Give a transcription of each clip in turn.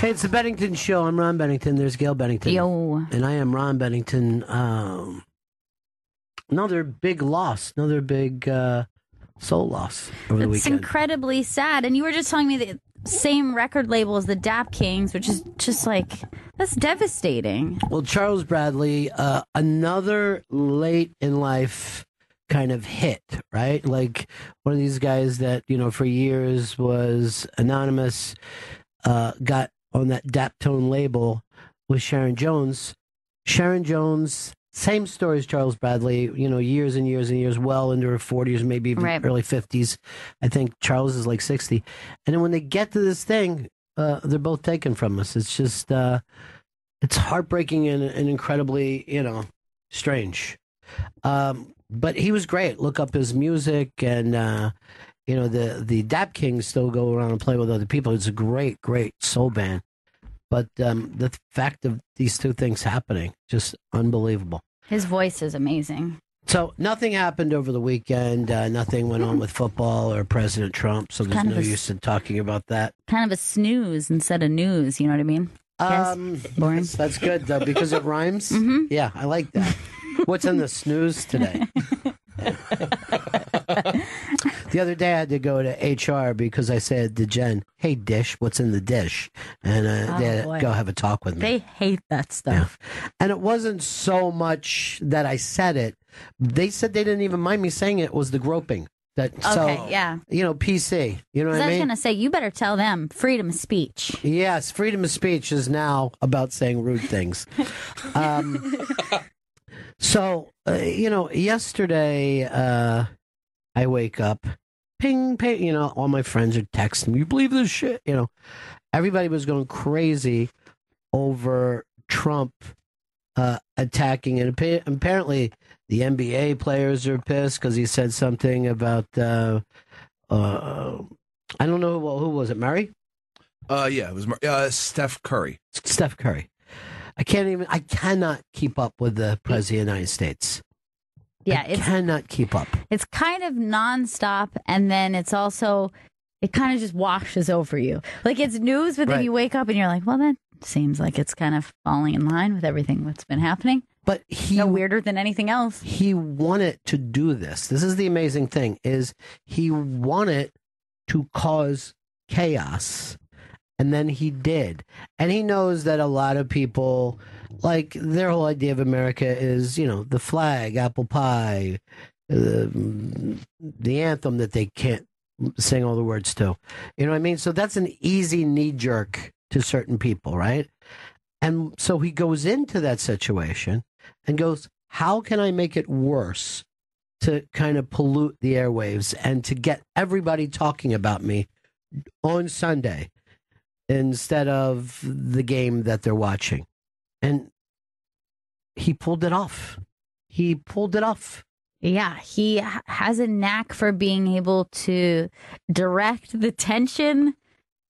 Hey, it's the Bennington Show. I'm Ron Bennington. There's Gail Bennington. Yo. And I am Ron Bennington. Another big loss. Another big soul loss over the It's weekend. incredibly sad. And you were just telling me the same record label as the Dap Kings, which is just like, that's devastating. Well, Charles Bradley, another late in life kind of hit, right? Like one of these guys that, for years was anonymous, got on that Daptone label with Sharon Jones. Sharon Jones, same story as Charles Bradley, years and years and years, well into her 40s, maybe even early 50s. I think Charles is like 60. And then when they get to this thing, they're both taken from us. It's just, it's heartbreaking and incredibly, strange. But he was great. Look up his music and, the Dap Kings still go around and play with other people. It's a great, great soul band. But the fact of these two things happening, just unbelievable. His voice is amazing. So nothing happened over the weekend. Nothing went on with football or President Trump. So there's no use in talking about that. Kind of a snooze instead of news. You know what I mean? Yes. Boring. That's good, though, because it rhymes. Mm-hmm. Yeah, I like that. What's in the snooze today? The other day I had to go to HR because I said to Jen, "Hey, Dish, what's in the dish?" And they had to go have a talk with me. They hate that stuff. Yeah. And it wasn't so much that I said it. They said they didn't even mind me saying it. It was the groping. Yeah. PC. You know what I mean? I was going to say, you better tell them freedom of speech. Yes, freedom of speech is now about saying rude things. So, yesterday I wake up, ping, ping, all my friends are texting me, "You believe this shit?" Everybody was going crazy over Trump attacking, and apparently the NBA players are pissed because he said something about, I don't know, who was it, Murray? Yeah, it was Steph Curry. Steph Curry. I cannot keep up with the President of the United States. Yeah, I cannot keep up. It's kind of nonstop, and then it's also, it kind of just washes over you. Like it's news, but then you wake up and you're like, well, that seems like it's kind of falling in line with everything that's been happening. But no weirder than anything else. He wanted to do this. This is the amazing thing, is he wanted to cause chaos. And then he did. And he knows that a lot of people, like, their whole idea of America is, the flag, apple pie, the anthem that they can't sing all the words to. You know what I mean? So that's an easy knee jerk to certain people, right? And so he goes into that situation and goes, how can I make it worse to kind of pollute the airwaves and to get everybody talking about me on Sunday instead of the game that they're watching? And he pulled it off. Yeah, he has a knack for being able to direct the tension,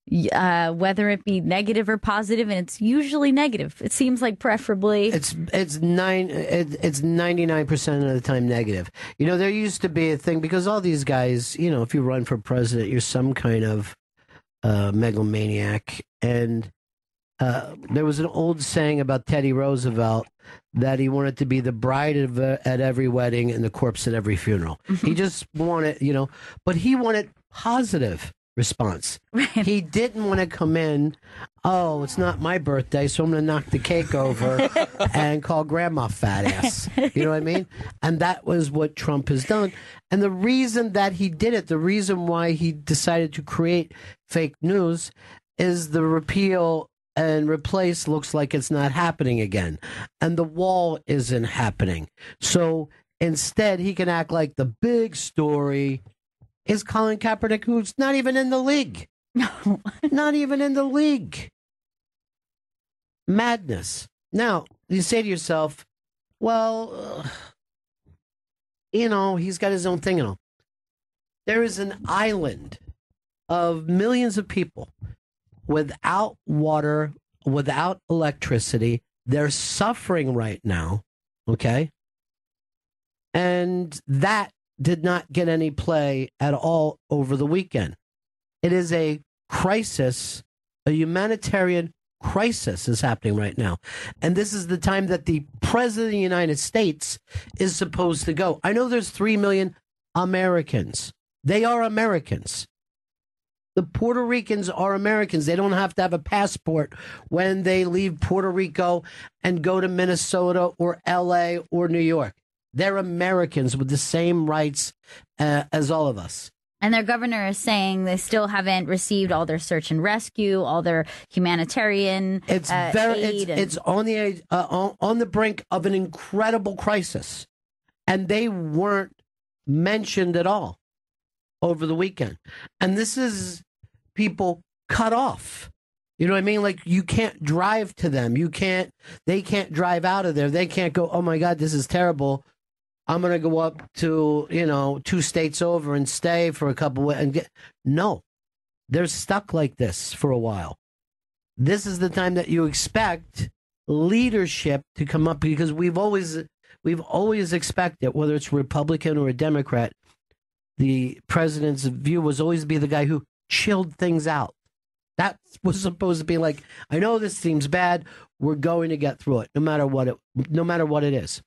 whether it be negative or positive, and it's usually negative. It seems like preferably it's 99% of the time negative. There used to be a thing because all these guys, if you run for president, you're some kind of megalomaniac. And there was an old saying about Teddy Roosevelt that he wanted to be the bride at every wedding and the corpse at every funeral. Mm-hmm. He just wanted, but he wanted positive response. Right. He didn't want to come in, "Oh, it's not my birthday, so I'm going to knock the cake over and call grandma fat ass." You know what I mean? And that was what Trump has done. And the reason that he did it, the reason why he decided to create fake news is the repeal and replace looks like it's not happening again. And the wall isn't happening. So instead, he can act like the big story is Colin Kaepernick, who's not even in the league. No. Not even in the league. Madness. Now, you say to yourself, well, he's got his own thing and all. There is an island of millions of people without water, without electricity. They're suffering right now, okay? And that did not get any play at all over the weekend. It is a crisis, a humanitarian crisis is happening right now. And this is the time that the president of the United States is supposed to go. I know there's 3 million Americans. They are Americans. The Puerto Ricans are Americans. They don't have to have a passport when they leave Puerto Rico and go to Minnesota or LA or New York. They're Americans with the same rights as all of us. And their governor is saying they still haven't received all their search and rescue, all their humanitarian aid. It's on the brink of an incredible crisis, and they weren't mentioned at all over the weekend. And this is people cut off. You know what I mean? Like, you can't drive to them. They can't drive out of there. They can't go, oh my God, this is terrible. I'm going to go up to, 2 states over and stay for a couple and get. No, they're stuck like this for a while. This is the time that you expect leadership to come up, because we've always expected, whether it's Republican or a Democrat, the president's view was always be the guy who chilled things out. That was supposed to be like, I know this seems bad. We're going to get through it, no matter what it is.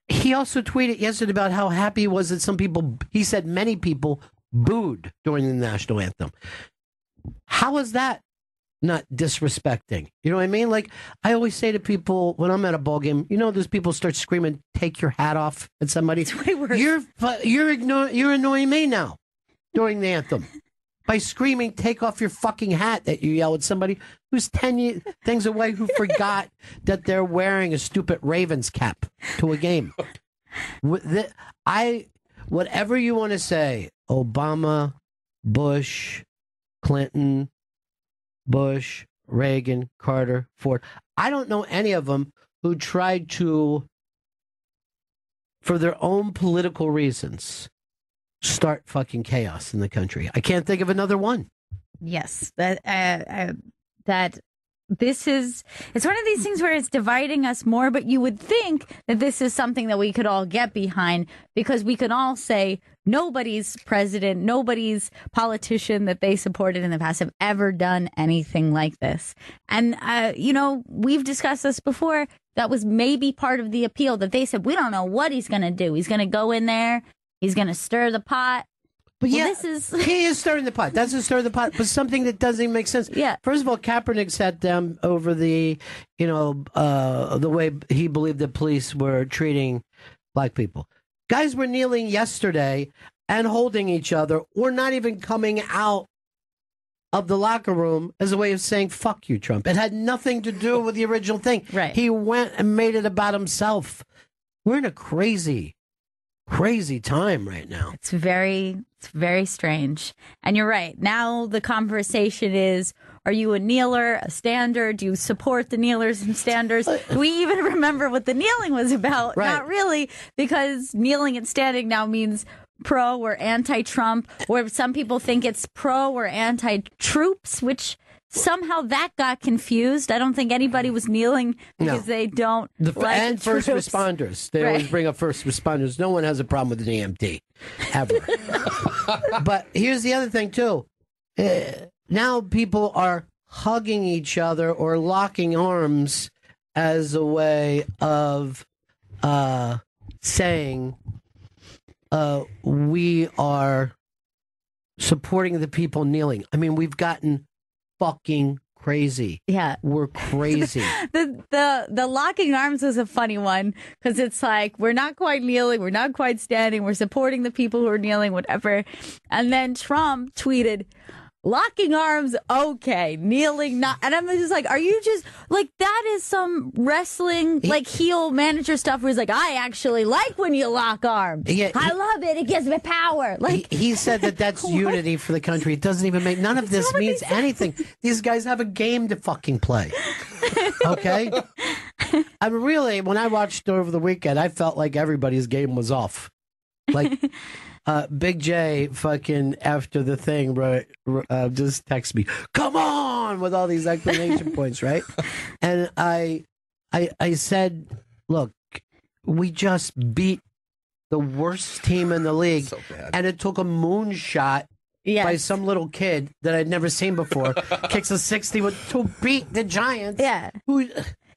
He also tweeted yesterday about how happy he was that he said many people booed during the national anthem. How is that not disrespecting? You know what I mean? Like, I always say to people when I'm at a ball game, those people start screaming, take your hat off at somebody. It's way worse. You're annoying me now during the anthem by screaming, take off your fucking hat, that you yell at somebody who's 10 things away, who forgot that they're wearing a stupid Ravens cap to a game. Whatever you want to say, Obama, Bush, Clinton, Bush, Reagan, Carter, Ford, I don't know any of them who tried to, for their own political reasons, start fucking chaos in the country. I can't think of another one. Yes, that this is, it's one of these things where it's dividing us more, but you would think that this is something that we could all get behind, because we can all say nobody's president, nobody's politician that they supported in the past have ever done anything like this. And, we've discussed this before. That was maybe part of the appeal, that they said, we don't know what he's going to do. He's going to go in there. He's going to stir the pot. But well, yeah, he is stirring the pot. That's a stir the pot, but something that doesn't even make sense. Yeah. First of all, Kaepernick sat down over the way he believed the police were treating black people. Guys were kneeling yesterday and holding each other, or not even coming out of the locker room as a way of saying, fuck you, Trump. It had nothing to do with the original thing. Right. He went and made it about himself. We're in a crazy time right now. It's very strange. And you're right. Now the conversation is, are you a kneeler, a stander? Do you support the kneelers and standers? Do we even remember what the kneeling was about? Right. Not really, because kneeling and standing now means pro or anti-Trump, or some people think it's pro or anti-troops, which somehow that got confused. I don't think anybody was kneeling because they don't like the first troops. Responders. They always bring up first responders. No one has a problem with an EMT, ever. But here's the other thing, too. Now people are hugging each other or locking arms as a way of saying we are supporting the people kneeling. I mean, we've gotten fucking crazy. Yeah, we're crazy. The locking arms was a funny one, because it's like, we're not quite kneeling, we're not quite standing, we're supporting the people who are kneeling, whatever. And then Trump tweeted, locking arms, okay, kneeling, not. And I'm just like, are you just like, that is some wrestling, like heel manager stuff where he's like, I actually like when you lock arms. I love it. It gives me power. Like, he said that's unity for the country. It doesn't even make, none of this means anything. These guys have a game to fucking play. Okay? I mean, really, when I watched over the weekend, I felt like everybody's game was off. Like, Big J fucking after the thing, just text me, come on, with all these exclamation points, right? And I said, look, we just beat the worst team in the league, so bad. and it took a moonshot by some little kid that I'd never seen before, kicks a 60 to beat the Giants. Yeah.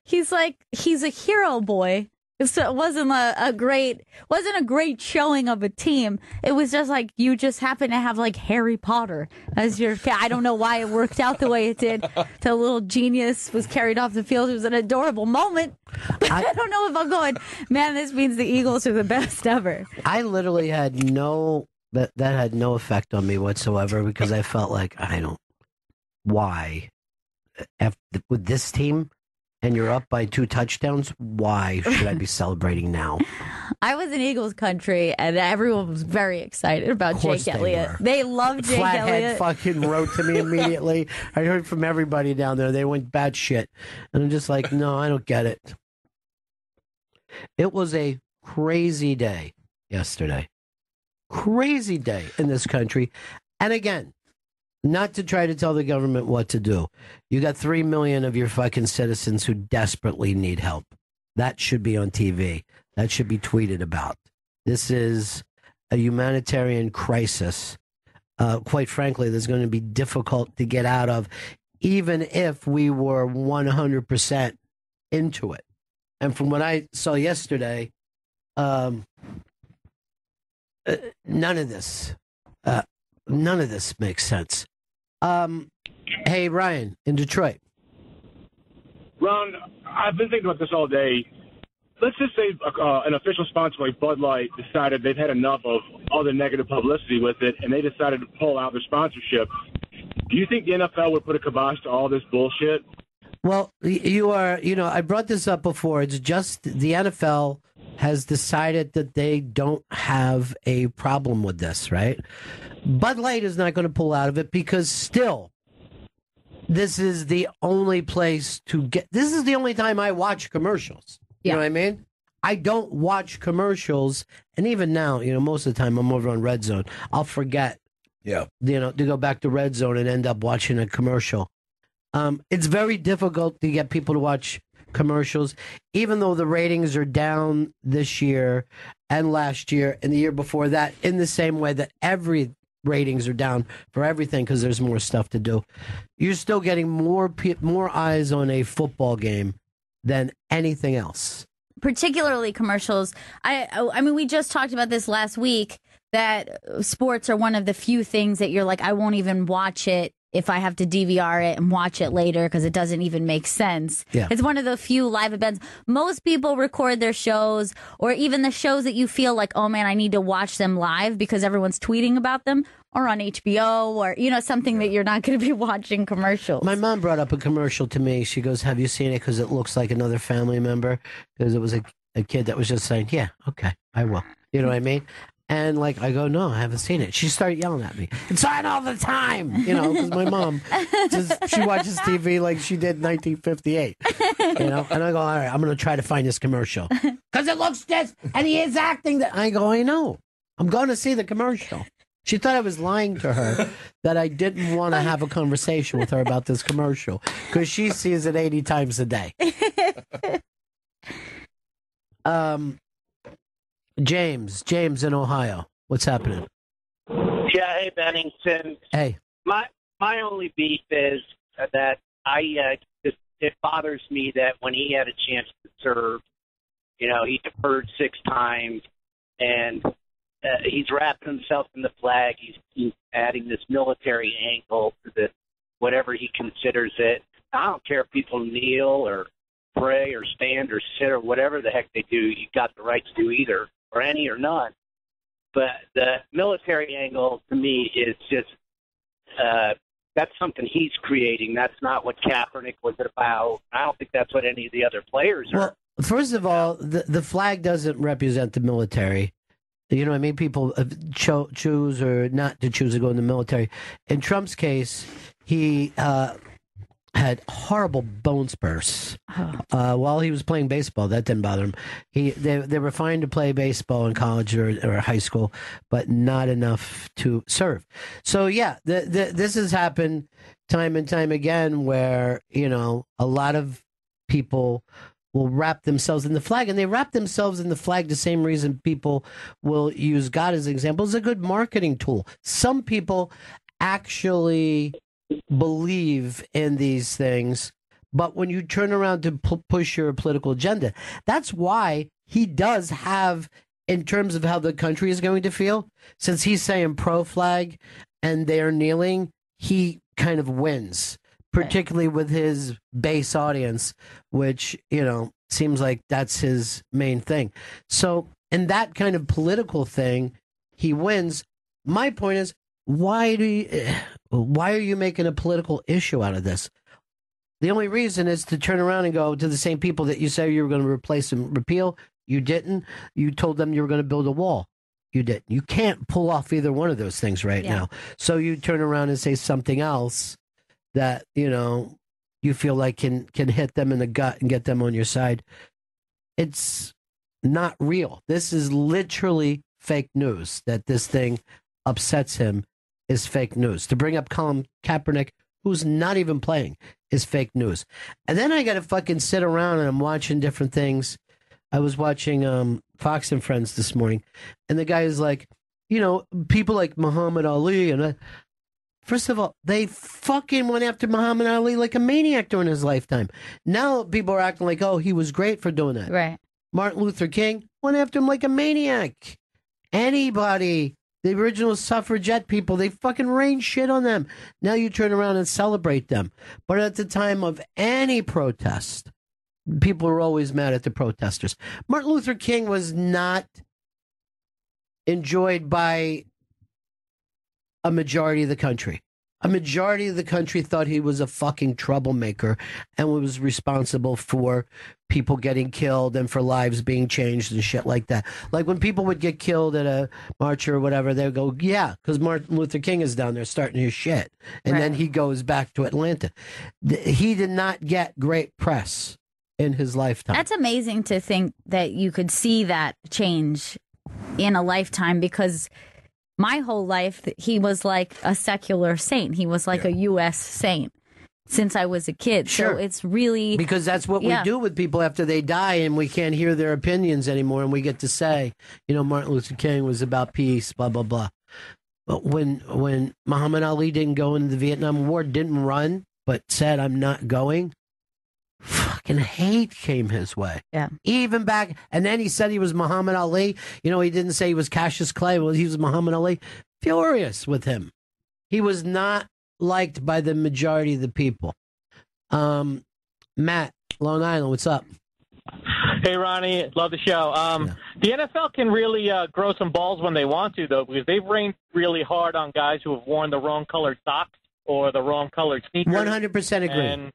He's a hero boy. So it wasn't a great showing of a team. It was just like you just happen to have like Harry Potter as your. I don't know why it worked out the way it did. The little genius was carried off the field. It was an adorable moment. But I don't know if I'm going, man, this means the Eagles are the best ever. I literally had that had no effect on me whatsoever because I felt like why with this team. And you're up by 2 touchdowns, why should I be celebrating now? I was in Eagles country, and everyone was very excited about Jake Elliott. They loved Jake Flathead Elliott. Fucking wrote to me immediately. I heard from everybody down there. They went batshit. And I'm just like, no, I don't get it. It was a crazy day yesterday. Crazy day in this country. And again, not to try to tell the government what to do. You got 3 million of your fucking citizens who desperately need help. That should be on TV. That should be tweeted about. This is a humanitarian crisis. Quite frankly, that's going to be difficult to get out of, even if we were 100% into it. And from what I saw yesterday, none of this makes sense. Hey, Ryan, in Detroit. Ron, I've been thinking about this all day. Let's just say an official sponsor like Bud Light decided they've had enough of all the negative publicity with it, and they decided to pull out their sponsorship. Do you think the NFL would put a kibosh to all this bullshit? Well, I brought this up before. It's just the NFL has decided that they don't have a problem with this, right? Bud Light is not going to pull out of it because still, this is the only place to get. This is the only time I watch commercials. You know what I mean? I don't watch commercials, and even now, most of the time I'm over on Red Zone. I'll forget, to go back to Red Zone and end up watching a commercial. It's very difficult to get people to watch commercials, even though the ratings are down this year and last year and the year before that, in the same way that every ratings are down for everything because there's more stuff to do. You're still getting more eyes on a football game than anything else. Particularly commercials. I mean, we just talked about this last week, that sports are one of the few things that you're like, I won't even watch it if I have to DVR it and watch it later because it doesn't even make sense. Yeah. It's one of the few live events. Most people record their shows, or even the shows that you feel like, oh man, I need to watch them live because everyone's tweeting about them, or on HBO, or, something that you're not going to be watching commercials. My mom brought up a commercial to me. She goes, have you seen it? Because it looks like another family member. Because it was a kid that was just saying, yeah, okay, I will. You know what I mean? And I go, no, I haven't seen it. She started yelling at me. It's on all the time, because my mom, she watches TV like she did in 1958, And I go, all right, I'm going to try to find this commercial. Because it looks this, and he is acting that. I go, I know. I'm going to see the commercial. She thought I was lying to her that I didn't want to have a conversation with her about this commercial because she sees it 80 times a day. James in Ohio. What's happening? Yeah, hey, Bennington. Hey. My only beef is that it bothers me that when he had a chance to serve, he deferred 6 times, and he's wrapping himself in the flag. He's adding this military angle to this, whatever he considers it. I don't care if people kneel or pray or stand or sit or whatever the heck they do. You've got the right to do either, or any or none. But the military angle, to me, is just that's something he's creating. That's not what Kaepernick was about. I don't think that's what any of the other players are. Well, first of all, the flag doesn't represent the military. You know what I mean? People choose or not to choose to go in the military. In Trump's case, he had horrible bone spurs while he was playing baseball. That didn't bother him. They were fine to play baseball in college or high school, but not enough to serve. So, yeah, this has happened time and time again where, a lot of people will wrap themselves in the flag, and they wrap themselves in the flag the same reason people will use God as an example. It's a good marketing tool. Some people actually believe in these things, but when you turn around to push your political agenda, that's why he does have, in terms of how the country is going to feel, since he's saying pro-flag and they're kneeling, he kind of wins, particularly with his base audience, which, seems like that's his main thing. So in that kind of political thing, he wins. My point is, why are you making a political issue out of this? The only reason is to turn around and go to the same people that you say you were going to replace and repeal. You didn't. You told them you were going to build a wall. You didn't. You can't pull off either one of those things right now. So you turn around and say something else that, you feel like can hit them in the gut and get them on your side. It's not real. This is literally fake news. That this thing upsets him is fake news. To bring up Colin Kaepernick, who's not even playing, is fake news. And then I got to fucking sit around and I'm watching different things. I was watching Fox and Friends this morning, and the guy is like, people like Muhammad Ali, and first of all, they fucking went after Muhammad Ali like a maniac during his lifetime. Now people are acting like, oh, he was great for doing that. Right. Martin Luther King went after him like a maniac. Anybody, the original suffragette people, they fucking rained shit on them. Now you turn around and celebrate them. But at the time of any protest, people are always mad at the protesters. Martin Luther King was not enjoyed by a majority of the country. A majority of the country thought he was a fucking troublemaker and was responsible for people getting killed and for lives being changed and shit like that. Like when people would get killed at a march or whatever, they would go, yeah, because Martin Luther King is down there starting his shit. And then he goes back to Atlanta. He did not get great press in his lifetime. That's amazing to think that you could see that change in a lifetime, because my whole life, he was like a secular saint. He was like a U.S. saint since I was a kid. Sure. So it's really... Because that's what we do with people after they die and we can't hear their opinions anymore, and we get to say, Martin Luther King was about peace, blah, blah, blah. But when Muhammad Ali didn't go into the Vietnam War, didn't run, but said, I'm not going, fucking hate came his way. Yeah. Even back, and then he said he was Muhammad Ali. He didn't say he was Cassius Clay. Well, he was Muhammad Ali. Furious with him. He was not liked by the majority of the people. Matt, Long Island, what's up? Hey, Ronnie, love the show. The NFL can really grow some balls when they want to, though, because they've rained really hard on guys who have worn the wrong colored socks or the wrong colored sneakers. 100% agree. And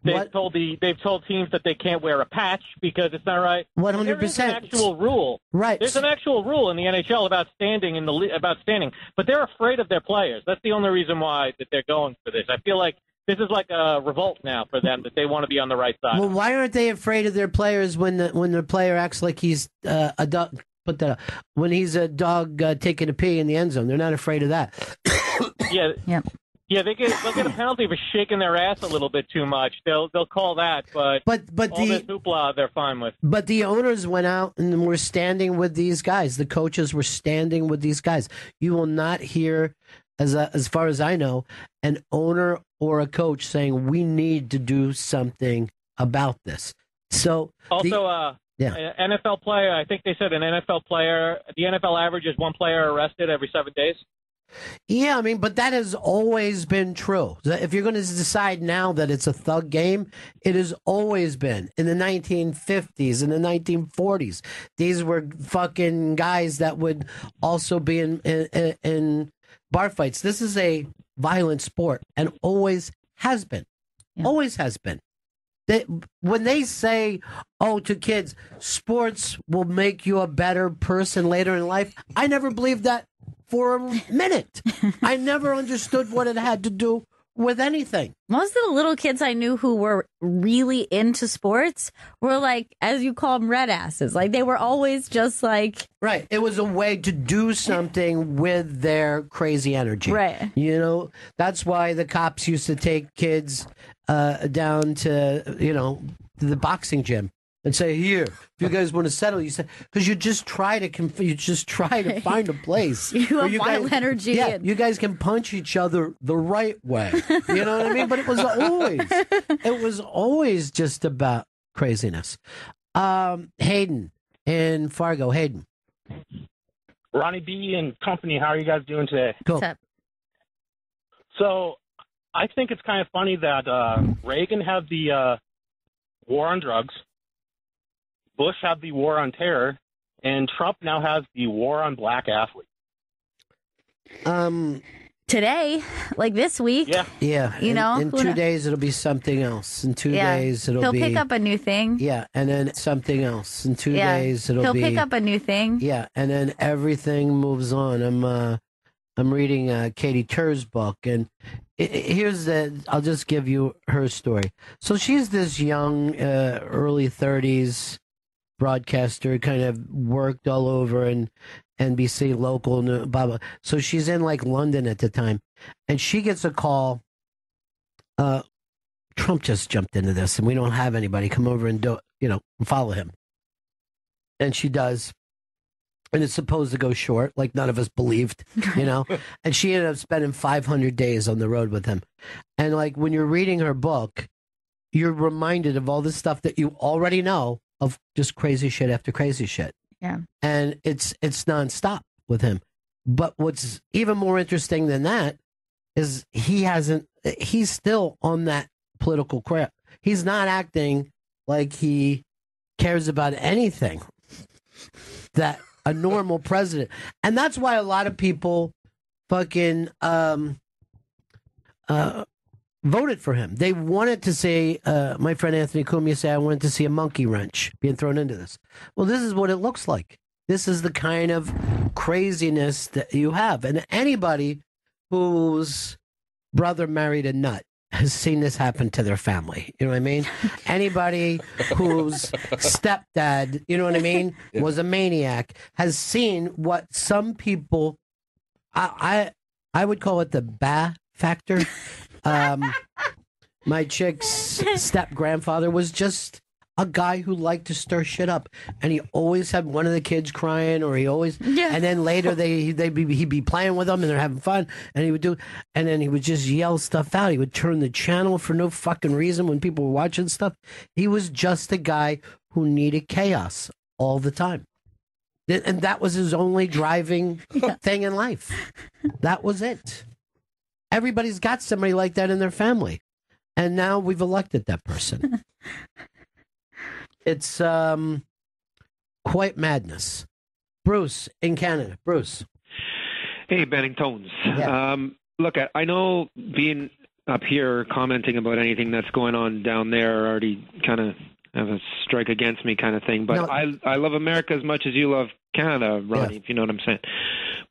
they've told teams that they can't wear a patch because it's not right. 100%. There's an actual rule. Right. There's an actual rule in the NHL about standing about standing, but they're afraid of their players. That's the only reason why that they're going for this. I feel like this is like a revolt now for them, that they want to be on the right side. Well, why aren't they afraid of their players when the player acts like he's a dog? Put that up. When he's a dog taking a pee in the end zone, they're not afraid of that. Yeah. Yep. Yeah, they'll get a penalty for shaking their ass a little bit too much. They'll call that, but all this hoopla they're fine with. But the owners went out and were standing with these guys. The coaches were standing with these guys. You will not hear, as far as I know, an owner or a coach saying we need to do something about this. So also, an NFL player. I think they said an NFL player. The NFL average is one player arrested every 7 days. Yeah, but that has always been true. If you're going to decide now that it's a thug game, it has always been. In the 1950s, in the 1940s, these were fucking guys that would also be in bar fights. This is a violent sport and always has been. Yeah. Always has been. When they say, to kids, sports will make you a better person later in life, I never believed that for a minute. I never understood what it had to do with anything. Most of the little kids I knew who were really into sports were like, as you call them, red asses. Like they were always just like... Right. It was a way to do something with their crazy energy. Right. That's why the cops used to take kids down to, the boxing gym and say, "Here, if you guys want to settle," you say, because you just try to find a place. You where have violent energy. Yeah, and... you guys can punch each other the right way. You know what I mean? But it was always just about craziness. Hayden in Fargo. Hayden. Ronnie B and company, how are you guys doing today? Cool. What's up? So I think it's kind of funny that Reagan had the war on drugs, Bush had the war on terror, and Trump now has the war on black athletes. Today, like this week. Yeah. In 2 days, it'll be something else. In 2 days, he'll pick up a new thing. Yeah, and then something else. In 2 days, he'll pick up a new thing. Yeah, and then everything moves on. I'm reading Katie Tur's book, and I'll just give you her story. So she's this young, early 30s broadcaster, kind of worked all over and NBC local, blah, blah. So she's in like London at the time, and she gets a call. Trump just jumped into this, and we don't have anybody come over and follow him. And she does, and it's supposed to go short, like none of us believed, And she ended up spending 500 days on the road with him. And like when you're reading her book, you're reminded of all this stuff that you already know of, just crazy shit after crazy shit. Yeah. And it's nonstop with him. But what's even more interesting than that is he's still on that political crap. He's not acting like he cares about anything that a normal president. And that's why a lot of people fucking voted for him. They wanted to see, my friend Anthony Cumia said, I wanted to see a monkey wrench being thrown into this. Well, this is what it looks like. This is the kind of craziness that you have. And anybody whose brother married a nut has seen this happen to their family. You know what I mean? Anybody whose stepdad, you know what I mean, was a maniac, has seen what some people, I would call it the bah factor. My chick's step-grandfather was just a guy who liked to stir shit up, and he always had one of the kids crying, or and then later he'd be playing with them, and they're having fun, and then he would just yell stuff out. He would turn the channel for no fucking reason when people were watching stuff. He was just a guy who needed chaos all the time. And that was his only driving thing in life. That was it. Everybody's got somebody like that in their family. And now we've elected that person. It's quite madness. Bruce in Canada. Bruce. Hey, Benningtons. Yeah. Look, I know being up here commenting about anything that's going on down there already kind of have a strike against me kind of thing. But no. I love America as much as you love Canada, Ronnie, if you know what I'm saying.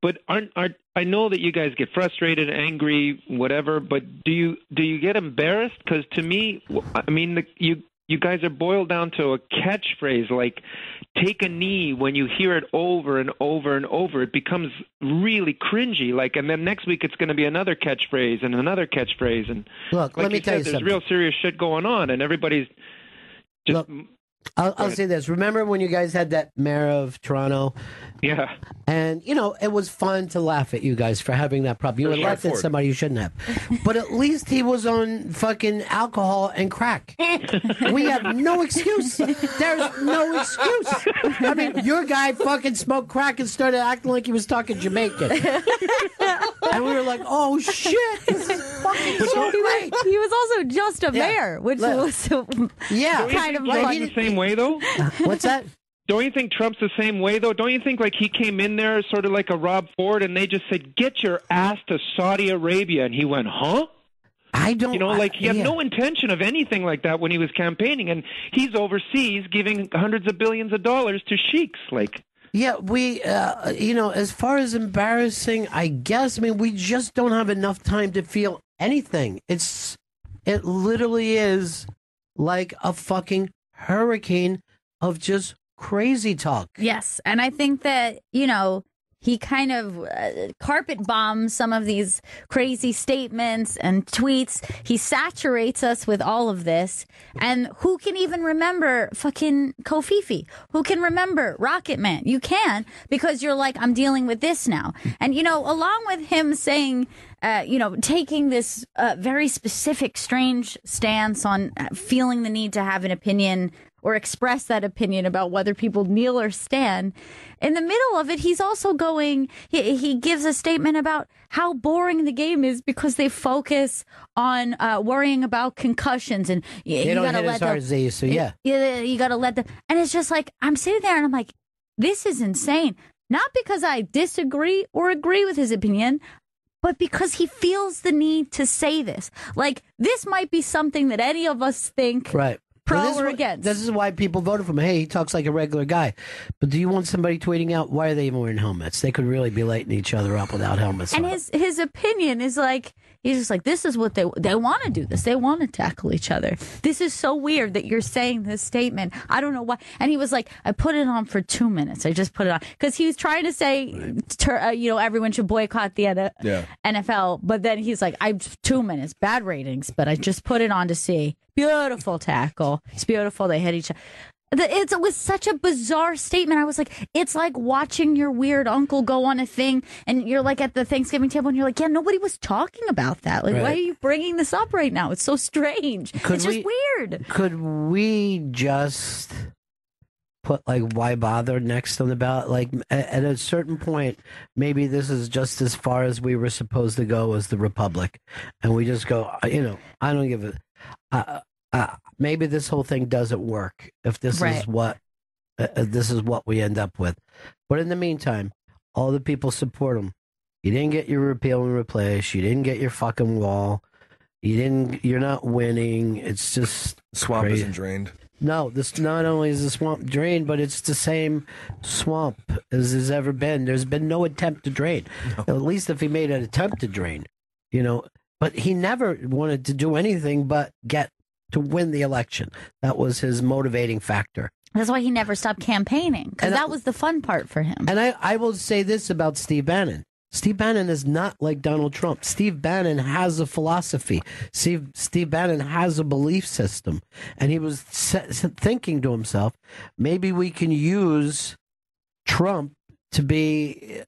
But I know that you guys get frustrated, angry, whatever. But do you get embarrassed? Because to me, I mean, you guys are boiled down to a catchphrase like "take a knee." When you hear it over and over and over, it becomes really cringy. Like, and then next week it's going to be another catchphrase and another catchphrase. And look, like let me tell you there's something. Real serious shit going on, and everybody's just. Look, I'll say this. Remember when you guys had that mayor of Toronto? Yeah. And, it was fun to laugh at you guys for having that problem. You elected somebody you shouldn't have. But at least he was on fucking alcohol and crack. We have no excuse. There's no excuse. I mean, your guy fucking smoked crack and started acting like he was talking Jamaican. And we were like, oh, shit. This is fucking so great. He was also just a mayor, which was kind of like the same way, though? What's that? Don't you think Trump's the same way, though? Don't you think, like, he came in there sort of like a Rob Ford, and they just said, get your ass to Saudi Arabia, and he went, huh? I don't... He had no intention of anything like that when he was campaigning, and he's overseas giving hundreds of billions of dollars to sheiks, like... Yeah, we, as far as embarrassing, I guess, we just don't have enough time to feel anything. It literally is like a fucking hurricane of just crazy talk. Yes, and I think that, he kind of carpet bombs some of these crazy statements and tweets. He saturates us with all of this. And who can even remember fucking Kofifi? Who can remember Rocket Man? You can, because you're like, I'm dealing with this now. And, along with him saying, taking this very specific, strange stance on feeling the need to have an opinion or express that opinion about whether people kneel or stand. In the middle of it, he's also going, he gives a statement about how boring the game is because they focus on worrying about concussions. And you don't hit as hard as they used to, yeah. You got to let them. And it's just like, I'm sitting there and I'm like, this is insane. Not because I disagree or agree with his opinion, but because he feels the need to say this. Like, this might be something that any of us think. Right. Pro or against. This is why people voted for him. Hey, he talks like a regular guy. But do you want somebody tweeting out, why are they even wearing helmets? They could really be lighting each other up without helmets. And his opinion is like, he's just like, this is what they want to do this. They want to tackle each other. This is so weird that you're saying this statement. I don't know why. And he was like, I put it on for 2 minutes. I just put it on. Because he was trying to say, everyone should boycott the NFL. But then he's like, 2 minutes, bad ratings, but I just put it on to see. Beautiful tackle. It's beautiful. They hit each other. It was such a bizarre statement. I was like, it's like watching your weird uncle go on a thing and you're like at the Thanksgiving table and you're like, yeah, nobody was talking about that. Like, why are you bringing this up right now? It's so strange. It's just weird. Could we just put like why bother next on the ballot? Like at a certain point, maybe this is just as far as we were supposed to go as the Republic. And we just go, I don't give a... maybe this whole thing doesn't work if this is what we end up with. But in the meantime, all the people support him. You didn't get your repeal and replace. You didn't get your fucking wall. You're not winning. It's just swamp crazy. Isn't drained. No, this not only is the swamp drained, but it's the same swamp as there's ever been. There's been no attempt to drain. No. At least if he made an attempt to drain, But he never wanted to do anything but get to win the election. That was his motivating factor. That's why he never stopped campaigning, because that was the fun part for him. And I will say this about Steve Bannon. Steve Bannon is not like Donald Trump. Steve Bannon has a philosophy. Steve Bannon has a belief system. And he was thinking to himself, maybe we can use Trump to be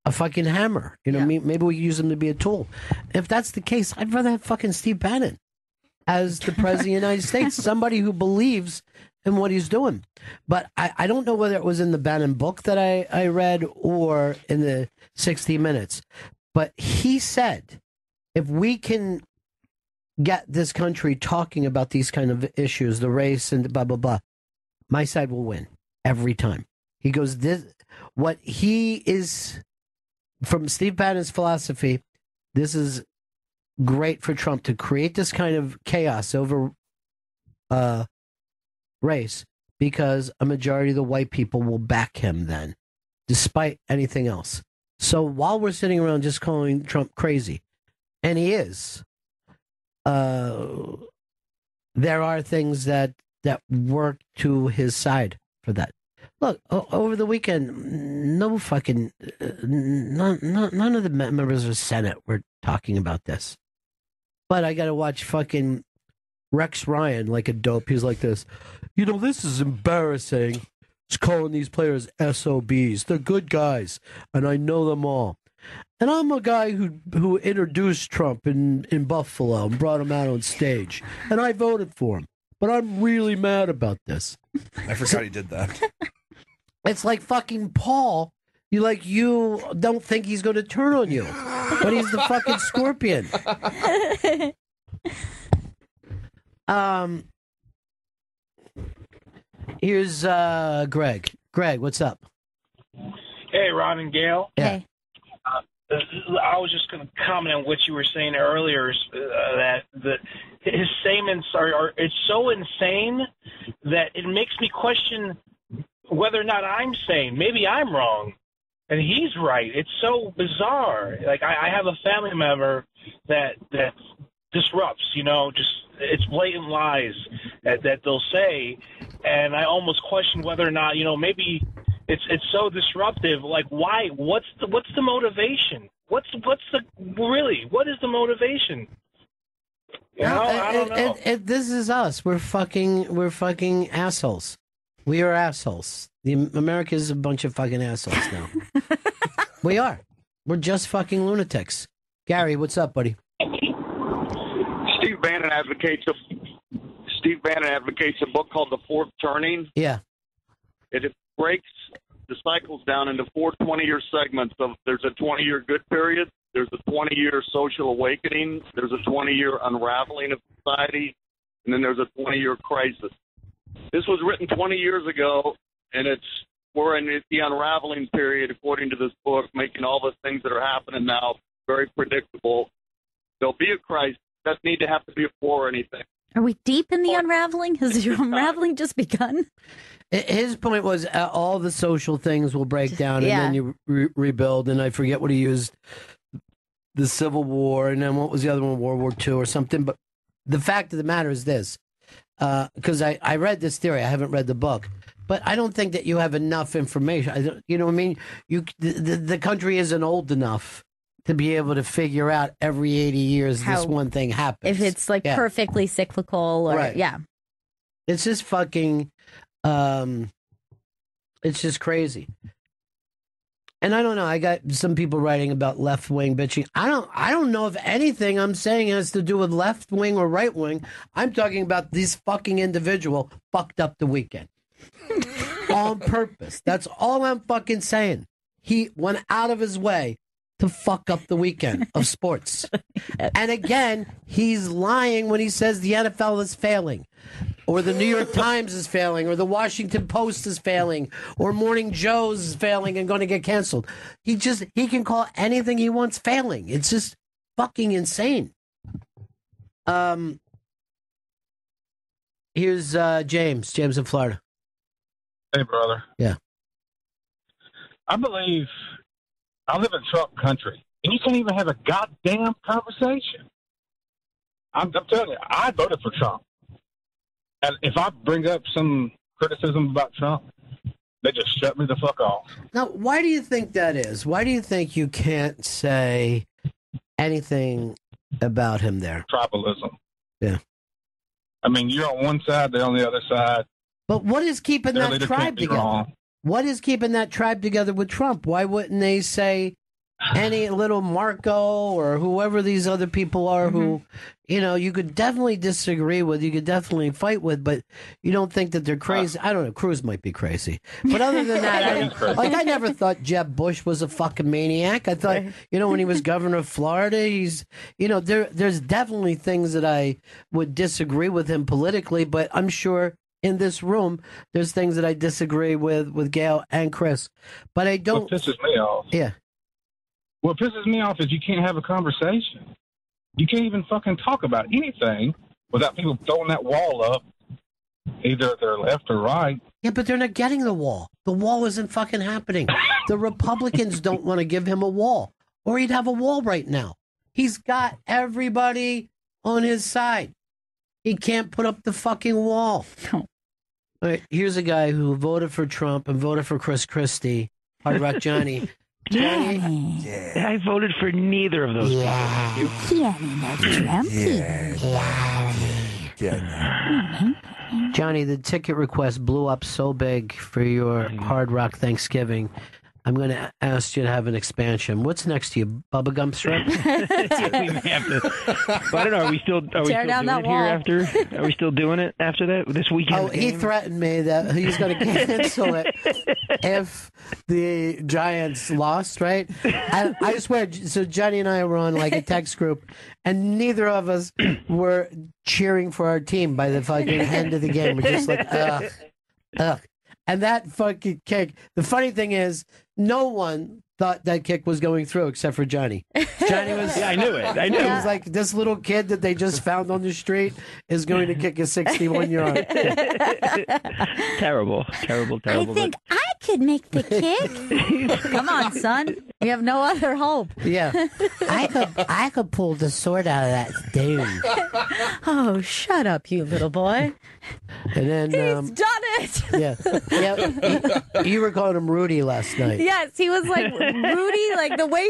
a fucking hammer. Maybe we use him to be a tool. If that's the case, I'd rather have fucking Steve Bannon as the president of the United States, somebody who believes in what he's doing. But I don't know whether it was in the Bannon book that I read or in the 60 Minutes. But he said, if we can get this country talking about these kind of issues, the race and blah, blah, blah, my side will win every time. He goes, what he is... From Steve Bannon's philosophy, this is great for Trump to create this kind of chaos over race because a majority of the white people will back him then, despite anything else. So while we're sitting around just calling Trump crazy, and he is, there are things that work to his side for that. Look, over the weekend, none of the members of the Senate were talking about this. But I got to watch fucking Rex Ryan like a dope. He's like this. This is embarrassing. He's calling these players SOBs. They're good guys, and I know them all. And I'm a guy who introduced Trump in Buffalo and brought him out on stage. And I voted for him. But I'm really mad about this. I forgot he did that. It's like fucking Paul. You don't think he's going to turn on you, but he's the fucking scorpion. Here's Greg. Greg, what's up? Hey, Ron and Gail. Yeah. Hey. I was just going to comment on what you were saying earlier, that his statements are it's so insane that it makes me question whether or not I'm sane. Maybe I'm wrong, and he's right. It's so bizarre. Like, I have a family member that disrupts, just it's blatant lies that they'll say, and I almost question whether or not, maybe It's so disruptive. Like, why? What's the motivation? What is the motivation? You know, I don't know. This is us. We're fucking assholes. We are assholes. America is a bunch of fucking assholes now. We are. We're just fucking lunatics. Gary, what's up, buddy? Steve Bannon advocates a book called The Fourth Turning. Yeah. It breaks the cycles down into 4 20-year segments. Of there's a 20-year good period, there's a 20-year social awakening, there's a 20-year unraveling of society, and then there's a 20-year crisis. This was written 20 years ago, and we're in the unraveling period, according to this book, making all the things that are happening now very predictable. There'll be a crisis. Doesn't need to have to be a war or anything. Are we deep in the unraveling? Has your unraveling just begun? His point was all the social things will break down, and then you rebuild. And I forget what he used, the Civil War, and then what was the other one, World War II or something. But the fact of the matter is this, because I read this theory. I haven't read the book. But I don't think that you have enough information. You know what I mean? The country isn't old enough to be able to figure out every 80 years this one thing happens. If it's like perfectly cyclical or, It's just fucking, it's just crazy. And I don't know, I got some people writing about left-wing bitching. I don't know if anything I'm saying has to do with left-wing or right-wing. I'm talking about this fucking individual fucked up the weekend. On purpose. That's all I'm fucking saying. He went out of his way to fuck up the weekend of sports. And again, he's lying when he says the NFL is failing, or the New York Times is failing, or the Washington Post is failing, or Morning Joe's is failing and going to get canceled. He can call anything he wants failing. It's just fucking insane. Here's James in Florida. Hey, brother. Yeah. I believe I live in Trump country, and you can't even have a goddamn conversation. I'm telling you, I voted for Trump. And if I bring up some criticism about Trump, they just shut me the fuck off. Now, why do you think that is? Why do you think you can't say anything about him there? Tribalism. Yeah. I mean, you're on one side, they're on the other side. But what is keeping that tribe together? What is keeping that tribe together with Trump? Why wouldn't they say any little Marco or whoever these other people are who, you know, you could definitely disagree with, you could definitely fight with, but you don't think that they're crazy? I don't know. Cruz might be crazy. But other than that, I never thought Jeb Bush was a fucking maniac. I thought, you know, when he was governor of Florida, he's, you know, there's definitely things that I would disagree with him politically, but I'm sure in this room, there's things that I disagree with Gail and Chris, but I don't. What pisses me off? Yeah. What pisses me off is you can't have a conversation. You can't even fucking talk about anything without people throwing that wall up, either they're left or right. Yeah, but they're not getting the wall. The wall isn't fucking happening. The Republicans don't want to give him a wall, or he'd have a wall right now. He's got everybody on his side. He can't put up the fucking wall. All right, here's a guy who voted for Trump and voted for Chris Christie. Hard Rock Johnny. Johnny. Yeah. I voted for neither of those people. Johnny, the ticket request blew up so big for your Hard Rock Thanksgiving. I'm going to ask you to have an expansion. What's next to you? Bubba Gump Strip? I don't know. Are we still doing it here after? Are we still doing it after that this weekend? Oh, he threatened me that he's going to cancel it if the Giants lost, right? I swear. So Johnny and I were on like a text group, and neither of us were cheering for our team by the fucking end of the game. We're just like, ugh. And that fucking kick. The funny thing is, no one thought that kick was going through except for Johnny. Johnny was. Yeah, I knew it. I knew it. Was like this little kid that they just found on the street is going to kick a 61-yard. Terrible. I think I could make the kick. Come on, son. You have no other hope. Yeah, I could pull the sword out of that dude. Oh, shut up, you little boy. And then he's done it. Yeah. You were calling him Rudy last night. Yes, he was like Rudy, like the way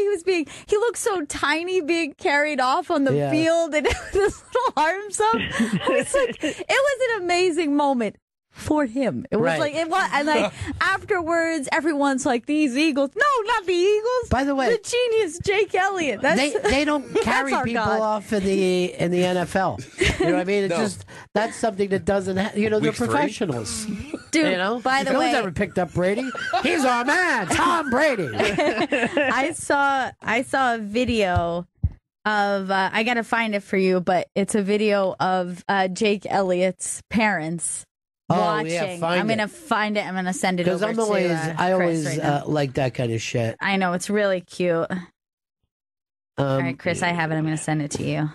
he looked so tiny being carried off on the field and with his little arms up. It was an amazing moment. For him, it was like it was, and like afterwards, everyone's like, "These Eagles, no, not the Eagles." By the way, the genius Jake Elliott. They don't carry people off in the NFL. You know what I mean? It's just that's something that doesn't. They're professionals. Dude, by the way, no one's ever picked up Brady. He's our man, Tom Brady. I saw a video of I gotta find it for you, but it's a video of Jake Elliott's parents. Watching. Yeah, I'm gonna find it. I'm gonna send it over to I always like that kind of shit. I know, it's really cute. All right, Chris, I have it. I'm gonna send it to you.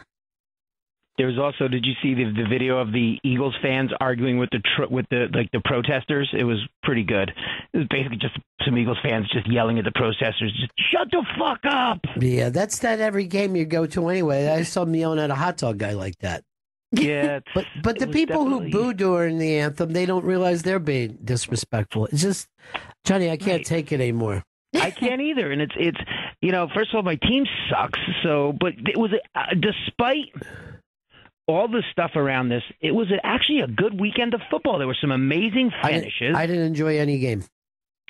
There was also, did you see the video of the Eagles fans arguing with the protesters? It was pretty good. It was basically just some Eagles fans just yelling at the protesters, just shut the fuck up. Yeah, that's that every game you go to anyway. I saw them yelling at a hot dog guy like that. Yeah, but the people who boo during the anthem, they don't realize they're being disrespectful. It's just, Johnny, I can't take it anymore. I can't either, and it's first of all, my team sucks. But it was despite all the stuff around this, it was actually a good weekend of football. There were some amazing finishes. I didn't enjoy any game.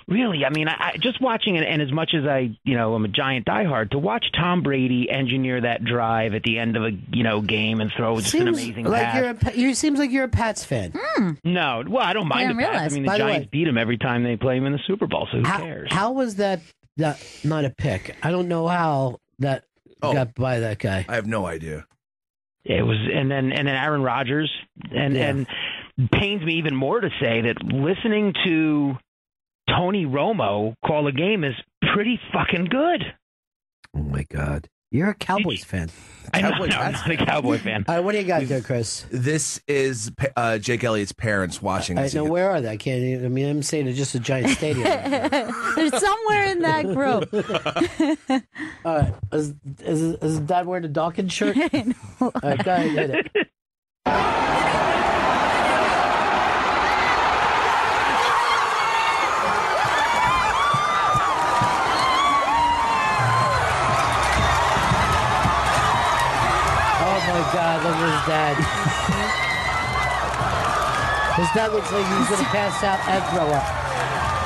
Really, I mean, I just watching it, and as much as I'm a giant diehard, to watch Tom Brady engineer that drive at the end of a game and throw just an amazing pass. Seems like you're a Pats fan. No, well, I don't mind the Pats. I mean, the Giants beat them every time they play them in the Super Bowl, so who cares? How was that not a pick? I don't know how that got by that guy. I have no idea. It was, and then Aaron Rodgers, and pains me even more to say that listening to Tony Romo call a game is pretty fucking good. Oh my God. You're a Cowboys fan. I'm not a Cowboy fan. All right, what do you got there, Chris? This is Jake Elliott's parents watching. I know, where are they? I can't even, I'm saying it's just a giant stadium. They're somewhere in that group. All right. Is Dad wearing a Dawkins shirt? All right, go ahead, hit it. Oh, God, look at his dad. His dad looks like he's going to pass out and throw up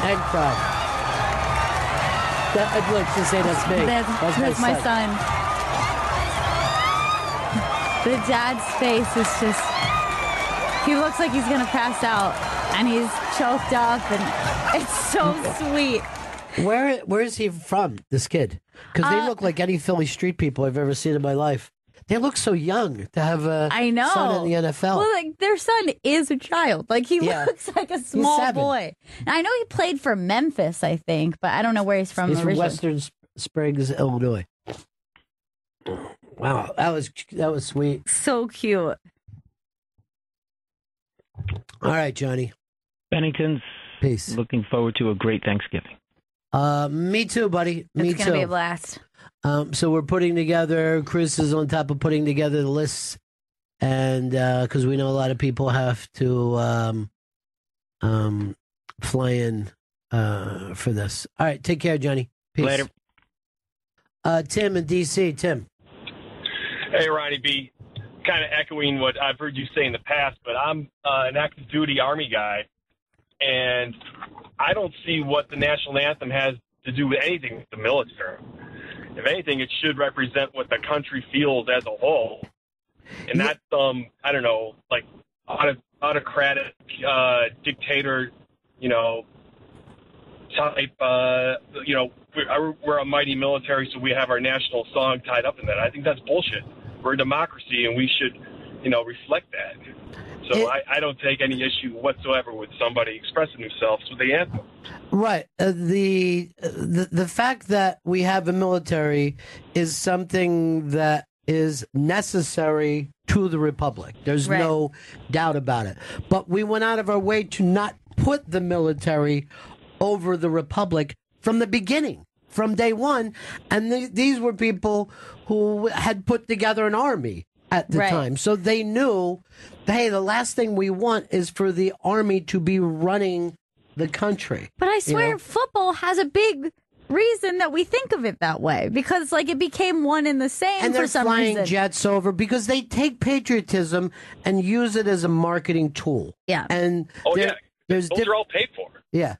and cry. I'd like to say that's me. That's my son. The dad's face is just, he looks like he's going to pass out, and he's choked up, and it's so sweet. Where is he from, this kid? Because they look like any Philly street people I've ever seen in my life. They look so young to have a son in the NFL. Well, like, their son is a child. Like, he looks like a small boy. And I know he played for Memphis, I think, but I don't know where he's from originally. He's from Western Springs, Illinois. Wow, that was sweet. So cute. All right, Johnny. Bennington's. Peace. Looking forward to a great Thanksgiving. Me too, buddy. Me too. It's going to be a blast. So we're putting together, Chris is on top of putting together the lists, and because we know a lot of people have to fly in for this. All right, take care, Johnny. Peace. Later. Tim in D.C. Tim. Hey, Ronnie B. Kind of echoing what I've heard you say in the past, but I'm an active duty Army guy, and I don't see what the national anthem has to do with anything with the military. If anything, it should represent what the country feels as a whole, and not I don't know, like autocratic dictator, type. We're a mighty military, so we have our national song tied up in that. I think that's bullshit. We're a democracy, and we should, reflect that. So I don't take any issue whatsoever with somebody expressing themselves with the anthem. Right. The fact that we have a military is something that is necessary to the republic. There's no doubt about it. But we went out of our way to not put the military over the republic from the beginning, from day one. And these were people who had put together an army at the time. So they knew, hey, the last thing we want is for the Army to be running the country. But I swear football has a big reason that we think of it that way, because like it became one and the same and for some reason. They're flying jets over because they take patriotism and use it as a marketing tool. Yeah. And those are all paid for. Yeah.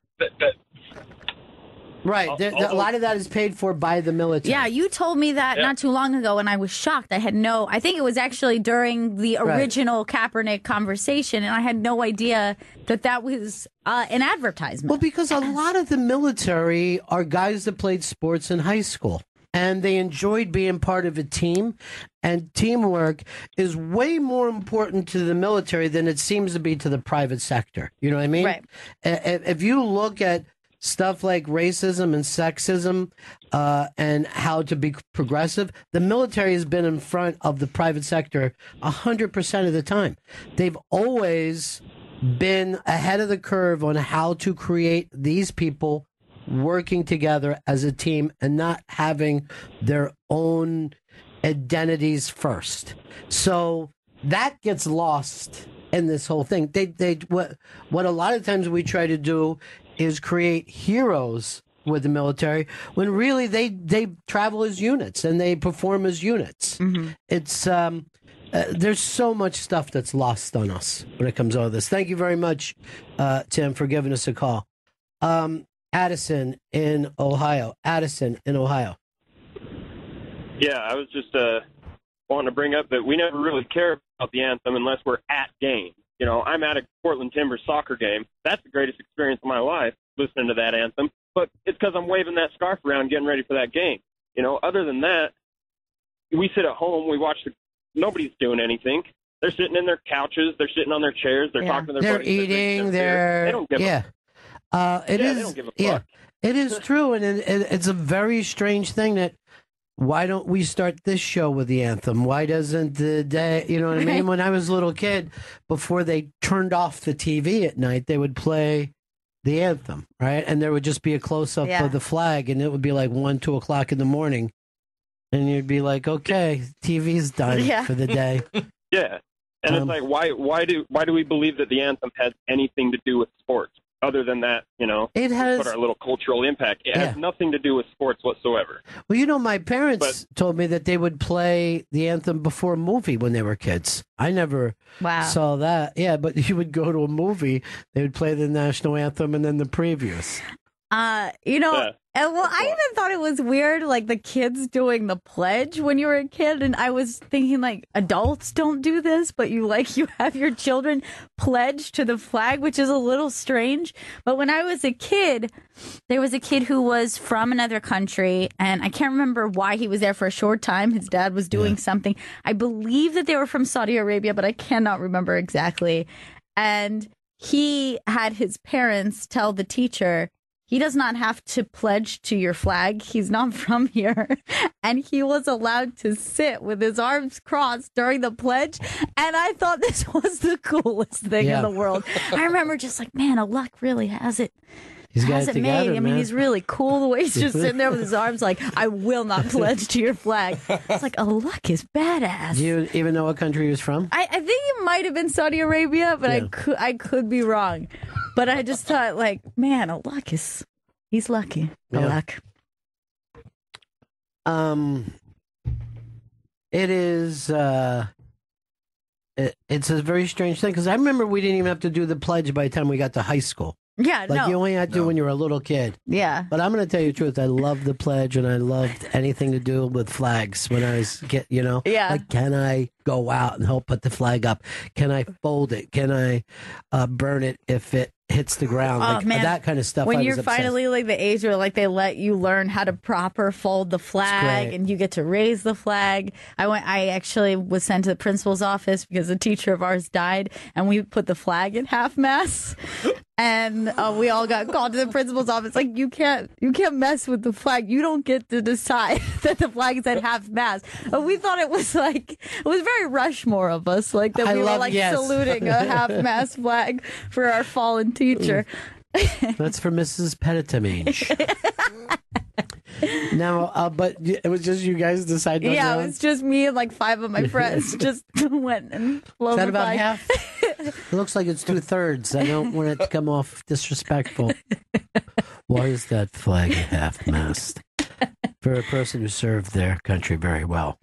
Right. A lot of that is paid for by the military. Yeah, you told me that not too long ago, and I was shocked. I think it was actually during the original Kaepernick conversation, and I had no idea that was an advertisement. Well, because a lot of the military are guys that played sports in high school, and they enjoyed being part of a team, and teamwork is way more important to the military than it seems to be to the private sector. You know what I mean? Right. If you look at stuff like racism and sexism and how to be progressive, the military has been in front of the private sector 100% of the time. They've always been ahead of the curve on how to create these people working together as a team and not having their own identities first. So that gets lost in this whole thing. What a lot of times we try to do is create heroes with the military when really they travel as units and they perform as units. Mm-hmm. It's there's so much stuff that's lost on us when it comes to all this. Thank you very much, Tim, for giving us a call. Addison in Ohio. Yeah, I was just wanting to bring up that we never really care about the anthem unless we're at games. You know, I'm at a Portland Timbers soccer game. That's the greatest experience of my life, listening to that anthem. But it's because I'm waving that scarf around getting ready for that game. You know, other than that, we sit at home, we watch nobody's doing anything. They're sitting in their couches, they're sitting on their chairs, they're talking to their they're buddies. Eating, they don't give a It is. they don't give a fuck. It is true, and it's a very strange thing that. Why don't we start this show with the anthem? Why doesn't the day, you know what I mean? When I was a little kid, before they turned off the TV at night, they would play the anthem, right? And there would just be a close-up of the flag, and it would be like 1, 2 o'clock in the morning. And you'd be like, okay, TV's done for the day. Yeah. And it's like, why do we believe that the anthem has anything to do with sports? Other than that, you know, it has put our little cultural impact. It has nothing to do with sports whatsoever. Well, you know, my parents told me that they would play the anthem before a movie when they were kids. I never saw that. Yeah, but you would go to a movie, they would play the national anthem and then the previews. You know, I even thought it was weird, like the kids doing the pledge when you were a kid. And I was thinking, like, adults don't do this, but you have your children pledge to the flag, which is a little strange. But when I was a kid, there was a kid who was from another country, and I can't remember why he was there for a short time. His dad was doing something. I believe that they were from Saudi Arabia, but I cannot remember exactly. And he had his parents tell the teacher, he does not have to pledge to your flag. He's not from here. And he was allowed to sit with his arms crossed during the pledge. And I thought this was the coolest thing in the world. I remember just like, man, Aluk really has it. He's got it together, made. I mean, he's really cool the way he's just sitting there with his arms like, I will not pledge to your flag. It's like, Aluk is badass. Do you even know what country he was from? I think it might have been Saudi Arabia, but I could be wrong. But I just thought, like, man, Aluk he's lucky. Aluk. It is, it's a very strange thing, because I remember we didn't even have to do the pledge by the time we got to high school. Yeah, like you only had to when you were a little kid. Yeah. But I'm going to tell you the truth. I loved the pledge, and I loved anything to do with flags when I was, Yeah. Like, can I go out and help put the flag up? Can I fold it? Can I burn it if it hits the ground? Oh, like, man. that kind of stuff. When I you're was obsessed. finally like the age where like they let you learn how to proper fold the flag and you get to raise the flag. I actually was sent to the principal's office because a teacher of ours died, and we put the flag in half mast. And we all got called to the principal's office. Like, you can't mess with the flag. You don't get to decide that the flag is at half mast. But we thought it was very Rushmore of us, like that we were saluting a half mast flag for our fallen teacher. That's for Mrs. Petitamage. Now, but it was just you guys decided. Yeah, it was just me and like 5 of my friends just went and flew Is that by. about half? It looks like it's 2/3. I don't want it to come off disrespectful. Why is that flag half-mast? For a person who served their country very well,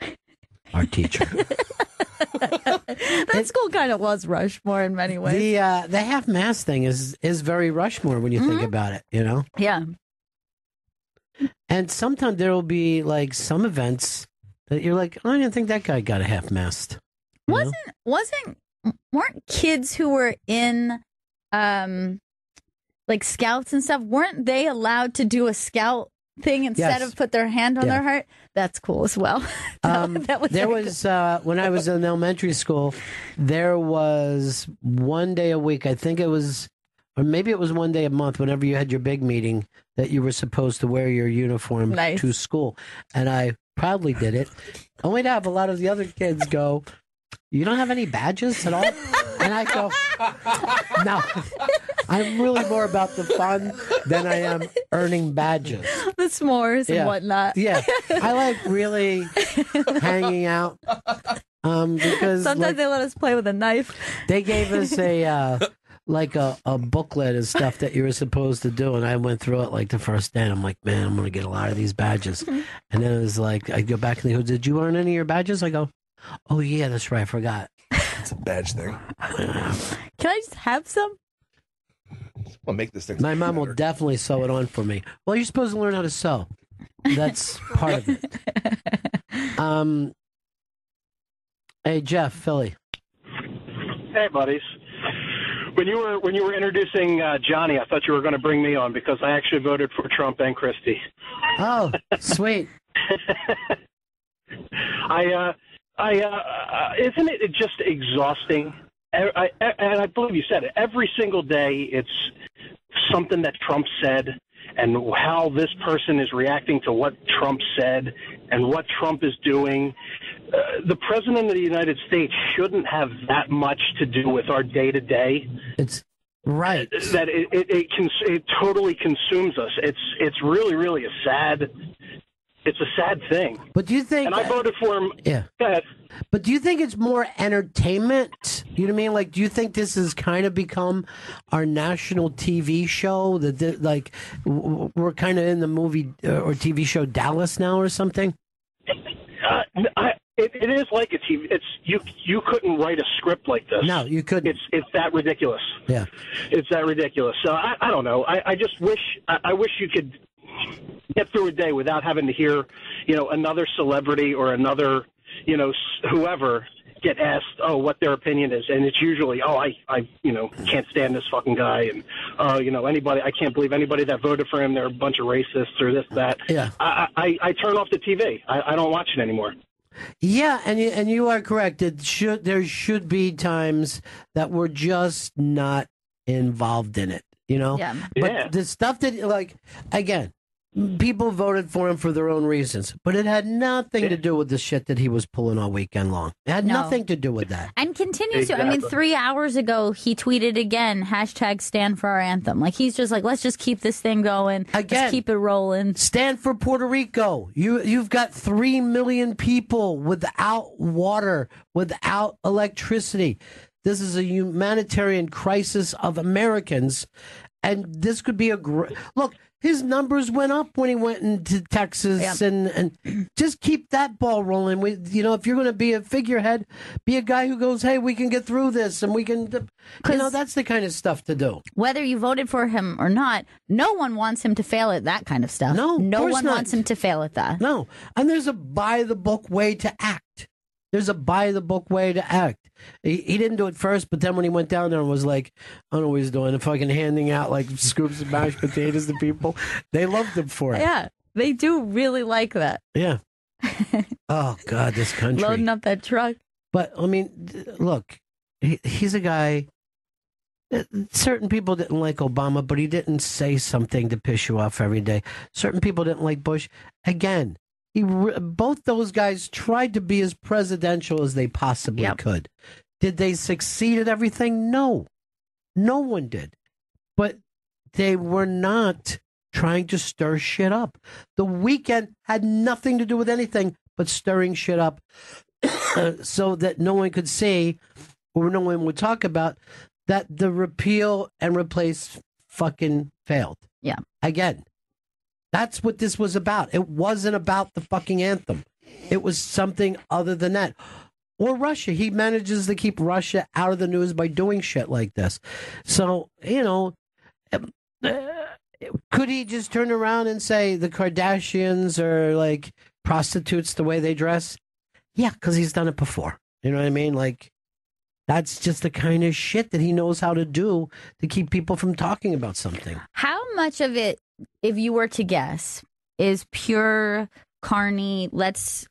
our teacher. That school kind of was Rushmore in many ways. The half-mast thing is very Rushmore when you think about it, you know? Yeah. And sometimes there will be like some events that you're like, oh, I didn't think that guy got a half-mast. Weren't kids who were in like scouts and stuff, weren't they allowed to do a scout thing instead of put their hand on their heart? That's cool as well. There was when I was in elementary school, there was one day a week, I think it was, or maybe it was one day a month, whenever you had your big meeting, that you were supposed to wear your uniform to school. And I proudly did it, only to have a lot of the other kids go, you don't have any badges at all? And I go, no, I'm really more about the fun than I am earning badges. The s'mores and whatnot. Yeah, I like really hanging out because sometimes they let us play with a knife. They gave us a booklet and stuff that you were supposed to do, and I went through it like the first day, and I'm like, man, I'm going to get a lot of these badges. And then it was like, I go back and they go, did you earn any of your badges? I go, oh yeah, that's right, I forgot. It's a badge thing. Can I just have some? Well, make this thing. My mom will definitely sew it on for me. Well, you're supposed to learn how to sew. That's part of it. Hey, Jeff, Philly. Hey, buddies. When you were introducing Johnny, I thought you were going to bring me on because I actually voted for Trump and Christie. Oh, sweet. Isn't it just exhausting? And I believe you said it. Every single day, it's something that Trump said and how this person is reacting to what Trump said and what Trump is doing. The president of the United States shouldn't have that much to do with our day-to-day. It's right. That it totally consumes us. It's really, really it's a sad thing. But do you think... And I voted for him. Yeah. Go ahead. But do you think it's more entertainment? You know what I mean? Like, do you think this has kind of become our national TV show? Like, we're kind of in the movie or TV show Dallas now or something? It is like a TV. You couldn't write a script like this. No, you couldn't. It's that ridiculous. Yeah. It's that ridiculous. So I don't know. I just wish you could get through a day without having to hear, another celebrity or another, whoever get asked, what their opinion is. And it's usually, I can't stand this fucking guy. And, anybody, I can't believe anybody that voted for him, they're a bunch of racists or this, that. Yeah. I turn off the TV. I don't watch it anymore. Yeah, and you are correct. There should be times that we're just not involved in it, Yeah. But the stuff that, like, again, people voted for him for their own reasons, but it had nothing to do with the shit that he was pulling all weekend long. It had nothing to do with that. And continues to. I mean, 3 hours ago, he tweeted again, #stand for our anthem. Like, he's just like, let's just keep this thing going. Again, let's keep it rolling. Stand for Puerto Rico. You've got 3 million people without water, without electricity. This is a humanitarian crisis of Americans, and this could be a great... Look, his numbers went up when he went into Texas, and just keep that ball rolling. If you're going to be a figurehead, be a guy who goes, hey, we can get through this, and we can, that's the kind of stuff to do. Whether you voted for him or not, no one wants him to fail at that kind of stuff. No one wants him to fail at that. No, and there's a by-the-book way to act. There's a by-the-book way to act. He didn't do it first, but then when he went down there and was like, I don't know what he's doing, fucking handing out like scoops of mashed potatoes to people, they loved him for it. Yeah, they do really like that. Yeah. Oh, God, this country. Loading up that truck. But, I mean, look, he's a guy... Certain people didn't like Obama, but he didn't say something to piss you off every day. Certain people didn't like Bush. Again, both those guys tried to be as presidential as they possibly could. Did they succeed at everything? No. No one did. But they were not trying to stir shit up. The weekend had nothing to do with anything but stirring shit up so that no one could say, or no one would talk about, that the repeal and replace fucking failed. Yeah. Again, that's what this was about. It wasn't about the fucking anthem. It was something other than that. Or Russia. He manages to keep Russia out of the news by doing shit like this. So, you know, could he just turn around and say the Kardashians are like prostitutes the way they dress? Yeah, because he's done it before. You know what I mean? Like, that's just the kind of shit that he knows how to do to keep people from talking about something. How much of it, if you were to guess, is pure carny, let's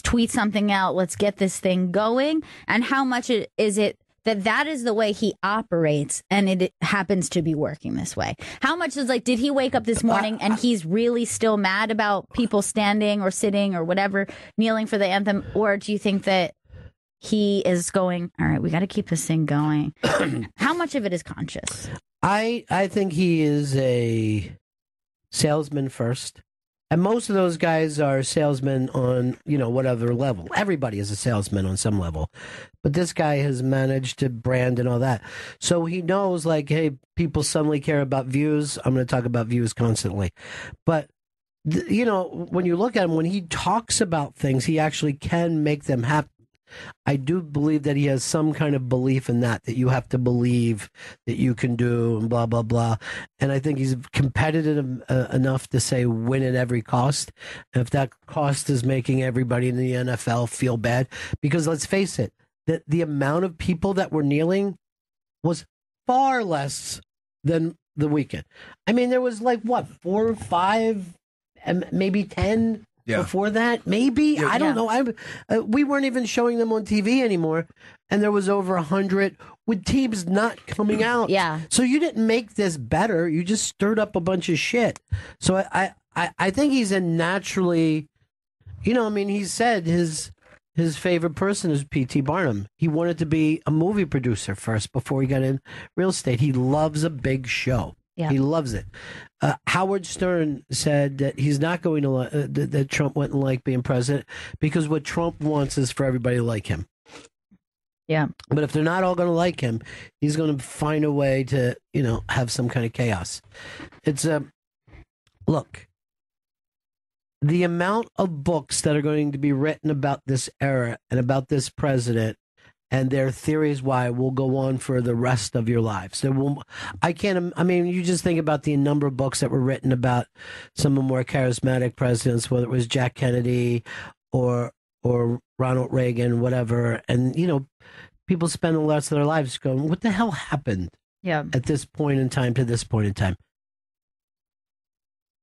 tweet something out, let's get this thing going, and how much is it that is the way he operates and it happens to be working this way? How much is like, did he wake up this morning and he's really still mad about people standing or sitting or whatever, kneeling for the anthem? Or do you think that he is going, all right, we got to keep this thing going? How much of it is conscious? I think he is a salesman first. And most of those guys are salesmen on, you know, whatever level. Everybody is a salesman on some level. But this guy has managed to brand and all that. So he knows, like, hey, people suddenly care about views. I'm going to talk about views constantly. But, you know, when you look at him, when he talks about things, he actually can make them happen. I do believe that he has some kind of belief in that you have to believe that you can do and blah, blah, blah. And I think he's competitive enough to say win at every cost. And if that cost is making everybody in the NFL feel bad, because let's face it, the amount of people that were kneeling was far less than the weekend. I mean, there was like, what, 4 or 5, and maybe 10 before that, maybe. I don't know. We weren't even showing them on TV anymore, and there was over 100 with teams not coming out. Yeah. So you didn't make this better. You just stirred up a bunch of shit. So I think he's a naturally, you know, I mean, he said his favorite person is P.T. Barnum. He wanted to be a movie producer first before he got in real estate. He loves a big show. Yeah. He loves it. Howard Stern said that he's not going to that Trump wouldn't like being president because what Trump wants is for everybody to like him. Yeah. But if they're not all going to like him, he's going to find a way to, you know, have some kind of chaos. It's look, the amount of books that are going to be written about this era and about this president and their theories why will go on for the rest of your lives. I mean, you just think about the number of books that were written about some of the more charismatic presidents, whether it was Jack Kennedy or Ronald Reagan, whatever. And, you know, people spend the rest of their lives going, what the hell happened at this point in time to this point in time?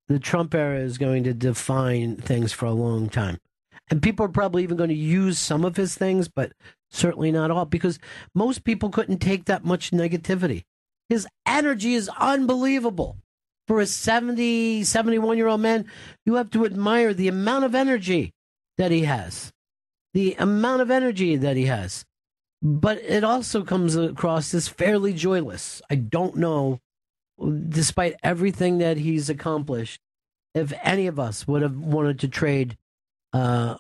The Trump era is going to define things for a long time. And people are probably even going to use some of his things, but certainly not all, because most people couldn't take that much negativity. His energy is unbelievable. For a 70, 71-year-old man, you have to admire the amount of energy that he has. The amount of energy that he has. But it also comes across as fairly joyless. I don't know, despite everything that he's accomplished, if any of us would have wanted to trade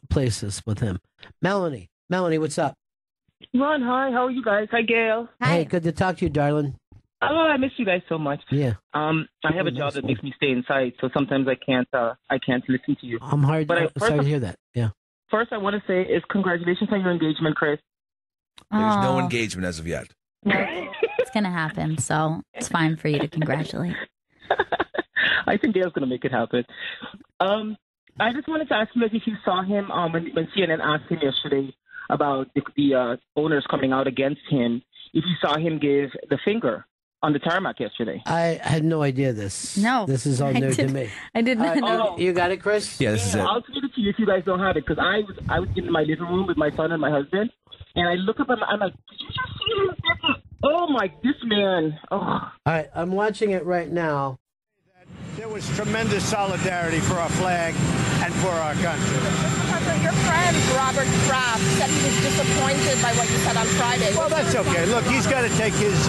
places with him. Melanie, what's up? Ron, hi. How are you guys? Hi, Gail. Hey, good to talk to you, darling. Oh, I miss you guys so much. Yeah. I have a job that makes me stay inside, so sometimes I can't listen to you. I'm sorry to hear that. Yeah. First, I want to say is congratulations on your engagement, Chris. There's no engagement as of yet. It's going to happen, so it's fine for you to congratulate. I think Gail's going to make it happen. I just wanted to ask you if you saw him when CNN asked him yesterday about the owners coming out against him, if you saw him give the finger on the tarmac yesterday. I had no idea this. No. This is all new to me. I did not know. You got it, Chris? Yeah, this is it. I'll tweet it to you if you guys don't have it, because I was in my living room with my son and my husband, and I look up and I'm like, did you just see him? Oh, my, this man. Oh. All right, I'm watching it right now. There was tremendous solidarity for our flag and for our country. Your friend, Robert Kraft, said he was disappointed by what you said on Friday. Well, that's okay. Look, he's got to take his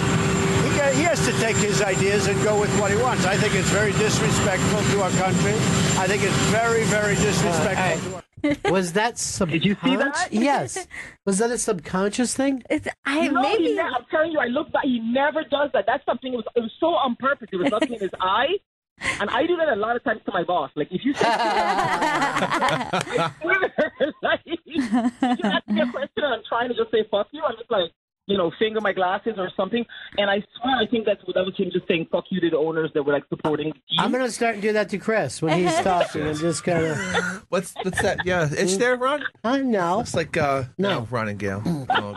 he has to take his ideas and go with what he wants. I think it's very disrespectful to our country. I think it's very, very disrespectful to our Was that subconscious? Did you see that? Yes. Was that a subconscious thing? Maybe. I'm telling you, I look back. He never does that. That's something. It was so on purpose. There was nothing in his eye. And I do that a lot of times to my boss. Like, if you say, I swear, like, if you ask me a question and I'm trying to just say fuck you, I'm just like, finger my glasses or something. And I swear, I think that was him just saying fuck you to the owners that were like supporting the team. I'm going to start and do that to Chris when he's talking. I'm just kind of. What's that? Yeah, itch there, Ron? No. It's like no, Ron and Gail. Oh,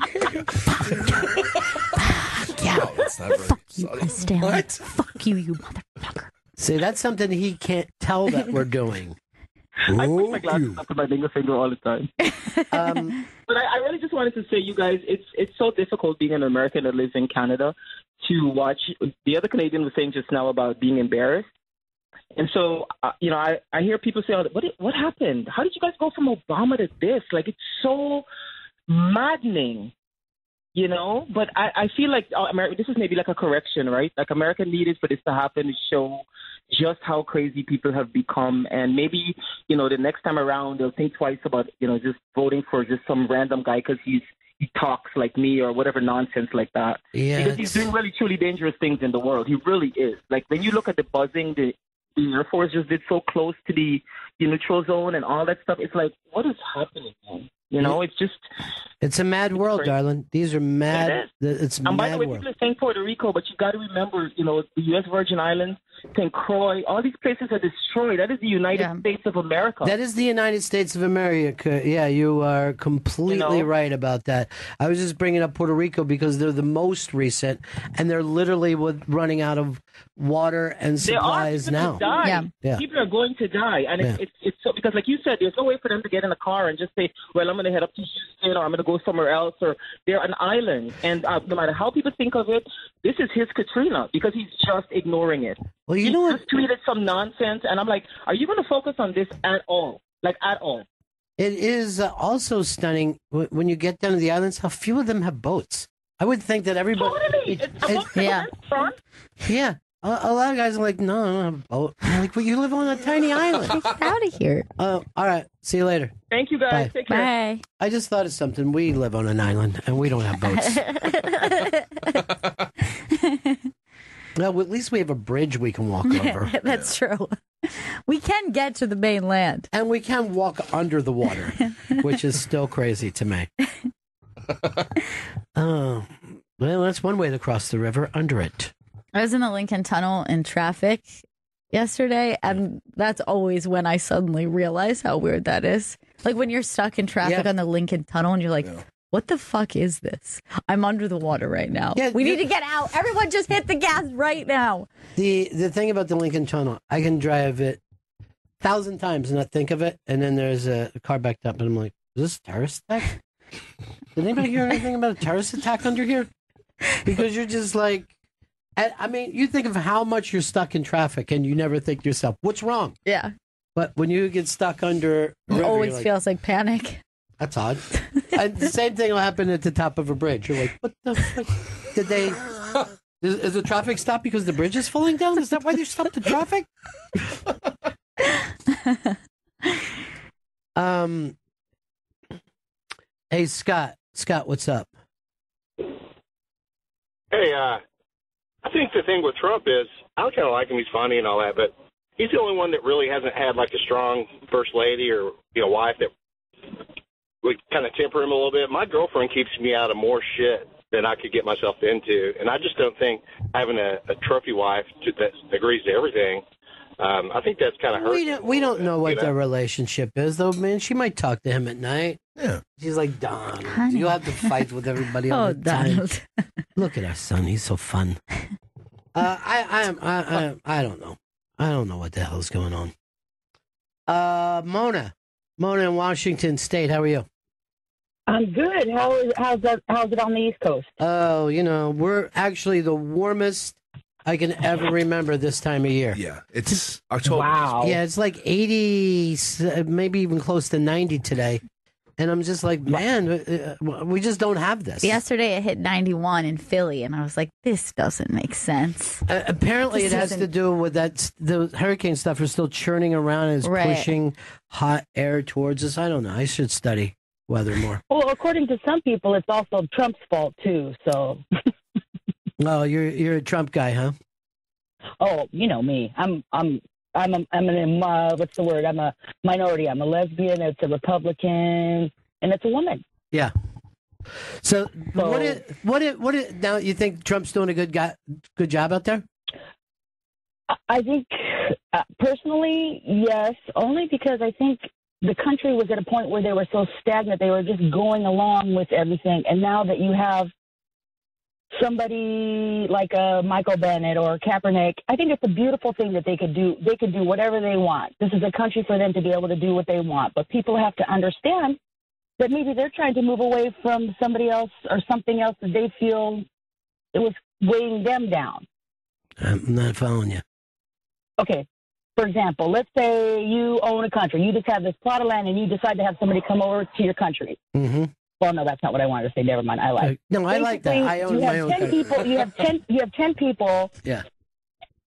Yeah. oh, that's not very Fuck you, Chris Stanley. What? Fuck you, you motherfucker. See, that's something he can't tell that we're doing. I put my glasses up with my finger all the time. But I really just wanted to say, you guys, it's so difficult being an American that lives in Canada to watch. The other Canadian was saying just now about being embarrassed. And so, I hear people say, what happened? How did you guys go from Obama to this? Like, it's so maddening. But I feel like this is maybe like a correction, right? Like, America needed for this to happen to show just how crazy people have become. And maybe, the next time around, they'll think twice about, just voting for just some random guy because he talks like me or whatever nonsense like that. Yeah, because he's doing really, truly dangerous things in the world. He really is. Like, when you look at the buzzing, the Air Force just did so close to the neutral zone and all that stuff. It's like, what is happening, man? It's a mad world, darling. These are mad. It's and by the way, people are saying Puerto Rico, but you got to remember, the U.S. Virgin Islands, St. Croix, all these places are destroyed. That is the United States of America. That is the United States of America. Yeah, you are completely right about that. I was just bringing up Puerto Rico because they're the most recent, and they're literally running out of water and supplies now. Yeah. People are going to die, and it's so, because, like you said, there's no way for them to get in a car and just say, "Well, I'm going to head up to Houston, or I'm going to go somewhere else," or they're an island, and no matter how people think of it, this is his Katrina because he's just ignoring it. Well, he just tweeted some nonsense, and I'm like, are you going to focus on this at all? Like, at all? It is also stunning when you get down to the islands how few of them have boats. I would think that everybody. Yeah. A lot of guys are like, no, I don't have a boat. I'm like, well, you live on a tiny island. Get out of here. All right. See you later. Thank you, guys. Bye. Take care. Bye. I just thought of something. We live on an island, and we don't have boats. Well, at least we have a bridge we can walk over. That's true. We can get to the mainland. And we can walk under the water, which is still crazy to me. Oh, well, that's one way to cross the river, under it. I was in the Lincoln Tunnel in traffic yesterday, and that's always when I suddenly realize how weird that is. Like when you're stuck in traffic on the Lincoln Tunnel and you're like, what the fuck is this? I'm under the water right now. Yeah, we need to get out. Everyone just hit the gas right now. The thing about the Lincoln Tunnel, I can drive it 1,000 times and not think of it, and then there's a car backed up, and I'm like, is this a terrorist attack? Did anybody hear anything about a terrorist attack under here? Because you're just like, I mean, you think of how much you're stuck in traffic, and you never think to yourself, what's wrong? Yeah. But when you get stuck under... It always feels like panic. That's odd. And the same thing will happen at the top of a bridge. You're like, what the fuck? Did they... Is the traffic stopped because the bridge is falling down? Is that why they stopped the traffic? Hey, Scott. Scott, what's up? Hey, I think the thing with Trump is, I kind of like him. He's funny and all that, but he's the only one that really hasn't had like a strong first lady or wife that would kind of temper him a little bit. My girlfriend keeps me out of more shit than I could get myself into, and I just don't think having a trophy wife that agrees to everything. I think that's kind of hurt. We don't know what their relationship is, though, man. She might talk to him at night. Yeah. She's like, Don, you'll have to fight with everybody all the time. Donald. Look at our son. He's so fun. I don't know. I don't know what the hell's going on. Mona in Washington State. How are you? I'm good. How's it on the East Coast? Oh, we're actually the warmest I can ever remember this time of year. Yeah, it's October. Wow. Yeah, it's like 80, maybe even close to 90 today. And I'm just like, man, we just don't have this. Yesterday it hit 91 in Philly, and I was like, this doesn't make sense. Apparently, This it has to doesn't- do with that the hurricane stuff is still churning around and is Right. pushing hot air towards us. I don't know. I should study weather more. Well, according to some people, it's also Trump's fault too. So, Oh, you're a Trump guy, huh? oh, you know me. I'm what's the word? I'm a minority. I'm a lesbian. It's a Republican, and it's a woman. Yeah. So what it now? You think Trump's doing a good job out there? I think personally, yes, only because I think the country was at a point where they were so stagnant, they were just going along with everything. And now that you have somebody like Michael Bennett or Kaepernick, I think it's a beautiful thing that they could do. They could do whatever they want. This is a country for them to be able to do what they want. But people have to understand that maybe they're trying to move away from somebody else or something else that they feel it was weighing them down. I'm not following you. Okay, for example, let's say you own a country. You just have this plot of land and you decide to have somebody come over to your country. Mm-hmm. Well, no, that's not what I wanted to say. Never mind. I like. No, I like that. I own you have my own 10 country. people. You have 10 people Yeah.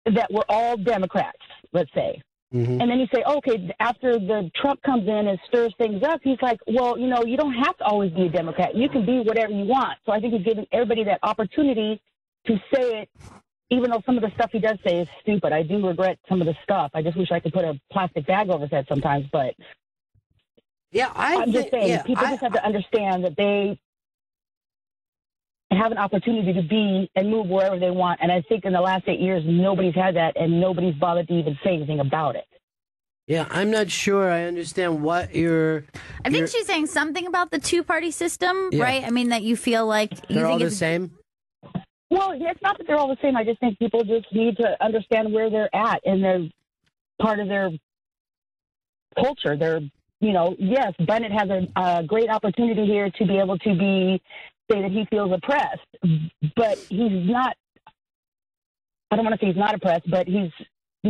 that were all Democrats, let's say. Mm-hmm. And then you say, okay, after the Trump comes in and stirs things up, he's like, well, you don't have to always be a Democrat. You can be whatever you want. So I think he's giving everybody that opportunity to say it, even though some of the stuff he does say is stupid. I do regret some of the stuff. I just wish I could put a plastic bag over his head sometimes. But yeah, I'm just saying, people just have to understand that they have an opportunity to be and move wherever they want. And I think in the last 8 years, nobody's had that, and nobody's bothered to even say anything about it. Yeah, I'm not sure I understand what you're... I think she's saying something about the two-party system, Yeah. right? I mean, that you feel like... They're all the it's same? Well, it's not that they're all the same. I just think people just need to understand where they're at, and they're part of their culture. They're, yes, Bennett has a great opportunity here to be able to say that he feels oppressed, but he's not. I don't want to say he's not oppressed, but you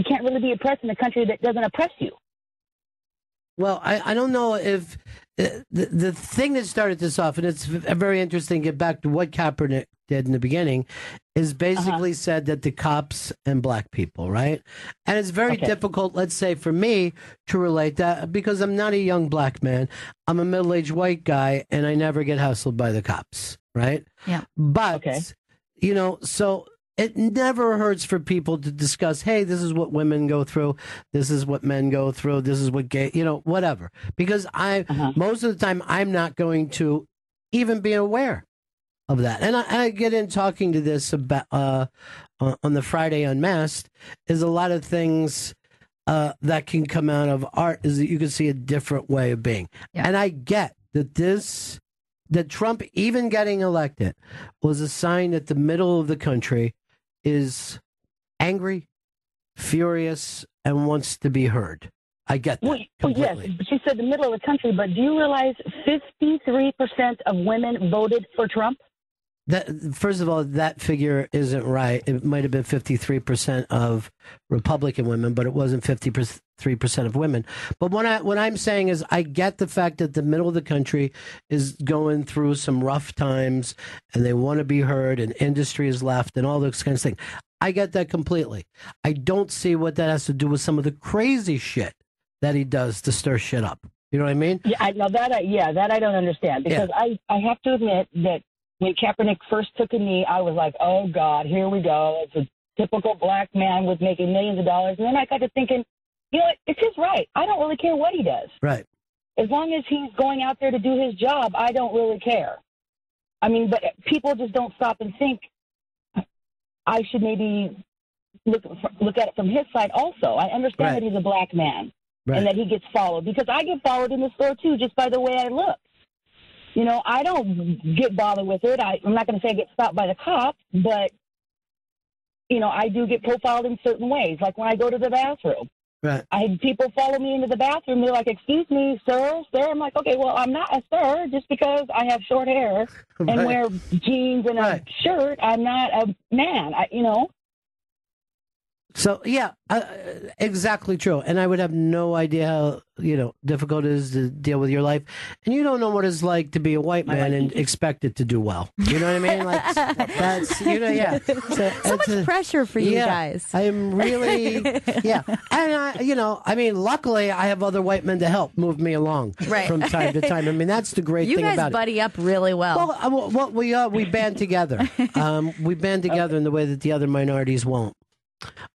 can't really be oppressed in a country that doesn't oppress you. Well, I don't know if the thing that started this off, and it's very interesting, get back to what Kaepernick did in the beginning, is basically said that the cops and black people, right? And it's very difficult, let's say, for me to relate that because I'm not a young black man. I'm a middle-aged white guy, and I never get hustled by the cops, right? Yeah. But, so it never hurts for people to discuss, hey, this is what women go through. This is what men go through. This is what gay, whatever. Because most of the time, I'm not going to even be aware of that. And I get in talking to this about on the Friday Unmasked is a lot of things that can come out of art is that you can see a different way of being. Yeah. And I get that that Trump even getting elected was a sign that the middle of the country is angry, furious, and wants to be heard. I get that completely. Yes, she said the middle of the country, but do you realize 53% of women voted for Trump? First of all, that figure isn't right. It might have been 53% of Republican women, but it wasn't 53% of women. But what I'm saying is I get the fact that the middle of the country is going through some rough times and they want to be heard and industry is left and all those kinds of things. I get that completely. I don't see what that has to do with some of the crazy shit that he does to stir shit up. You know what I mean? Yeah, that I don't understand because I have to admit that when Kaepernick first took a knee, I was like, oh, God, here we go. It's a typical black man with making millions of dollars. And then I got to thinking, it's his right. I don't really care what he does. Right. As long as he's going out there to do his job, I don't really care. I mean, but people just don't stop and think I should maybe look at it from his side also. I understand that he's a black man and that he gets followed because I get followed in the store, too, just by the way I look. I don't get bothered with it. I'm not going to say I get stopped by the cops, but, I do get profiled in certain ways. Like when I go to the bathroom. Right. I had people follow me into the bathroom. They're like, excuse me, sir. I'm like, okay, well, I'm not a sir just because I have short hair and wear jeans and a shirt. I'm not a man, So yeah, exactly true. And I would have no idea how difficult it is to deal with your life, and you don't know what it's like to be a white man and expect it to do well. You know what I mean? Like that's yeah. So much pressure for you guys. I'm really and luckily I have other white men to help move me along from time to time. I mean, that's the great thing about it. You guys buddy up really well. Well, we band together. We band together in the way that the other minorities won't.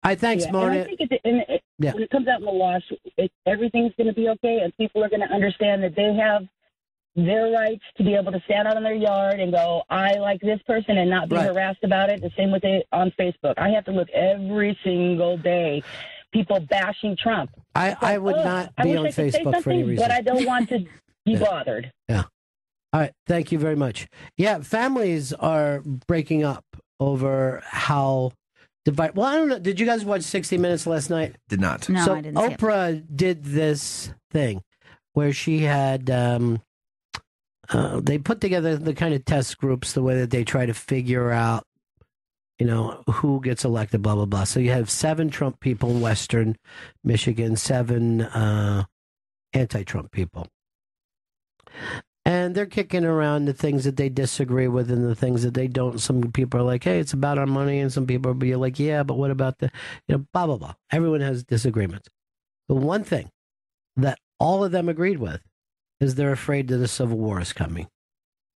Thanks, Mona. And I think when it comes out in the wash, everything's going to be okay, and people are going to understand that they have their rights to be able to stand out in their yard and go, I like this person, and not be harassed about it. The same with it on Facebook. I have to look every single day, people bashing Trump. I would not be on Facebook for any reason. But I don't want to be bothered. Yeah. All right. Thank you very much. Yeah, families are breaking up over how... Well, I don't know. Did you guys watch 60 Minutes last night? Did not. No, so I didn't see it. Oprah did this thing where she had they put together the kind of test groups the way that they try to figure out, who gets elected, blah, blah, blah. So you have 7 Trump people in Western Michigan, 7 anti-Trump people. And they're kicking around the things that they disagree with and the things that they don't. Some people are like, hey, it's about our money. And some people will be like, yeah, but what about the, blah, blah, blah. Everyone has disagreements. The one thing that all of them agreed with is they're afraid that a civil war is coming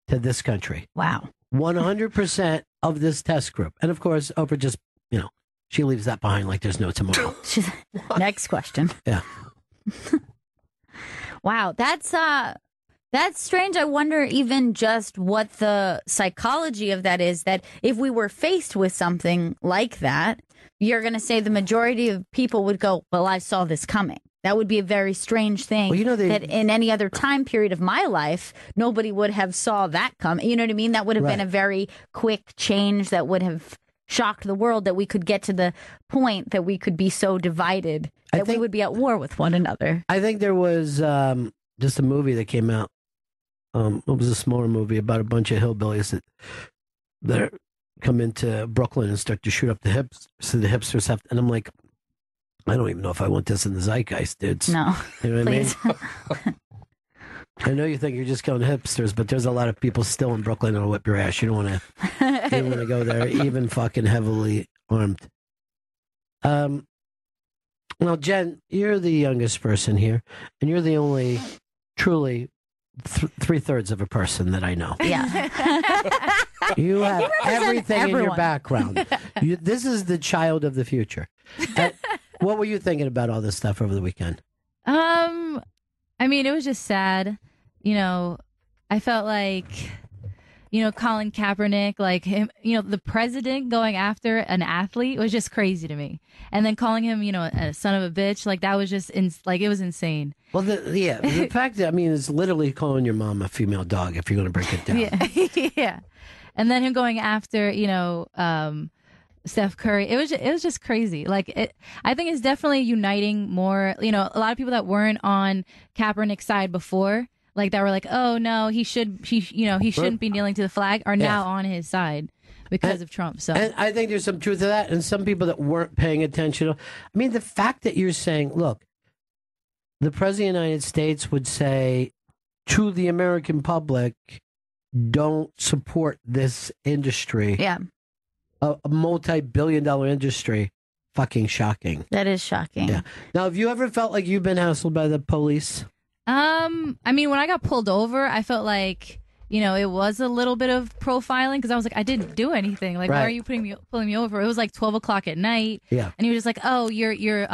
to this country. Wow. 100% of this test group. And of course, Oprah just, she leaves that behind like there's no tomorrow. Next question. Yeah. Wow. That's strange. I wonder even just what the psychology of that is, that if we were faced with something like that, you're going to say the majority of people would go, well, I saw this coming. That would be a very strange thing. Well, that in any other time period of my life, nobody would have saw that come. You know what I mean? That would have been a very quick change that would have shocked the world, that we could get to the point that we could be so divided that we would be at war with one another. I think there was just a movie that came out. It was a smaller movie about a bunch of hillbillies that come into Brooklyn and start to shoot up the hips. So the hipsters have, and I'm like, I don't even know if I want this in the zeitgeist, dudes. No, you know what I mean? I know you think you're just going hipsters, but there's a lot of people still in Brooklyn that'll whip your ass. You don't want to go there, even fucking heavily armed. Well, Jen, you're the youngest person here, and you're the only truly 3/3 of a person that I know. Yeah. You have everything everyone. in your background. This is the child of the future. What were you thinking about all this stuff over the weekend? I mean, it was just sad. I felt like, Colin Kaepernick, like him, the president going after an athlete was just crazy to me. And then calling him, a son of a bitch, like that was just, it was insane. Well, the fact that, it's literally calling your mom a female dog if you're going to break it down. Yeah. Yeah. And then him going after, Steph Curry. It was just crazy. I think it's definitely uniting more, a lot of people that weren't on Kaepernick's side before, like that were like, oh no, he shouldn't be kneeling to the flag, are now on his side because of Trump. So and I think there's some truth to that. And some people that weren't paying attention. The fact that you're saying, look, the President of the United States would say to the American public, don't support this industry. Yeah. A multi-billion-dollar industry. Fucking shocking. That is shocking. Yeah. Now, have you ever felt like you've been hassled by the police? When I got pulled over, I felt like, it was a little bit of profiling because I was like, I didn't do anything. Like, why are you pulling me over? It was like 12 o'clock at night. Yeah. And he was just like, oh, you're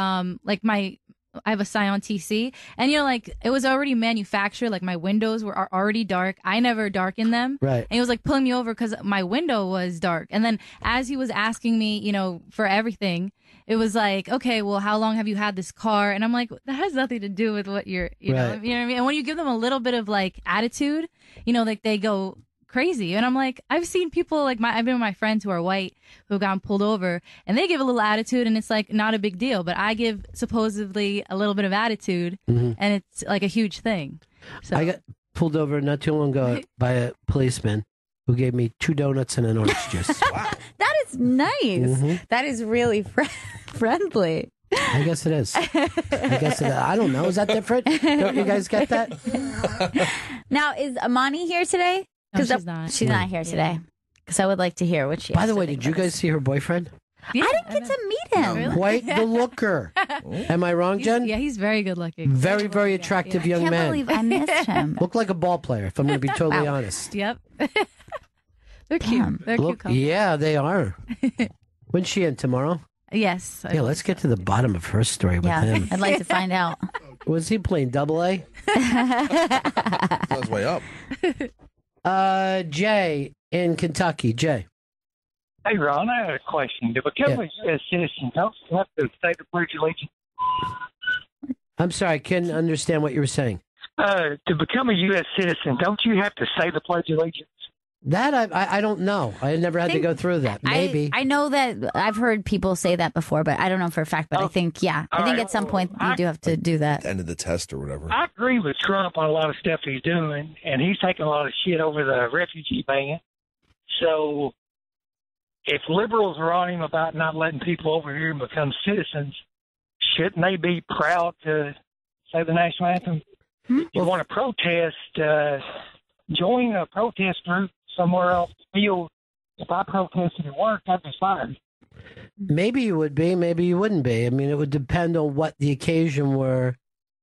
I have a Scion TC, and it was already manufactured. Like my windows were already dark. I never darkened them. Right. And he was like pulling me over because my window was dark. And then as he was asking me, for everything, it was like, okay, well, how long have you had this car? And I'm like, that has nothing to do with what you know what I mean? And when you give them a little bit of attitude, they go crazy. And I'm like, I've seen people I've been with my friends who are white who have gotten pulled over and they give a little attitude and it's not a big deal, but I give supposedly a little bit of attitude and it's a huge thing. So I got pulled over not too long ago by a policeman who gave me 2 donuts and an orange juice. That is nice. Mm-hmm. That is really friendly. I guess it is. I don't know. Is that different? Don't you guys get that? Now, is Amani here today? No, she's not. She's not here today. Because I would like to hear what she By has the to way, think did you about guys see her boyfriend? this. I didn't get to meet him. Quite the looker. Am I wrong, Jen? Yeah, he's very good looking. Very, very attractive young I can't man. believe I missed him. Looked like a ball player, if I'm going to be totally Wow. honest. Yep. They're cute. They're cute couple. Yeah, they are. When's she in tomorrow? Yes. Yeah, let's get to the bottom of her story with Yeah, him. I'd like to find out. Was he playing double A? Sounds way up. Jay in Kentucky. Jay. Hey, Ron, I had a question. To become a U.S. citizen, don't you have to say the Pledge of Allegiance? I'm sorry, I couldn't understand what you were saying. To become a U.S. citizen, don't you have to say the Pledge of Allegiance? That I don't know. I never had to go through that. Maybe. I know that I've heard people say that before, but I don't know for a fact. But I think, at some point you do have to do that. End of the test or whatever. I agree with Trump on a lot of stuff he's doing, and he's taking a lot of shit over the refugee ban. So if liberals are on him about not letting people over here become citizens, shouldn't they be proud to say the national anthem? If you want to protest, join a protest group somewhere else. Feel if I protested at work, I'd be fired. Maybe you would be, maybe you wouldn't be. I mean, it would depend on what the occasion were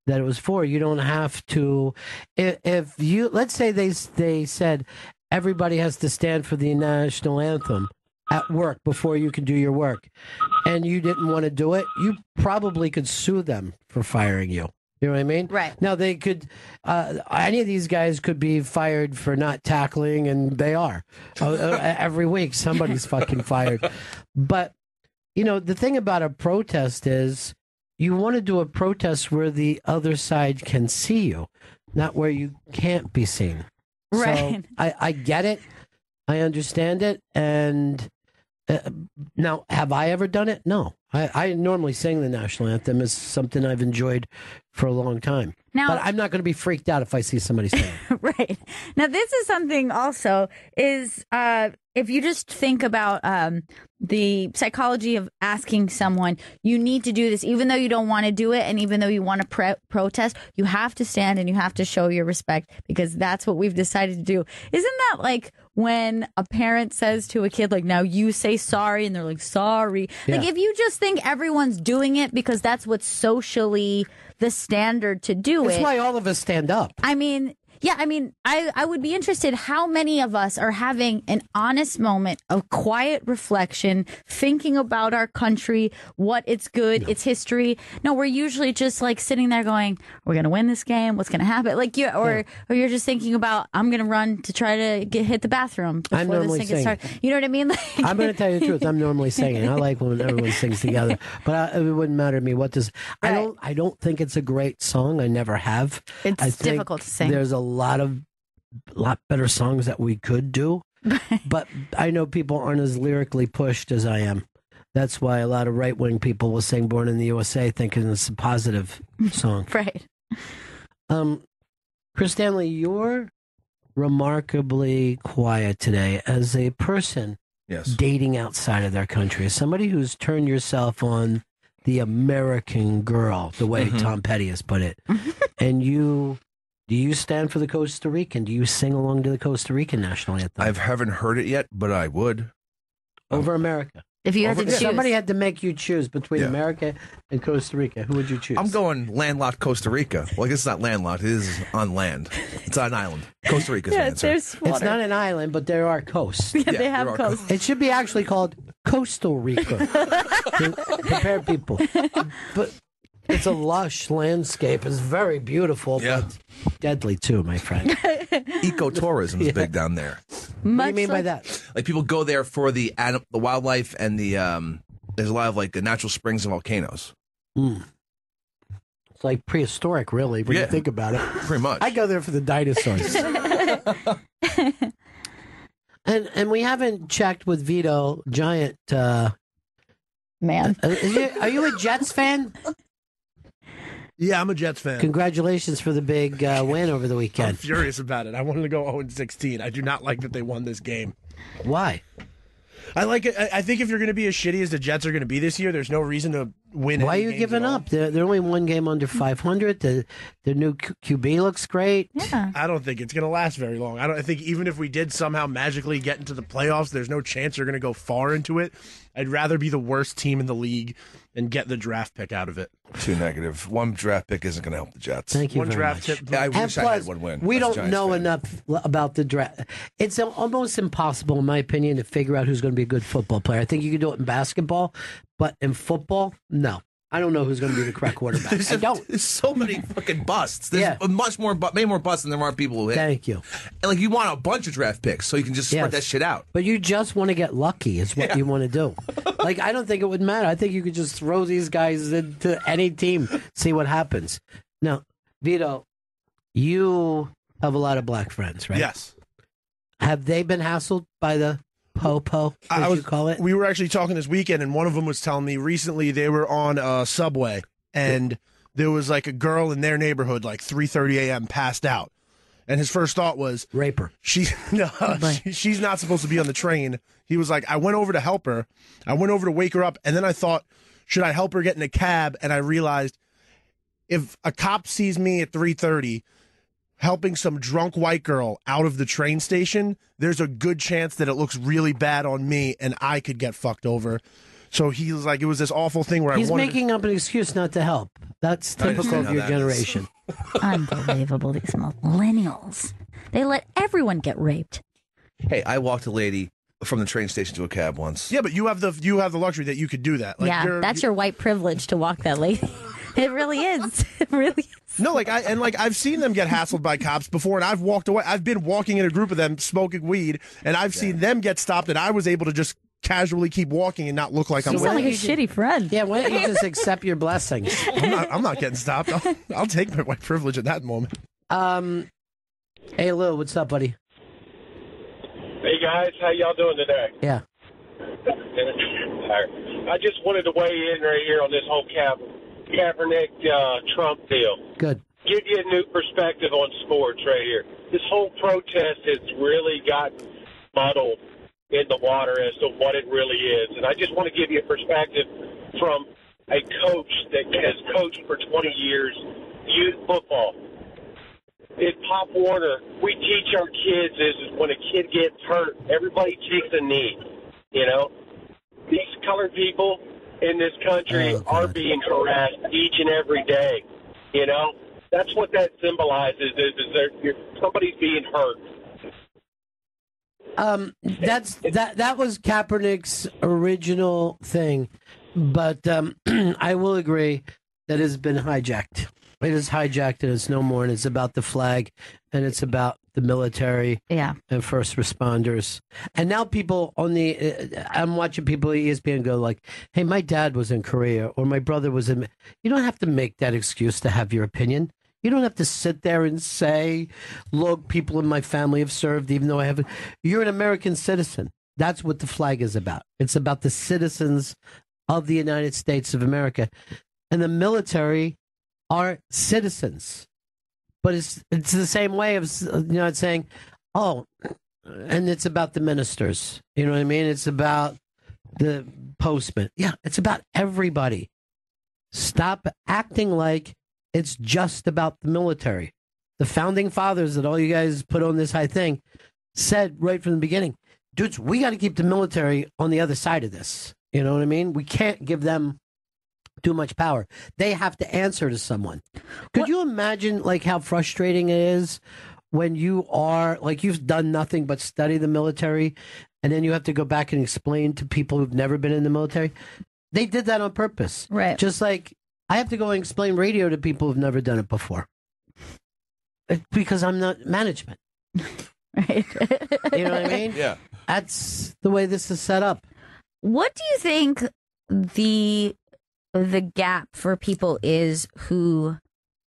that it was for. You don't have to. If you, let's say they said everybody has to stand for the national anthem at work before you can do your work, and you didn't want to do it, you probably could sue them for firing you. You know what I mean? Right. Now, they could, any of these guys could be fired for not tackling, and they are. Every week, somebody's fucking fired. But, you know, the thing about a protest is you want to do a protest where the other side can see you, not where you can't be seen. Right. So I get it. I understand it. And now, have I ever done it? No. I normally sing the national anthem. It's something I've enjoyed for a long time. Now- but I'm not going to be freaked out if I see somebody sing it. Right. Now, this is something also is if you just think about the psychology of asking someone, you need to do this, even though you don't want to do it. And even though you want to protest, you have to stand and you have to show your respect because that's what we've decided to do. Isn't that like when a parent says to a kid, like, now you say sorry, and they're like, sorry. Yeah. Like, if you just think everyone's doing it because that's what's socially the standard to do That's it. why all of us stand up. I mean, I would be interested how many of us are having an honest moment of quiet reflection, thinking about our country, what it's good, its history. No, we're usually just like sitting there going, we're going to win this game. What's going to happen? Like or you're just thinking about, I'm going to run to try to hit the bathroom I'm before this normally thing gets singing. started. You know what I mean? Like, I'm going to tell you the truth. I'm normally singing. I like when everyone sings together, but it wouldn't matter to me what does. Right. I don't think it's a great song. I never have. It's I think difficult to sing. There's a lot better songs that we could do, but I know people aren't as lyrically pushed as I am. That's why a lot of right wing people will sing "Born in the USA" thinking it's a positive song. Right. Chris Stanley, you're remarkably quiet today as a person dating outside of their country, as somebody who's turned yourself on the American girl, the way Tom Petty has put it. And do you stand for the Costa Rican? Do you sing along to the Costa Rican national anthem? I haven't heard it yet, but I would. Over America. If you had to choose. Somebody had to make you choose between America and Costa Rica. Who would you choose? I'm going landlocked Costa Rica. Well, I guess it's not landlocked. It is on land. It's on an island. Costa Rica's the answer. It's not an island, but there are coasts. Yeah, they have coasts. It should be actually called Coastal Rica to prepare people. But it's a lush landscape. It's very beautiful, but deadly too, my friend. Ecotourism is big down there. What do you mean by that? Like people go there for the wildlife and the there's a lot of like the natural springs and volcanoes. It's like prehistoric, really, when you think about it. Pretty much. I go there for the dinosaurs. and we haven't checked with Vito Giant. Man, are you a Jets fan? Yeah, I'm a Jets fan. Congratulations for the big win over the weekend. I'm furious about it. I wanted to go 0-16. I do not like that they won this game. Why? I like it. I think if you're going to be as shitty as the Jets are going to be this year, there's no reason to win. Why are any you games giving at all. up? They're only one game under 500. The new QB looks great. Yeah. I don't think it's going to last very long. I think even if we did somehow magically get into the playoffs, there's no chance you're going to go far into it. I'd rather be the worst team in the league and get the draft pick out of it. Too negative. One draft pick isn't going to help the Jets. Thank you One very draft much. tip. Yeah, I And wish I plus, had one win. we as a don't Giants know fan. enough about the draft. It's almost impossible, in my opinion, to figure out who's going to be a good football player. I think you can do it in basketball, but in football, no. I don't know who's going to be the correct quarterback. I don't. There's so many fucking busts. There's Yeah. many more busts than there are people who hit. Thank you. And like you want a bunch of draft picks so you can just spread Yes. that shit out. But you just want to get lucky is what you want to do. Like, I don't think it would matter. I think you could just throw these guys into any team, see what happens. Now, Vito, you have a lot of black friends, right? Yes. Have they been hassled by the po-po, as you call it? We were actually talking this weekend, and one of them was telling me recently they were on a subway, and there was like a girl in their neighborhood, like 3:30 a.m., passed out. And his first thought was, rape her. She's not supposed to be on the train. He was like, I went over to help her. I went over to wake her up, and then I thought, should I help her get in a cab? And I realized if a cop sees me at 3:30 helping some drunk white girl out of the train station, there's a good chance that it looks really bad on me and I could get fucked over. So he was like, it was this awful thing where He's I wanted making up an excuse not to help. That's typical of your generation. Unbelievable, these millennials. They let everyone get raped. Hey, I walked a lady from the train station to a cab once. Yeah, but you have the luxury that you could do that. Like, yeah, that's your white privilege to walk that lady. It really is. It really is. No, I've seen them get hassled by cops before, and I've walked away. I've been walking in a group of them smoking weed, and I've seen them get stopped, and I was able to just casually keep walking and not look like I'm. You sound like a shitty friend. Yeah, why don't you just accept your blessings? I'm not getting stopped. I'll take my white privilege at that moment. Hey, Lou, what's up, buddy? Hey guys, how y'all doing today? Yeah. I just wanted to weigh in right here on this whole Kaepernick Trump deal. Good. Give you a new perspective on sports right here. This whole protest has really gotten muddled in the water as to what it really is. And I just want to give you a perspective from a coach that has coached for 20 years, youth football. In Pop Warner, we teach our kids is when a kid gets hurt, everybody takes a knee. You know, these colored people in this country are being harassed each and every day. You know, that's what that symbolizes is somebody's being hurt. That was Kaepernick's original thing, but I will agree that it has been hijacked. It is hijacked, and it's no more. And it's about the flag, and it's about the military, and first responders. And now people on I'm watching people at ESPN go like, "Hey, my dad was in Korea, or my brother was in." You don't have to make that excuse to have your opinion. You don't have to sit there and say, look, people in my family have served, even though I haven't. You're an American citizen. That's what the flag is about. It's about the citizens of the United States of America. And the military are citizens. But it's the same way of, it's saying, oh, and it's about the ministers. You know what I mean? It's about the postman. Yeah, it's about everybody. Stop acting like it's just about the military. The founding fathers that all you guys put on this high thing said right from the beginning, dudes, we got to keep the military on the other side of this. You know what I mean? We can't give them too much power. They have to answer to someone. Could you imagine like how frustrating it is when you are like you've done nothing but study the military and then you have to go back and explain to people who've never been in the military? They did that on purpose. Right. Just like I have to go and explain radio to people who've never done it before. Because I'm not management. Right. You know what I mean? Yeah. That's the way this is set up. What do you think the gap for people is who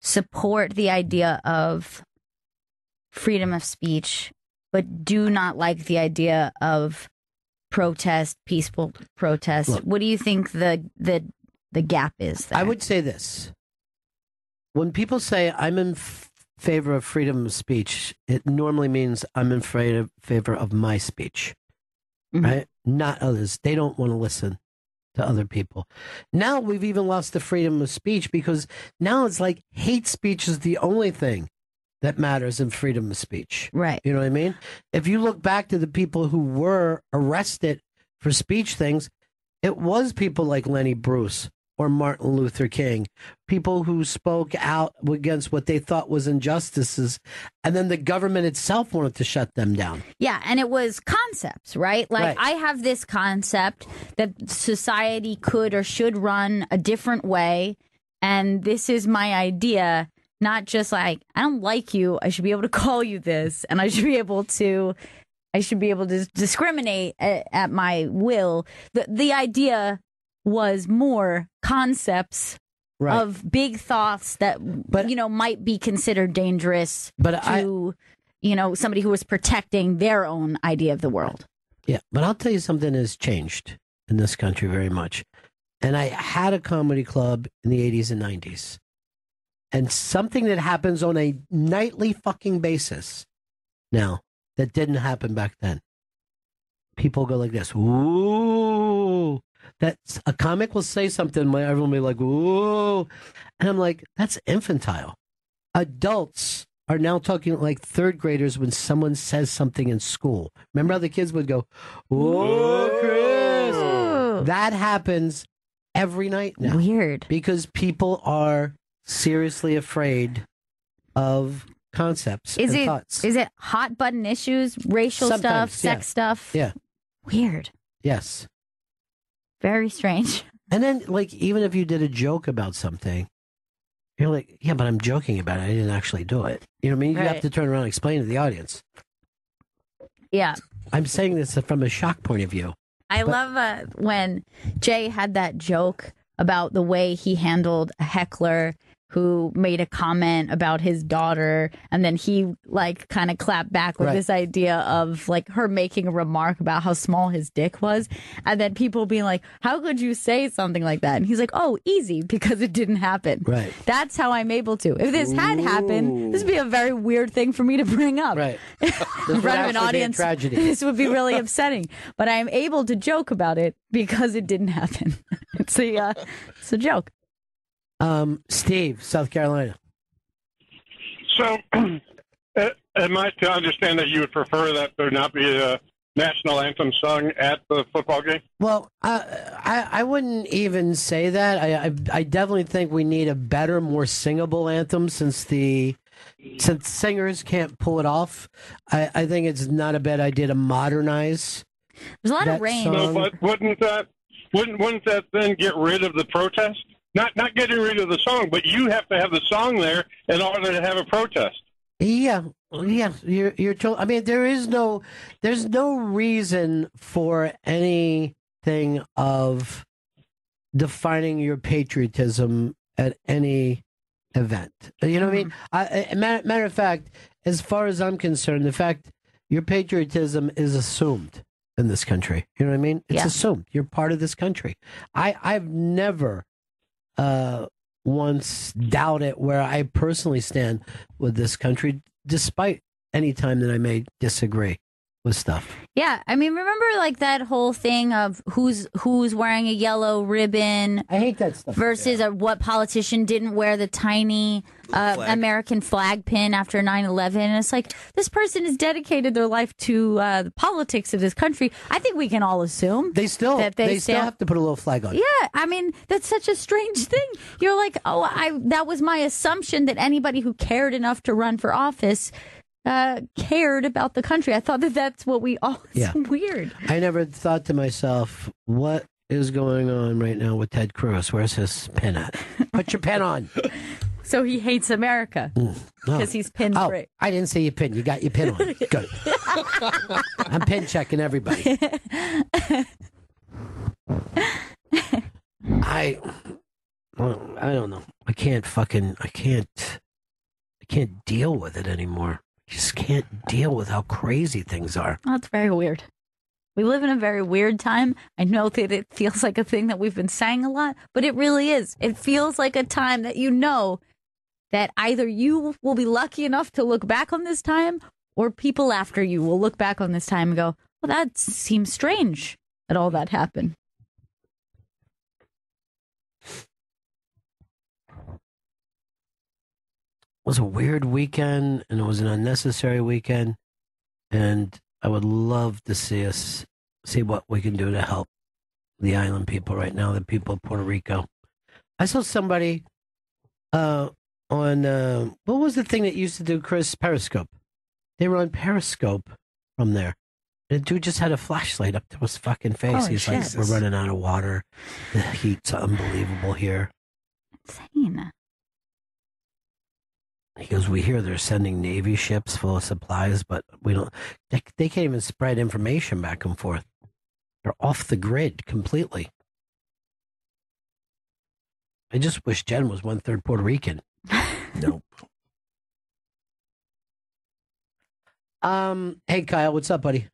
support the idea of freedom of speech, but do not like the idea of protest, peaceful protest? Look, what do you think the gap is there? I would say this. When people say I'm in favor of freedom of speech, it normally means I'm in favor of my speech, right? not others. They don't want to listen to other people. Now we've even lost the freedom of speech because now it's like hate speech is the only thing that matters in freedom of speech. Right. You know what I mean? If you look back to the people who were arrested for speech things, it was people like Lenny Bruce or Martin Luther King, people who spoke out against what they thought was injustices, and then the government itself wanted to shut them down. Yeah, and it was concepts, right? Like, Right. I have this concept that society could or should run a different way, and this is my idea, not just like, I don't like you, I should be able to call you this, and I should be able to discriminate at my will. The idea was more concepts Right. of big thoughts that might be considered dangerous to somebody who was protecting their own idea of the world. Yeah, but I'll tell you something has changed in this country very much. And I had a comedy club in the 80s and 90s. And something that happens on a nightly fucking basis now that didn't happen back then. People go like this, ooh. That's a comic will say something, everyone will be like, ooh. And I'm like, that's infantile. Adults are now talking like third graders when someone says something in school. Remember how the kids would go, ooh, Chris? That happens every night now. Weird. Because people are seriously afraid of concepts and thoughts. Is it hot button issues, racial Sometimes, stuff, sex stuff? Yeah. Weird. Yes. Very strange. And then, like, even if you did a joke about something, you're like, yeah, but I'm joking about it. I didn't actually do it. You know what I mean? You Right. have to turn around and explain to the audience. Yeah. I'm saying this from a shock point of view. I love when Jay had that joke about the way he handled a heckler who made a comment about his daughter, and then he like kind of clapped back with Right. this idea of like her making a remark about how small his dick was, and then people being like, how could you say something like that? And he's like, oh, easy, because it didn't happen. Right. That's how I'm able to. If this had happened, this would be a very weird thing for me to bring up. Right. In would front of an actually be a audience, tragedy. this would be really upsetting. But I'm able to joke about it because it didn't happen. It's a joke. Steve, South Carolina. So, am I to understand that you would prefer that there not be a national anthem sung at the football game? Well, I wouldn't even say that. I definitely think we need a better, more singable anthem since singers can't pull it off. I think it's not a bad idea to modernize. There's a lot that of rain. No, song. but wouldn't that then get rid of the protest? Not getting rid of the song, but you have to have the song there in order to have a protest. Yeah, you're told. I mean, there's no reason for anything of defining your patriotism at any event. You know what I mean? Matter of fact, as far as I'm concerned, the fact your patriotism is assumed in this country. You know what I mean? It's assumed. You're part of this country. I've never once doubted where I personally stand with this country, despite any time that I may disagree with stuff. Yeah, I mean, remember like that whole thing of who's wearing a yellow ribbon? I hate that stuff. Versus what politician didn't wear the tiny American flag pin after 9/11? And it's like, this person has dedicated their life to the politics of this country. I think we can all assume they still have to put a little flag on. Yeah, I mean, that's such a strange thing. You're like, that was my assumption that anybody who cared enough to run for office cared about the country. I thought that's what we all. It's weird. I never thought to myself, what is going on right now with Ted Cruz? Where's his pin at? Put your pin on. So he hates America because he's pin free. I didn't say you pin. You got your pin on. Good. I'm pin checking everybody. I don't know. I can't deal with it anymore. Just can't deal with how crazy things are. Oh, it's very weird. We live in a very weird time. I know that it feels like a thing that we've been saying a lot, but it really is. It feels like a time that you know that either you will be lucky enough to look back on this time, or people after you will look back on this time and go, well, that seems strange. that all that happened. It was a weird weekend, and it was an unnecessary weekend, and I would love to see what we can do to help the island people right now, the people of Puerto Rico. I saw somebody on what was the thing that used to do Chris? Periscope. They were on Periscope from there. And the dude just had a flashlight up to his fucking face. Holy He's shit. like, "We're running out of water. The heat's unbelievable here." Insane. He goes, "We hear they're sending Navy ships full of supplies, but we don't. They can't even spread information back and forth. They're off the grid completely." I just wish Jen was 1/3 Puerto Rican. Nope. Hey Kyle, what's up, buddy?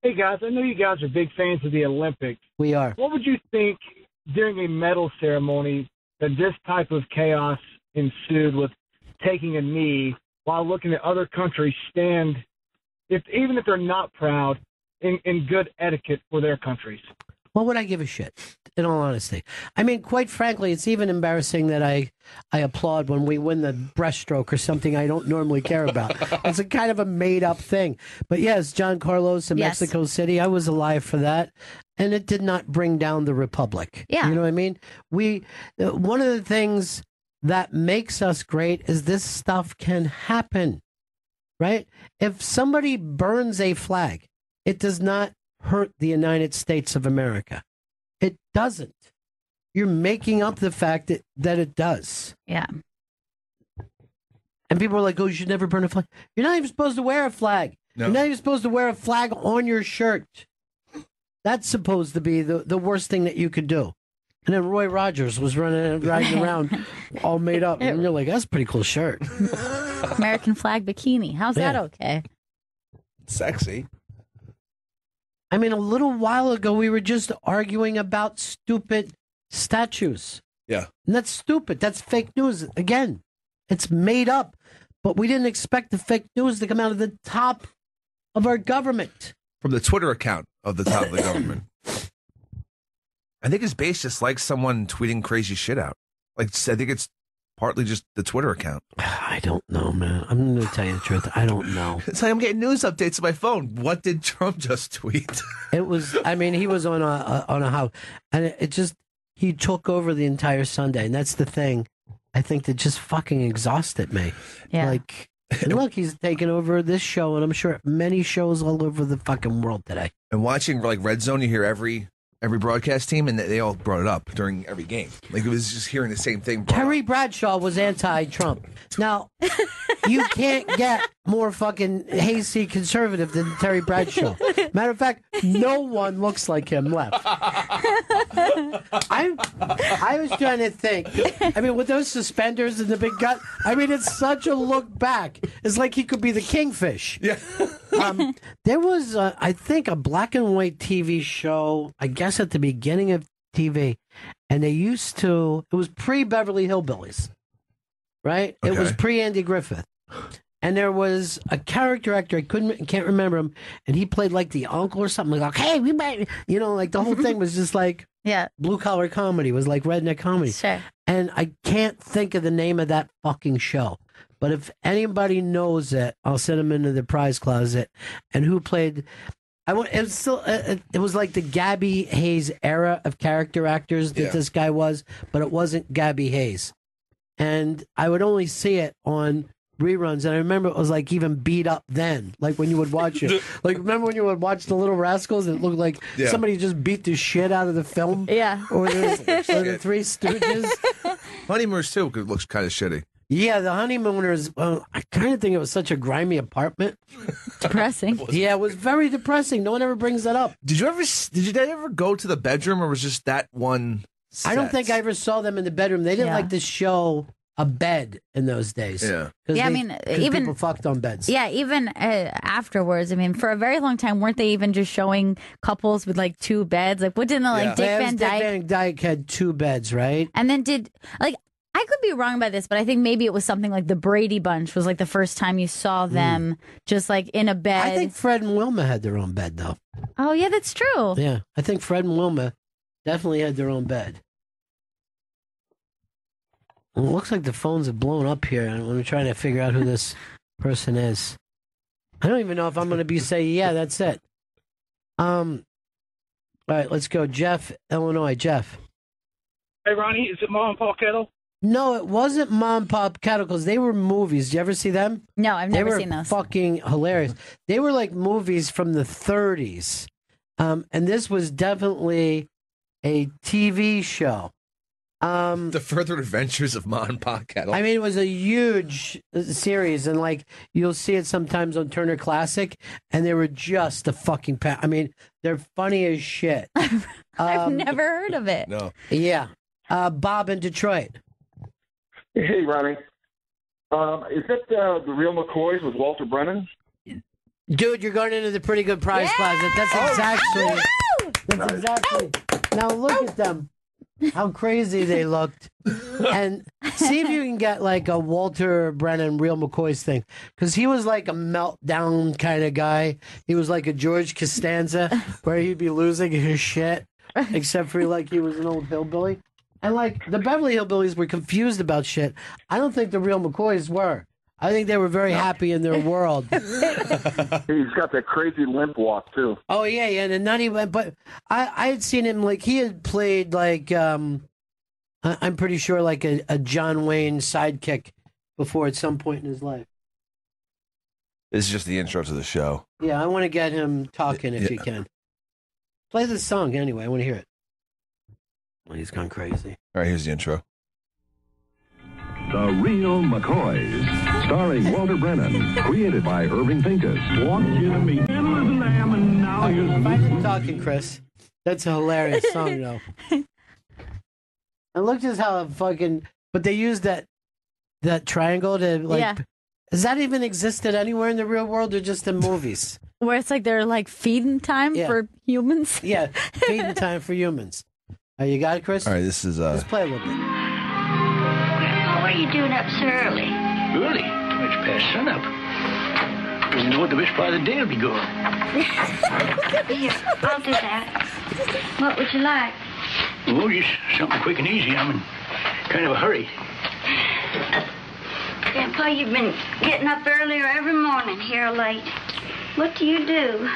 Hey guys, I know you guys are big fans of the Olympics. We are. What would you think during a medal ceremony that this type of chaos ensued with taking a knee while looking at other countries stand, even if they're not proud, in good etiquette for their countries? What would I give a shit, in all honesty? I mean, quite frankly, it's even embarrassing that I applaud when we win the breaststroke or something I don't normally care about. It's a kind of a made-up thing. But yes, John Carlos in Mexico City, I was alive for that. And it did not bring down the republic. Yeah. You know what I mean? One of the things that makes us great is this stuff can happen, right? If somebody burns a flag, it does not hurt the United States of America. It doesn't. You're making up the fact that it does. Yeah. And people are like, "Oh, you should never burn a flag." You're not even supposed to wear a flag. No. You're not even supposed to wear a flag on your shirt. That's supposed to be the worst thing that you could do. And then Roy Rogers was riding around all made up. And you're like, "That's a pretty cool shirt." American flag bikini. How's that okay? Sexy. I mean, a little while ago, we were just arguing about stupid statues. Yeah. And that's stupid. That's fake news. Again, it's made up. But we didn't expect the fake news to come out of the top of our government. From the Twitter account of the top of the government. I think it's based just like someone tweeting crazy shit out. Like, I think it's partly just the Twitter account. I don't know, man. I'm going to tell you the truth. I don't know. It's like I'm getting news updates on my phone. What did Trump just tweet? It was, I mean, he was on a house. And it just, he took over the entire Sunday. And that's the thing, I think, that just fucking exhausted me. Yeah. Like, and look, he's taken over this show, and I'm sure many shows all over the fucking world today. And watching like Red Zone, you hear every broadcast team, and they all brought it up during every game. Like, it was just hearing the same thing. Terry Bradshaw was anti-Trump. Now, you can't get more fucking hasty conservative than Terry Bradshaw. Matter of fact, no one looks like him left. I was trying to think. I mean, with those suspenders and the big gut, I mean, it's such a look back. It's like he could be the kingfish. Yeah. There was, I think, a black and white TV show, I guess at the beginning of TV, and it was pre-Beverly Hillbillies, right? Okay. It was pre-Andy Griffith. And there was a character actor, can't remember him, and he played like the uncle or something. Like, hey, we might, like the whole thing was just like blue-collar comedy. It was like redneck comedy. Sure. And I can't think of the name of that fucking show. But if anybody knows it, I'll send them into the prize closet. And who played? It was like the Gabby Hayes era of character actors that this guy was, but it wasn't Gabby Hayes. And I would only see it on reruns, and I remember it was like even beat up then, like when you would watch it. Like, remember when you would watch The Little Rascals and it looked like somebody just beat the shit out of the film? Yeah. Or the Three Stooges. Honeymooners too looks kind of shitty. Yeah, the Honeymooners, I kind of think it was such a grimy apartment. Depressing. Yeah, it was very depressing. No one ever brings that up. Did you ever go to the bedroom, or was just that one set? I don't think I ever saw them in the bedroom. They didn't like to show a bed in those days. Yeah. Yeah, I mean, even people fucked on beds. Yeah, even afterwards. I mean, for a very long time, weren't they even just showing couples with like two beds? Like, what didn't Dick Van Dyke? Dick Van Dyke had two beds, right? And then I could be wrong about this, but I think maybe it was something like the Brady Bunch was like the first time you saw them just like in a bed. I think Fred and Wilma had their own bed, though. Oh, yeah, that's true. Yeah, I think Fred and Wilma definitely had their own bed. Well, it looks like the phones have blown up here, and I'm trying to figure out who this person is. I don't even know if I'm going to be saying, yeah, that's it. All right, let's go. Jeff, Illinois. Jeff. Hey, Ronnie, is it Mom and Paul Kettle? No, it wasn't Mom and Pop Kettle because they were movies. Did you ever see them? No, I've never seen those. Fucking hilarious. They were like movies from the 30s. And this was definitely a TV show. The Further Adventures of Ma and Pa Kettle. I mean, it was a huge series, and like you'll see it sometimes on Turner Classic, and they were just a fucking I mean, they're funny as shit. I've never heard of it. No. Yeah. Bob in Detroit. Hey, Ronnie. Is that the Real McCoys with Walter Brennan? Dude, you're going into the pretty good prize closet. That's exactly. That's exactly. Now look at them. How crazy they looked. And see if you can get like a Walter Brennan Real McCoys thing. Because he was like a meltdown kind of guy. He was like a George Costanza where he'd be losing his shit. Except for like he was an old hillbilly. And like the Beverly Hillbillies were confused about shit. I don't think the Real McCoys were. I think they were very happy in their world. He's got that crazy limp walk too. Oh yeah, yeah, and not even. But I had seen him like he had played like I'm pretty sure like a John Wayne sidekick before at some point in his life. This is just the intro to the show. Yeah, I want to get him talking if you can. Play the song anyway. I want to hear it. Well, he's gone crazy. All right, here's the intro. The Real McCoys, starring Walter Brennan, created by Irving Pincus. Want you to meet him as a lamb, and now you're find him talking, Chris. That's a hilarious song, though. And look just how fucking. But they used that triangle to like. Yeah. Does that even existed anywhere in the real world, or just in movies? Where it's like they're like feeding time for humans. Yeah, feeding time for humans. You got it, Chris? All right, this is. Let's play a little bit. What are you doing up so early? Early? It's past sunup. You know what the best part of the day will be going. Here, I'll do that. What would you like? Oh, just something quick and easy. I'm in kind of a hurry. Grandpa, you've been getting up earlier every morning here late. What do you do?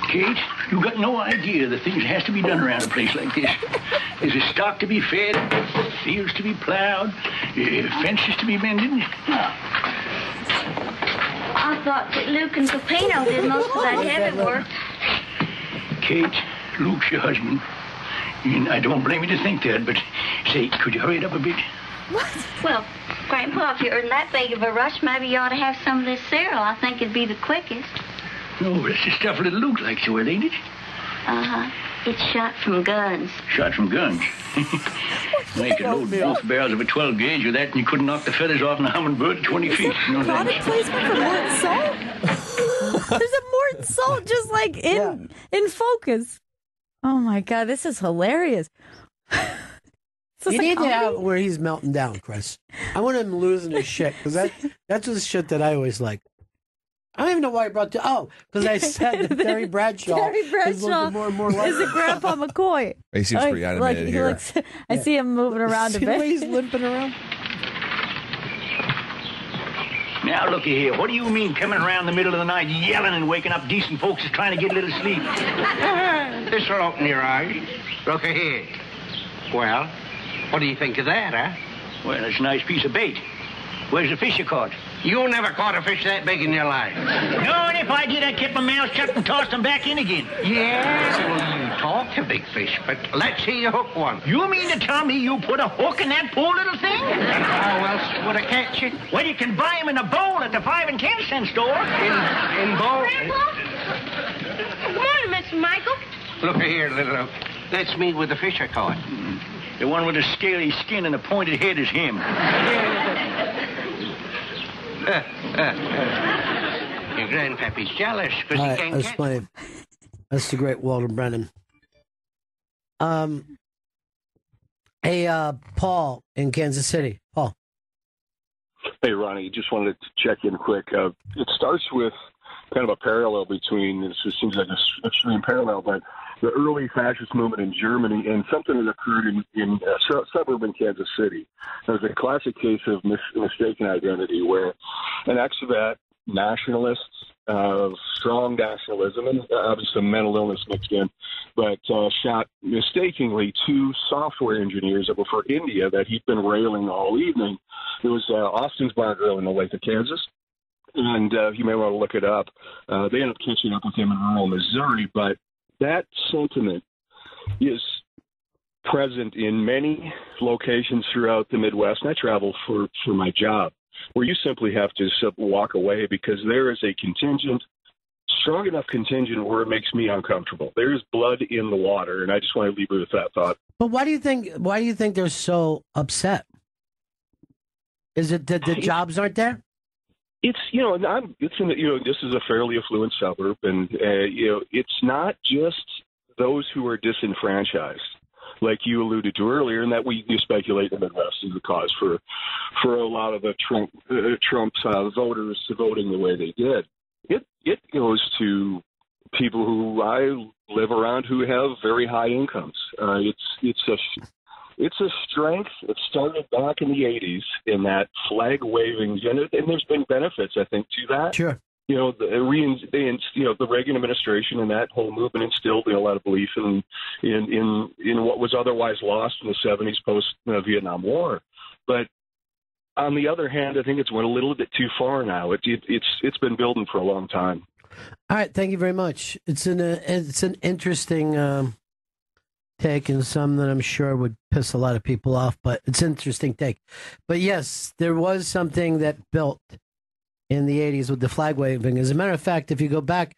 Kate, you got no idea the things that has to be done around a place like this. There's a stock to be fed, fields to be plowed, fences to be mended. I thought that Luke and Capino did most of that heavy work. Kate, Luke's your husband. And I don't blame you to think that, but say, could you hurry it up a bit? What? Well, Grandpa, if you're in that big of a rush, maybe you ought to have some of this cereal. I think it'd be the quickest. No, that's the stuff little Luke likes to wear, ain't it? Uh-huh. It's shot from guns. Shot from guns. You could load both barrels of a 12 gauge with that, and you couldn't knock the feathers off in a hummingbird at 20 feet. You know Product that? placement for Morton Salt? There's a Morton Salt just like in focus. Oh my God, this is hilarious. You need to have where he's melting down, Chris. I want him losing his shit because that's the shit that I always like. I don't even know why I brought because I said that Terry Bradshaw is looking more and more like is a Grandpa McCoy. He seems pretty animated here. I see him moving around a See bit. the way he's limping around? Now, looky here. What do you mean coming around the middle of the night yelling and waking up decent folks just trying to get a little sleep? This will open your eyes. Look here. Well, what do you think of that, huh? Well, it's a nice piece of bait. Where's the fish you caught? You never caught a fish that big in your life. No, and if I did, I'd keep my mouth shut and tossed them back in again. Yeah, well, you talk to big fish, but let's see you hook one. You mean to tell me you put a hook in that poor little thing? How else would I catch it? Well, you can buy them in a bowl at the 5 and 10 cent store. In bowl? Grandpa? Good morning, Mr. Michael. Look here, little. That's me with the fish I caught. The one with the scaly skin and the pointed head is him. Your grandpappy's jealous because All he right, can't that's catch funny. That's the great Walter Brennan. Hey, Paul in Kansas City. Paul. Hey, Ronnie, just wanted to check in quick. It starts with kind of a parallel between, this seems like an extreme parallel, but the early fascist movement in Germany and something that occurred in suburban Kansas City. There's a classic case of mistaken identity where an extrovert nationalists, strong nationalism, and obviously mental illness mixed in, but shot mistakenly two software engineers that were for India that he'd been railing all evening. It was Austin's Bar Grill in Olathe, Kansas. And you may want to look it up. They ended up catching up with him in rural Missouri, but that sentiment is present in many locations throughout the Midwest. And I travel for my job, where you simply have to walk away because there is a contingent, strong enough contingent where it makes me uncomfortable. There is blood in the water, and I just want to leave you with that thought. But why do you think they're so upset? Is it that the jobs aren't there? It's this is a fairly affluent suburb, and it's not just those who are disenfranchised, like you alluded to earlier, and that you speculate in the Midwest is the cause for a lot of the Trump's voters voting the way they did. It goes to people who I live around who have very high incomes. It's a strength that started back in the 80s in that flag waving, and there's been benefits, I think, to that. Sure. The Reagan administration and that whole movement instilled a lot of belief in what was otherwise lost in the 70s post Vietnam War. But on the other hand, I think it's went a little bit too far now. It's been building for a long time. All right, thank you very much. It's an interesting take, and some that I'm sure would piss a lot of people off, but it's an interesting take. But yes, there was something that built in the 80s with the flag waving. As a matter of fact, if you go back,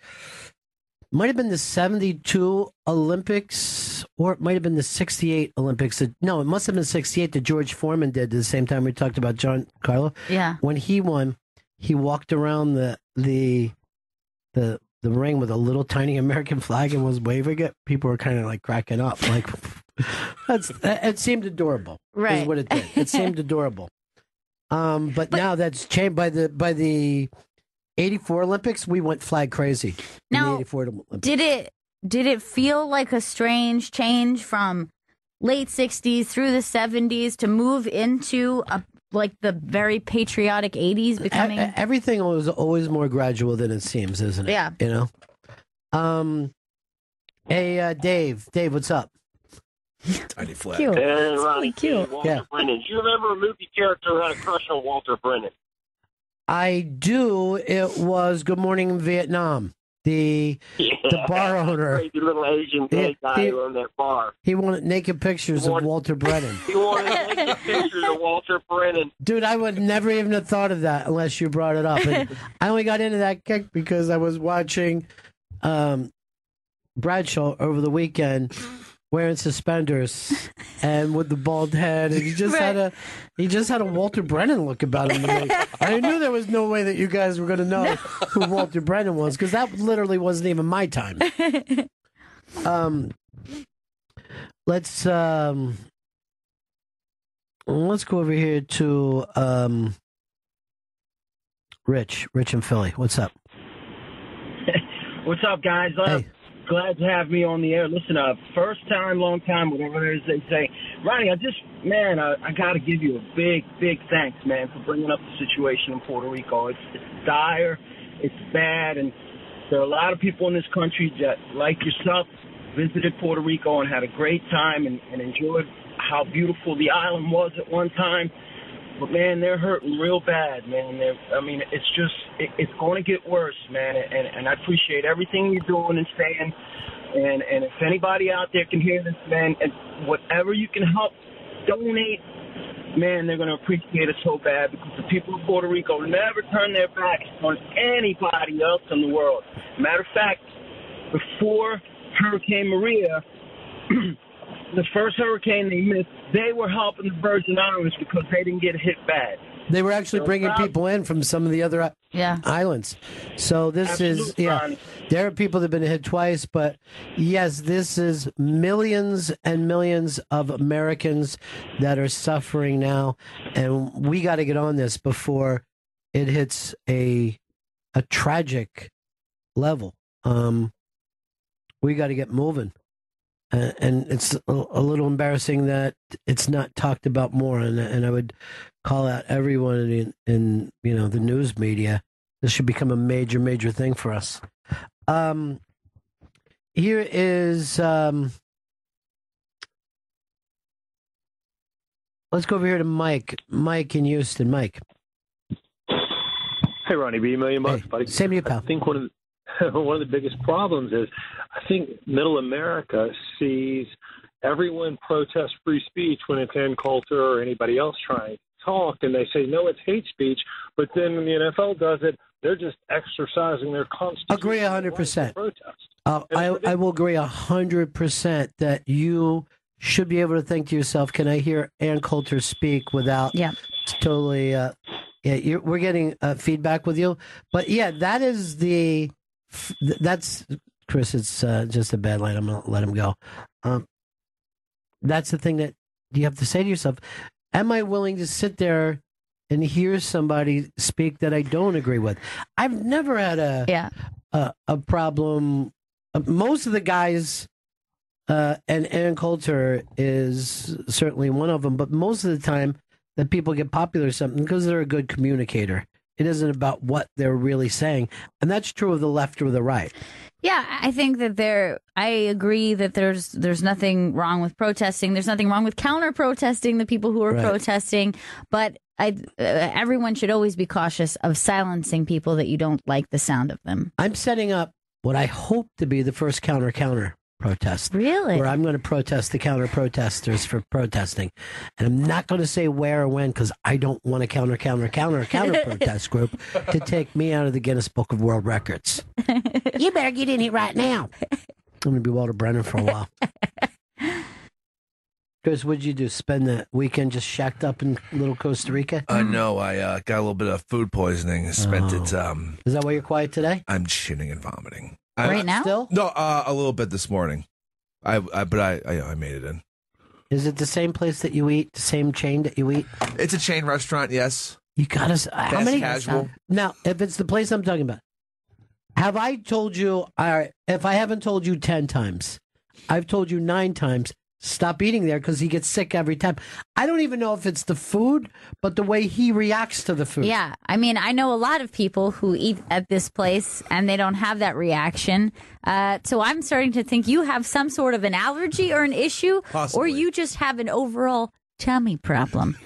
might have been the 72 Olympics, or it might have been the 68 Olympics. No, it must have been 68 that George Foreman did at the same time we talked about John Carlo. Yeah. When he won, he walked around the ring with a little tiny American flag and was waving it. People were kind of like cracking up. Like, it seemed adorable. Right. Is what it did. It seemed adorable. But now that's changed by the 84 Olympics. We went flag crazy. Now, in the 84 Olympics. did it feel like a strange change from late 60s through the 70s to move into like the very patriotic 80s becoming? Everything was always more gradual than it seems, isn't it? Yeah. You know? Hey, Dave, what's up? Tiny flag. Cute. Hey, Ronnie, cute. Walter Yeah. Brennan. Do you remember a movie character who had a crush on Walter Brennan? I do. It was Good Morning Vietnam. The bar owner. Crazy little Asian gay guy who owned that bar. He wanted naked pictures of Walter Brennan. He wanted naked pictures of Walter Brennan. Dude, I would never even have thought of that unless you brought it up. And I only got into that kick because I was watching Bradshaw over the weekend wearing suspenders and with the bald head, and he just had a Walter Brennan look about him to me. I knew there was no way that you guys were going to know who Walter Brennan was, because that literally wasn't even my time. Let's go over here to Rich in Philly. What's up? What's up, guys? Hey. Glad to have me on the air. Listen, first time, long time, whatever it is they say. Ronnie, I got to give you a big thanks, man, for bringing up the situation in Puerto Rico. It's dire, it's bad, and there are a lot of people in this country that, like yourself, visited Puerto Rico and had a great time and enjoyed how beautiful the island was at one time. But, man, they're hurting real bad, man. It's going to get worse, man. And I appreciate everything you're doing and saying. And if anybody out there can hear this, man, and whatever you can help donate, man, they're going to appreciate it so bad, because the people of Puerto Rico never turn their backs on anybody else in the world. Matter of fact, before Hurricane Maria, the first hurricane they missed, they were helping the Virgin Islands because they didn't get hit bad. They were actually bringing people in from some of the other islands. So this is, there are people that have been hit twice, but yes, this is millions and millions of Americans that are suffering now, and we got to get on this before it hits a tragic level. We got to get moving. And it's a little embarrassing that it's not talked about more. And I would call out everyone in the news media. This should become a major, major thing for us. Here is let's go over here to Mike. Mike in Houston. Mike. Hey, Ronnie B. $1,000,000 bucks, buddy. Same to you, pal. I think one of the biggest problems is I think middle America sees everyone protest free speech when it's Ann Coulter or anybody else trying to talk, and they say, no, it's hate speech. But then when the NFL does it, they're just exercising their constitutional agree 100%. protest. I will agree 100% that you should be able to think to yourself, can I hear Ann Coulter speak without totally we're getting feedback with you. But yeah, that is that's Chris, it's just a bad line. I'm going to let him go. That's the thing that you have to say to yourself. Am I willing to sit there and hear somebody speak that I don't agree with? I've never had a problem. Most of the guys, and Ann Coulter is certainly one of them, but most of the time that people get popular or something because they're a good communicator. It isn't about what they're really saying. And that's true of the left or the right. Yeah, I think that I agree that there's nothing wrong with protesting. There's nothing wrong with counter-protesting the people who are protesting. But everyone should always be cautious of silencing people that you don't like the sound of them. I'm setting up what I hope to be the first counter protest. Really? Where I'm going to protest the counter-protesters for protesting. And I'm not going to say where or when because I don't want a counter-protest group to take me out of the Guinness Book of World Records. You better get in here right now. I'm going to be Walter Brennan for a while. Chris, what did you do? Spend the weekend just shacked up in little Costa Rica? No, I got a little bit of food poisoning. Is that why you're quiet today? I'm shitting and vomiting. Right now? Still? No, a little bit this morning. I made it in. Is it the same place that you eat? The same chain that you eat? It's a chain restaurant, yes. You gotta. How many? Casual. Now, if it's the place I'm talking about, have I told you? All right. If I haven't told you 10 times, I've told you 9 times. Stop eating there because he gets sick every time. I don't even know if it's the food, but the way he reacts to the food. Yeah. I mean, I know a lot of people who eat at this place and they don't have that reaction. So I'm starting to think you have some sort of an allergy or an issue, or you just have an overall tummy problem.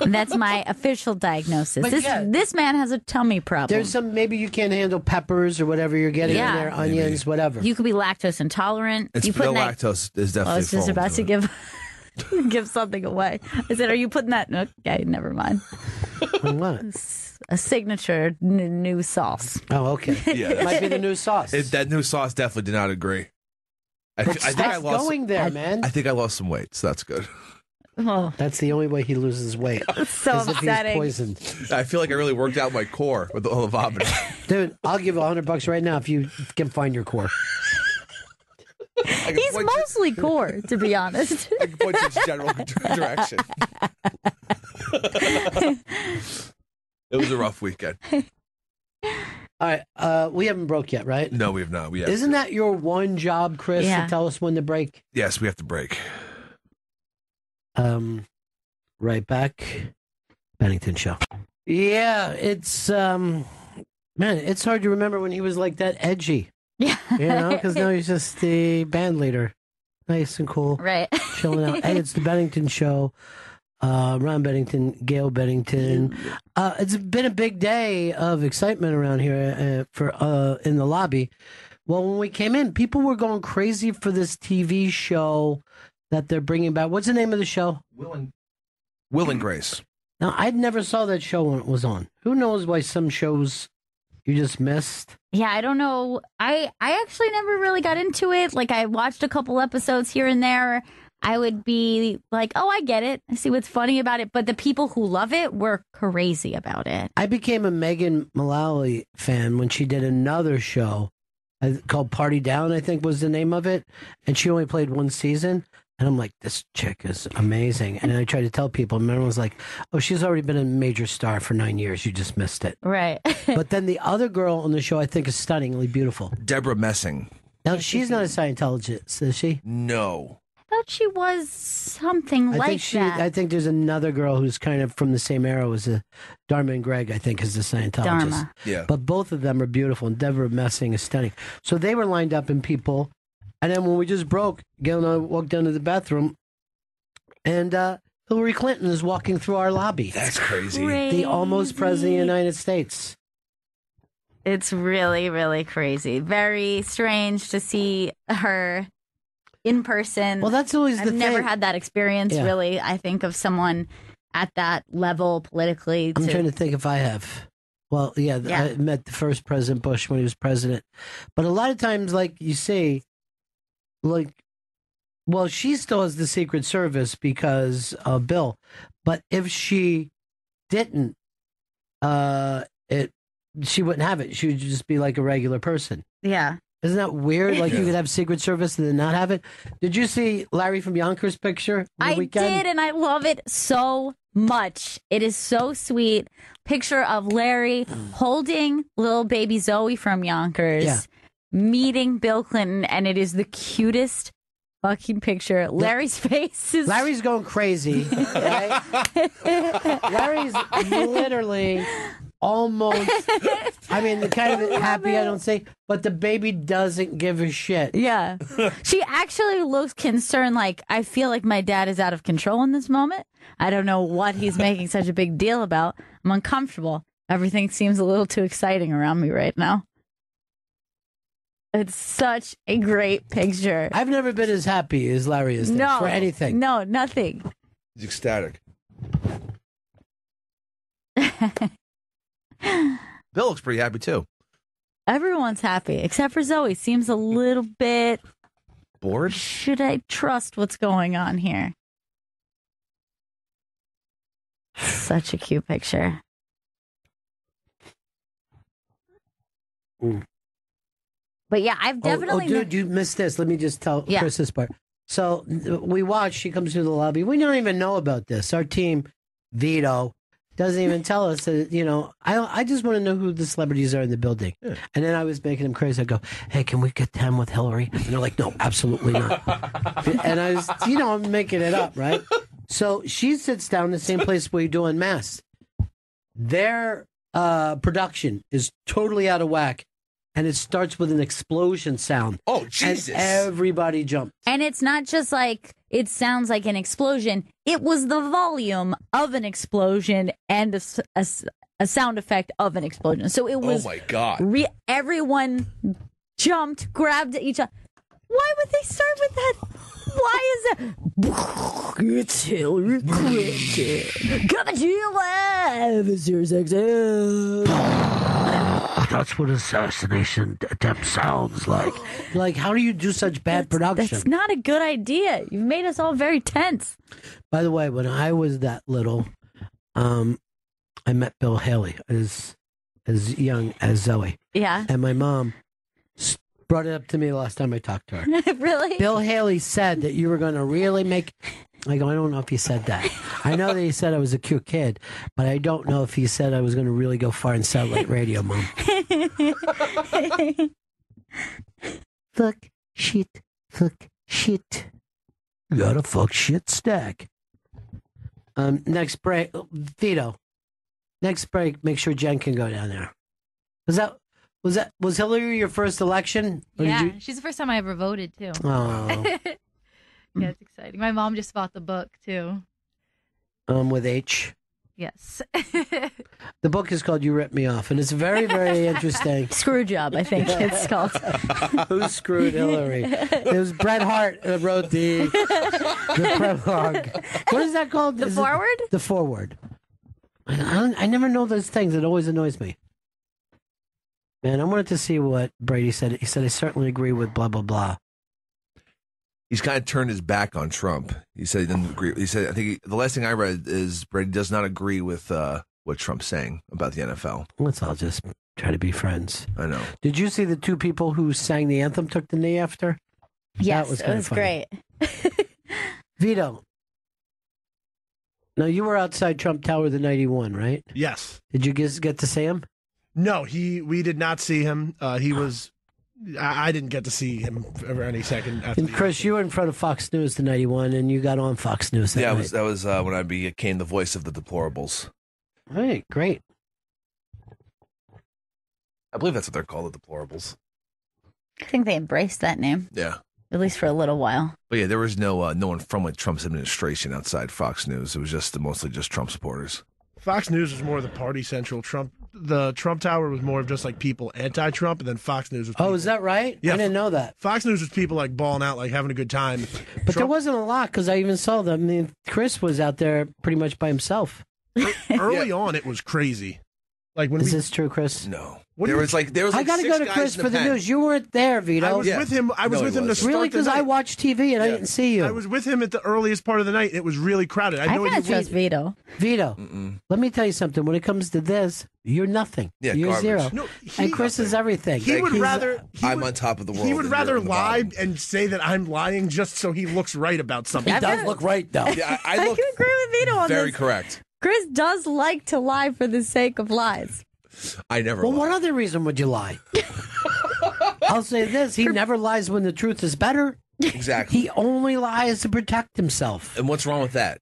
And that's my official diagnosis. This man has a tummy problem. There's maybe you can't handle peppers or whatever you're getting in there, onions, whatever. You could be lactose intolerant. Lactose is definitely. I was just about to give something away. I said, "Are you putting that?" Okay, never mind. What? A signature new sauce. Oh, okay. Yeah, it might be the new sauce. That new sauce definitely did not agree. I think I lost going there, man. I think I lost some weight, so that's good. Oh. That's the only way he loses weight. So upsetting. If he's poisoned. I feel like I really worked out my core with all the vomiting. Dude, I'll give you $100 right now if you can find your core. He's mostly core, to be honest. I can point you in general direction. It was a rough weekend. All right, we haven't broke yet, right? No, we have not. Isn't that your one job, Chris, to tell us when to break? Yes, we have to break. Right back. Bennington Show. Yeah, it's man, it's hard to remember when he was like that edgy. Yeah. Because now he's just the band leader. Nice and cool. Right. Chilling out. Hey, it's the Bennington Show. Ron Bennington, Gail Bennington. It's been a big day of excitement around here in the lobby. Well, when we came in, people were going crazy for this TV show that they're bringing back. What's the name of the show? Will and Grace. Now, I never saw that show when it was on. Who knows why some shows you just missed? Yeah, I don't know. I actually never really got into it. Like, I watched a couple episodes here and there. I would be like, oh, I get it. I see what's funny about it. But the people who love it were crazy about it. I became a Megan Mullally fan when she did another show called Party Down, I think was the name of it. And she only played one season. And I'm like, this chick is amazing. And I tried to tell people, and everyone was like, oh, she's already been a major star for 9 years. You just missed it. Right. But then the other girl on the show I think is stunningly beautiful. Deborah Messing. Now, she's not a Scientologist, is she? No. I thought she was something like that. I think there's another girl who's kind of from the same era as Dharma and Greg, I think, is the Scientologist. Dharma. Yeah. But both of them are beautiful, and Deborah Messing is stunning. So they were lined up in people, and then when we just broke, Gail and I walked down to the bathroom, and Hillary Clinton is walking through our lobby. That's crazy. The almost president of the United States. It's really, really crazy. Very strange to see her in person. Well, that's always the I've never thing. had that experience, Yeah. really, I think, of someone at that level politically. I'm trying to think if I have. Well, yeah, Yeah. I met the first President Bush when he was president. But a lot of times, like you see, like, well, she still has the Secret Service because of Bill. But if she didn't, she wouldn't have it. She would just be like a regular person. Yeah. Isn't that weird? Like you could have Secret Service and then not have it. Did you see Larry from Yonkers' picture? I did, and I love it so much. It is so sweet. Picture of Larry holding little baby Zoe from Yonkers, meeting Bill Clinton, and it is the cutest fucking picture. Larry's face is... Larry's going crazy. Right? Larry's literally almost, I mean, the kind of happy I don't say, but the baby doesn't give a shit. Yeah. She actually looks concerned, like, I feel like my dad is out of control in this moment. I don't know what he's making such a big deal about. I'm uncomfortable. Everything seems a little too exciting around me right now. It's such a great picture. I've never been as happy as Larry is for anything. No, nothing. He's ecstatic. Bill looks pretty happy too. Everyone's happy except for Zoe. Seems a little bit bored. Should I trust what's going on here? Such a cute picture. But yeah, I've definitely. Oh, dude, you missed this. Let me just tell Chris this part. So we watch. She comes to the lobby. We don't even know about this. Our team, Vito, doesn't even tell us that. You know, I just want to know who the celebrities are in the building. Yeah. And then I was making them crazy. I go, hey, can we get 10 with Hillary? And they're like, no, absolutely not. And I was, I'm making it up, right? So she sits down in the same place we do in Mass. Their production is totally out of whack. And it starts with an explosion sound. Oh, Jesus. And everybody jumped. And it's not just like it sounds like an explosion. It was the volume of an explosion and a sound effect of an explosion. So it was. Oh, my God. Everyone jumped, grabbed each other. Why would they start with that? Why is that? It's Hillary Clinton. Coming to you live. It's your That's what assassination attempt sounds like. Like, how do you do such bad production? That's not a good idea. You've made us all very tense. By the way, when I was that little, I met Bill Haley as young as Zoe. Yeah. And my mom brought it up to me the last time I talked to her. Really? Bill Haley said that you were going to really make... I go, I don't know if he said that. I know that he said I was a cute kid, but I don't know if he said I was going to really go far in satellite radio, Mom. Fuck shit. You got a fuck shit stack. Next break, Vito. Next break, make sure Jen can go down there. Was Hillary your first election? Or Yeah, she's the first time I ever voted too. Oh. Yeah, it's exciting. My mom just bought the book too. With H. Yes. The book is called You Ripped Me Off, and it's very, very interesting. Screw job, I think it's called. Who screwed Hillary? It was Bret Hart that wrote the prologue. What is that called? The foreword? The foreword. I never know those things. It always annoys me. Man, I wanted to see what Brady said. He said, I certainly agree with blah, blah, blah. he's kind of turned his back on Trump. He said he doesn't agree. He said, I think the last thing I read is Brady does not agree with what Trump's saying about the NFL. Let's all just try to be friends. I know. Did you see the two people who sang the anthem took the knee after? Yes, that was it was great. Vito. Now, you were outside Trump Tower the night he won, right? Yes. Did you get to see him? No, we did not see him. He was. I didn't get to see him for any second. After And Chris, you were in front of Fox News the night he won, and you got on Fox News that night. That was when I became the voice of the deplorables. All right, great. I believe that's what they're called, the deplorables. I think they embraced that name. Yeah. At least for a little while. But yeah, there was no one from like Trump's administration outside Fox News. It was just mostly just Trump supporters. Fox News was more of the party central. The Trump Tower was more of just like people anti-Trump, and then Fox News was people. Oh, is that right? Yeah, I didn't know that. Fox News was people like balling out, like having a good time. But there wasn't a lot because I even saw them. I mean, Chris was out there pretty much by himself. Early on, it was crazy. Like when Is this true, Chris? No. There was like I got to go to Chris for the news. You weren't there, Vito. I was with him. I was with him to start really because I watched TV and I didn't see you. I was with him at the earliest part of the night. And it was really crowded. I know kind of trust Vito. Vito, let me tell you something. When it comes to this, you're nothing. Yeah, you're garbage. zero. No, and Chris is everything. He would rather. I'm on top of the world. He would and rather you're on the lie bottom. and say that I'm lying just so he looks right about something. He does look right though. Yeah, I I look can agree with Vito on very this. correct. Chris does like to lie for the sake of lies. I never. Well, lie. what other reason would you lie? I'll say this: he never lies when the truth is better. Exactly. He only lies to protect himself. And what's wrong with that?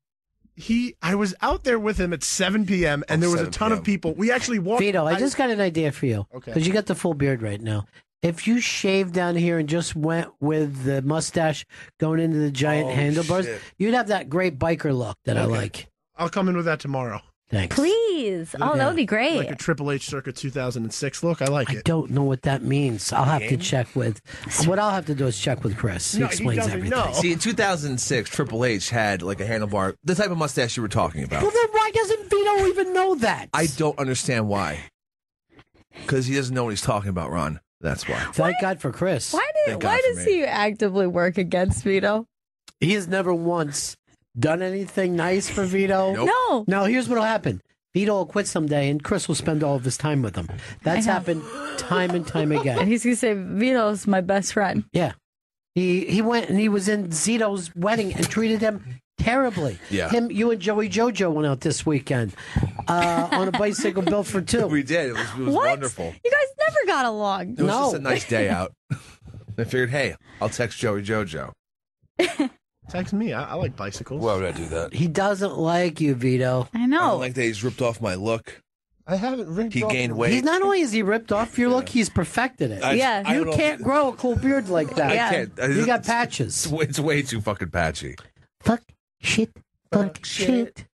I was out there with him at 7 p.m. and there was a 7 ton of people. We actually walked. Vito, I just got an idea for you. Okay. Because you got the full beard right now. If you shaved down here and just went with the mustache going into the giant handlebars, shit. you'd have that great biker look that I Okay. like. I'll come in with that tomorrow. Thanks. Please. Oh, that would be great. Like a Triple H circa 2006 look. I like I it. don't know what that means. I'll have to check with. What I'll have to do is check with Chris. He No, he explains doesn't everything. know. See, in 2006, Triple H had like a handlebar, the type of mustache you were talking about. Well, then why doesn't Vito even know that? I don't understand why. Because he doesn't know what he's talking about, Ron. That's why. Thank God for Chris. Why Thank God for does me. he actively work against Vito? He has never once done anything nice for Vito. Nope. No. Now, here's what'll happen. Vito will quit someday, and Chris will spend all of his time with him. That's I know. happened time and time And again. he's going to say, Vito's my best friend. Yeah. He went and he was in Zito's wedding and treated him terribly. Yeah. You and Joey Jojo went out this weekend on a bicycle built for two. We did. It was What? wonderful. You guys never got along. It was No. just a nice day out. I figured, hey, I'll text Joey Jojo. Text me. I like bicycles. Why would I do that? He doesn't like you, Vito. I I know. don't like that he's ripped off my look. I haven't ripped He off gained the- weight. He's not only is he ripped off your look, he's perfected it. Yeah. I You don't know can't if- grow a cool beard like that. I Yeah. can't. You got patches. It's way too fucking patchy. Fuck shit.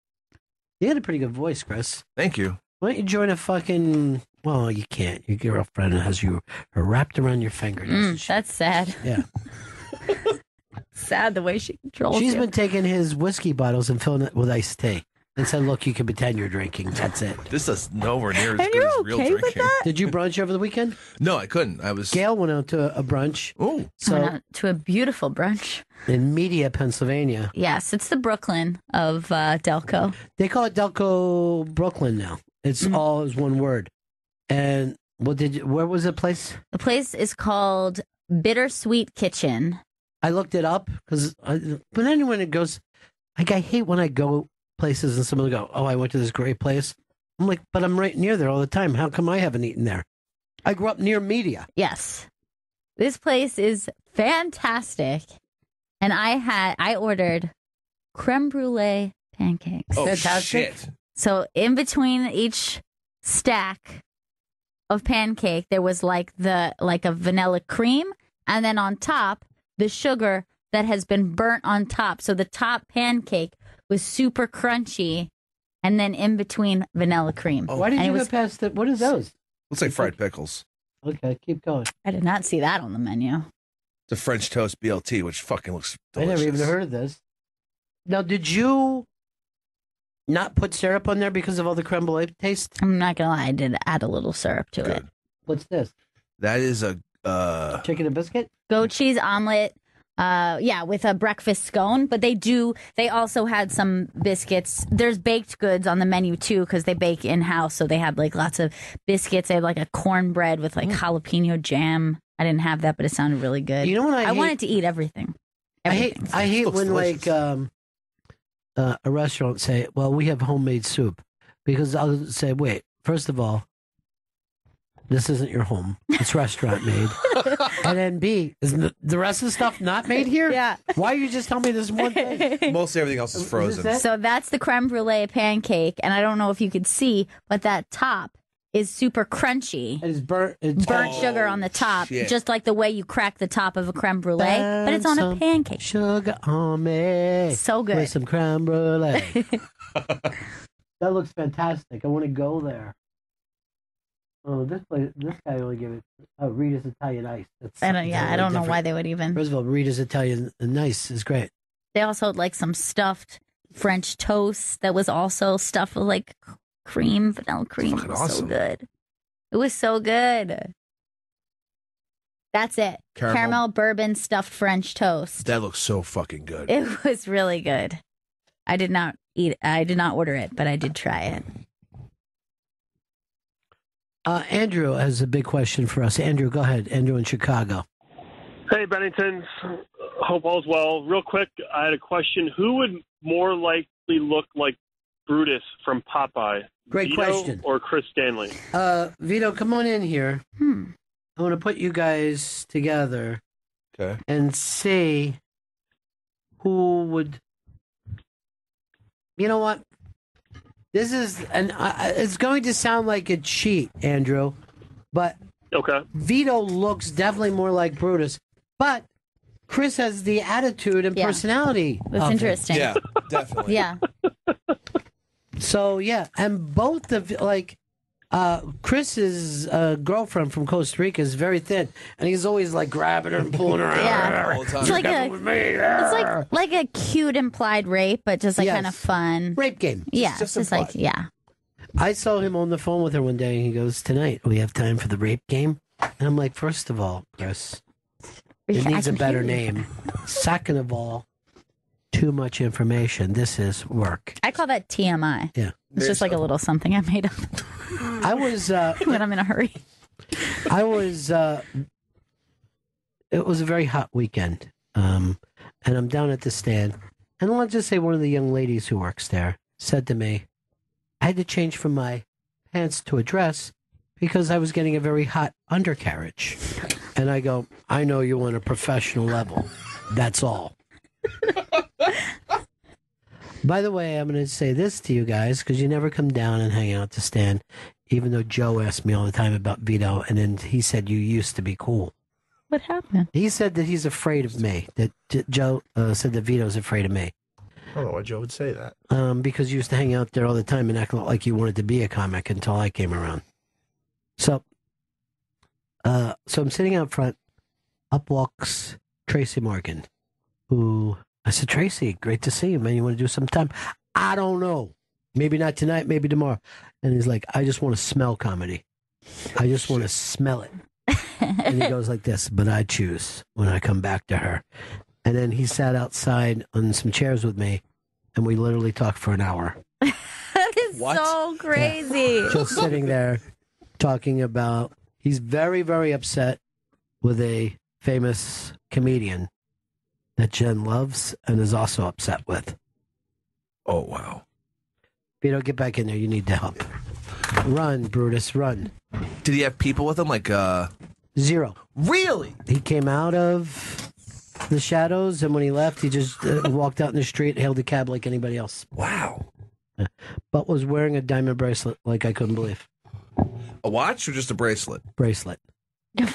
You had a pretty good voice, Chris. Thank you. Why don't you join a fucking? Well, you can't. Your girlfriend has you wrapped around your finger. doesn't she? That's sad. Yeah. Sad the way she controls She's you. been taking his whiskey bottles and filling it with iced tea. And said, "Look, you can pretend you're drinking. That's it." This is nowhere near as And good you're as real okay with drinking. that? Did you brunch over the weekend? No, I couldn't. I was. Gail went out to a brunch. Oh, Went So out to a beautiful brunch. in Media, Pennsylvania, Yes, it's the Brooklyn of Delco. they call it Delco Brooklyn now. It's all as one word. And where was the place? The place is called Bittersweet Kitchen. I looked it up but anyone that goes, like, I hate when I go places and someone will go, "Oh, I went to this great place." I'm like, but I'm right near there all the time. How come I haven't eaten there? I grew up near Media. Yes. This place is fantastic. And I ordered creme brulee pancakes. oh Fantastic. shit. So in between each stack of pancake, there was like a vanilla cream, and then on top, the sugar that has been burnt on top. So the top pancake was super crunchy, and then in between vanilla cream. Why did And you it go was- past it? What is those? Looks like fried pickles. Okay, keep going. I did not see that on the menu. It's a French toast BLT, which fucking looks I delicious. never even heard of this. Now, did you not put syrup on there because of all the creme brulee taste? I'm not gonna lie, I did add a little syrup to it. Good. What's this? That is a Chicken and biscuit? Goat cheese omelet with a breakfast scone. But they also had some biscuits. There's baked goods on the menu too, because they bake in-house. So they had like lots of biscuits. They had like a cornbread with like jalapeno jam. I didn't have that, but it sounded really good. You know what I hate? wanted to eat everything. I hate when delicious. A restaurant say, well, we have homemade soup. Because I'll say, wait, first of all, this isn't your home. It's restaurant made. And then B, is the rest of the stuff not made here? Yeah. Why are you just telling me this one thing? Mostly everything else is frozen. So that's the creme brulee pancake. And I don't know if you could see, but that top is super crunchy. It is burnt sugar on the top, shit. just like the way you crack the top of a creme brulee, but it's on a pancake. Sugar on me. So good. With some creme brulee. That looks fantastic. I want to go there. Oh, this guy only gave it. Oh, Rita's Italian Ice. I don't know why they would even. First of all, Rita's Italian Nice is great. They also had like some stuffed French toast that was also stuffed with like vanilla cream. It was awesome. so good. It was so good. That's it. Caramel bourbon stuffed French toast. That looks so fucking good. It was really good. I did not order it, but I did try it. Andrew has a big question for us. Andrew, go ahead. Andrew in Chicago. Hey, Benningtons. Hope all's well. Real quick, I had a question. Who would more likely look like Brutus from Popeye? Great Vito question. Or Chris Stanley? Vito, come on in here. I want to put you guys together and see who would... You know what? This is it's going to sound like a cheat, Andrew, but Vito looks definitely more like Brutus, but Chris has the attitude and personality. That's interesting. Yeah, definitely. Yeah. So yeah, and both of Chris's girlfriend from Costa Rica is very thin, and he's always like grabbing her and pulling her out all the time. It's like a cute implied rape, but just like kind of fun rape game. Yeah, it's just like I saw him on the phone with her one day, and he goes, "Tonight we have time for the rape game," and I'm like, first of all, Chris, it needs a better name. Second of all, too much information. This is work. I call that TMI. Yeah. It's just like a little something I made up. I was when I'm in a hurry. It was a very hot weekend. And I'm down at the stand. And let's just say one of the young ladies who works there said to me, I had to change from my pants to a dress because I was getting a very hot undercarriage. And I go, I know you on a professional level. That's all. By the way, I'm going to say this to you guys because you never come down and hang out to stand, even though Joe asked me all the time about Vito, and then he said you used to be cool. What happened? He said that he's afraid of me, that Joe said that Vito's afraid of me. I don't know why Joe would say that. Because you used to hang out there all the time and act like you wanted to be a comic until I came around. So I'm sitting out front. Up walks Tracy Morgan, who... I said, Tracy, great to see you, man. You want to do some time? I don't know. Maybe not tonight, maybe tomorrow. And he's like, I just want to smell comedy. I just want to smell it. And he goes like this, but I choose when I come back to her. And then he sat outside on some chairs with me, and we literally talked for an hour. That is so crazy. Yeah. Just sitting there talking about, he's very, very upset with a famous comedian that Jen loves and is also upset with. Oh, wow. Vito, get back in there. You need the help. Run, Brutus, run. Did he have people with him? Like, Zero. Really? He came out of the shadows, and when he left, he just walked out in the street, hailed a cab like anybody else. Wow. But was wearing a diamond bracelet like I couldn't believe. A watch or just a bracelet? Bracelet.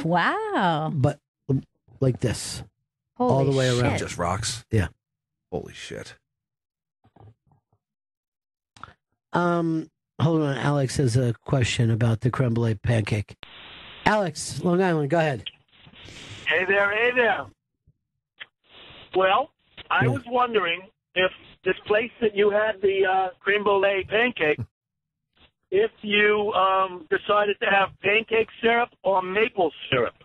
Wow. But like this. Holy all the way around. Just rocks? Yeah. Holy shit. Hold on. Alex has a question about the creme brulee pancake. Alex, Long Island, go ahead. Hey there. Well, I was wondering if this place that you had the creme brulee pancake, if you decided to have pancake syrup or maple syrup.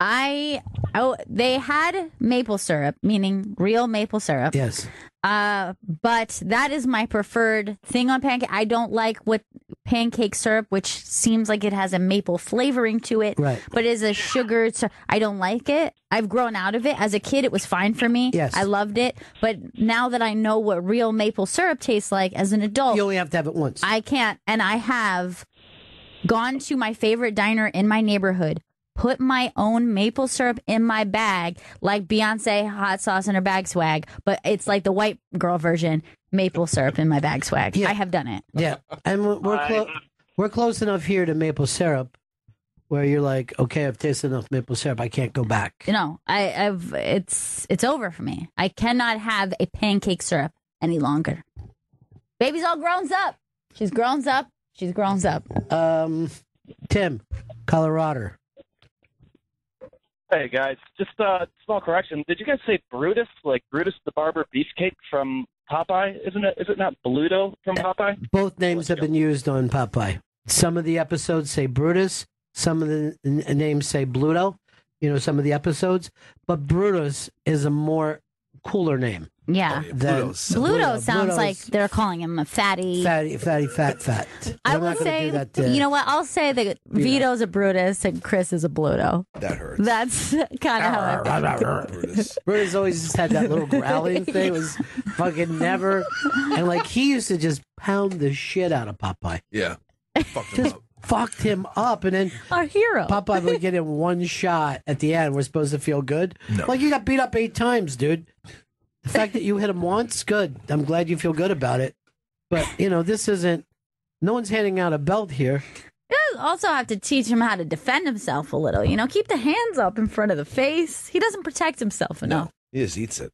I Oh, they had maple syrup, meaning real maple syrup. Yes. But that is my preferred thing on pancake. I don't like what pancake syrup, which seems like it has a maple flavoring to it. Right. But is a sugar. I don't like it. I've grown out of it. As a kid, it was fine for me. Yes. I loved it. But now that I know what real maple syrup tastes like as an adult, You only have to have it once. I can't. And I have gone to my favorite diner in my neighborhood, put my own maple syrup in my bag, like Beyonce hot sauce in her bag swag, but it's like the white girl version, maple syrup in my bag swag. I have done it. Yeah, and we're close enough here to maple syrup where you're like, okay, I've tasted enough maple syrup, I can't go back. No, it's over for me. I cannot have a pancake syrup any longer. Baby's all grown up. She's grown up. She's grown up. Tim, Colorado. Hey guys, just a small correction. Did you guys say Brutus, like Brutus the Barber Beefcake from Popeye? Isn't it? Is it not Bluto from Popeye? Both names have been used on Popeye. Some of the episodes say Brutus. Some of the names say Bluto. You know, some of the episodes, but Brutus is a more cooler name. Yeah. Bluto sounds like they're calling him a fatty. Fat. I will say, you know what? I'll say that Vito's a Brutus and Chris is a Bluto. That hurts. That's kind of how Brutus always just had that little growling thing. It was fucking never. And like he used to just pound the shit out of Popeye. Yeah. Fucked him up, and then our hero Popeye would get in one shot at the end. We're supposed to feel good. No. Like you got beat up 8 times, dude. The fact that you hit him once, good. I'm glad you feel good about it. But you know, this isn't. No one's handing out a belt here. You also have to teach him how to defend himself a little. You know, keep the hands up in front of the face. He doesn't protect himself enough. He just eats it.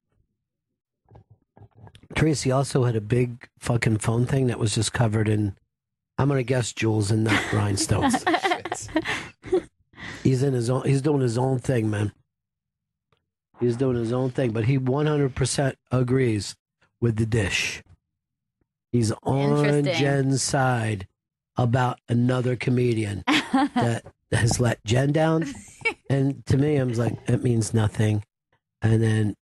Tracy also had a big fucking phone thing that was just covered in. I'm gonna guess jewels and not rhinestones. He's in his own. He's doing his own thing, man. He's doing his own thing, but he 100% agrees with the dish. He's on Jen's side about another comedian that has let Jen down, and to me, I'm like, it means nothing. And then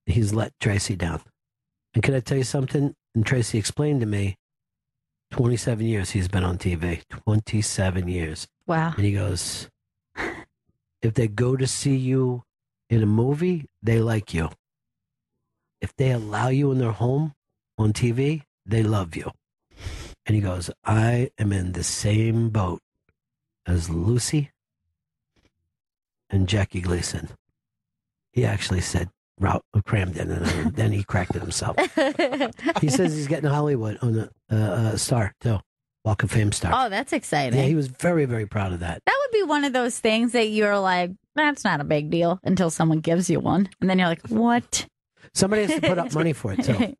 he's let Tracy down. And can I tell you something? And Tracy explained to me. 27 years he's been on TV. 27 years. Wow. And he goes, if they go to see you in a movie, they like you. If they allow you in their home on TV, they love you. And he goes, I am in the same boat as Lucy and Jackie Gleason. He actually said, crammed in, and then he cracked it himself. He says he's getting Hollywood on a star, too. Walk of Fame star. Oh, that's exciting. Yeah, he was very, very proud of that. That would be one of those things that you're like, that's not a big deal until someone gives you one. And then you're like, what? Somebody has to put up money for it, too.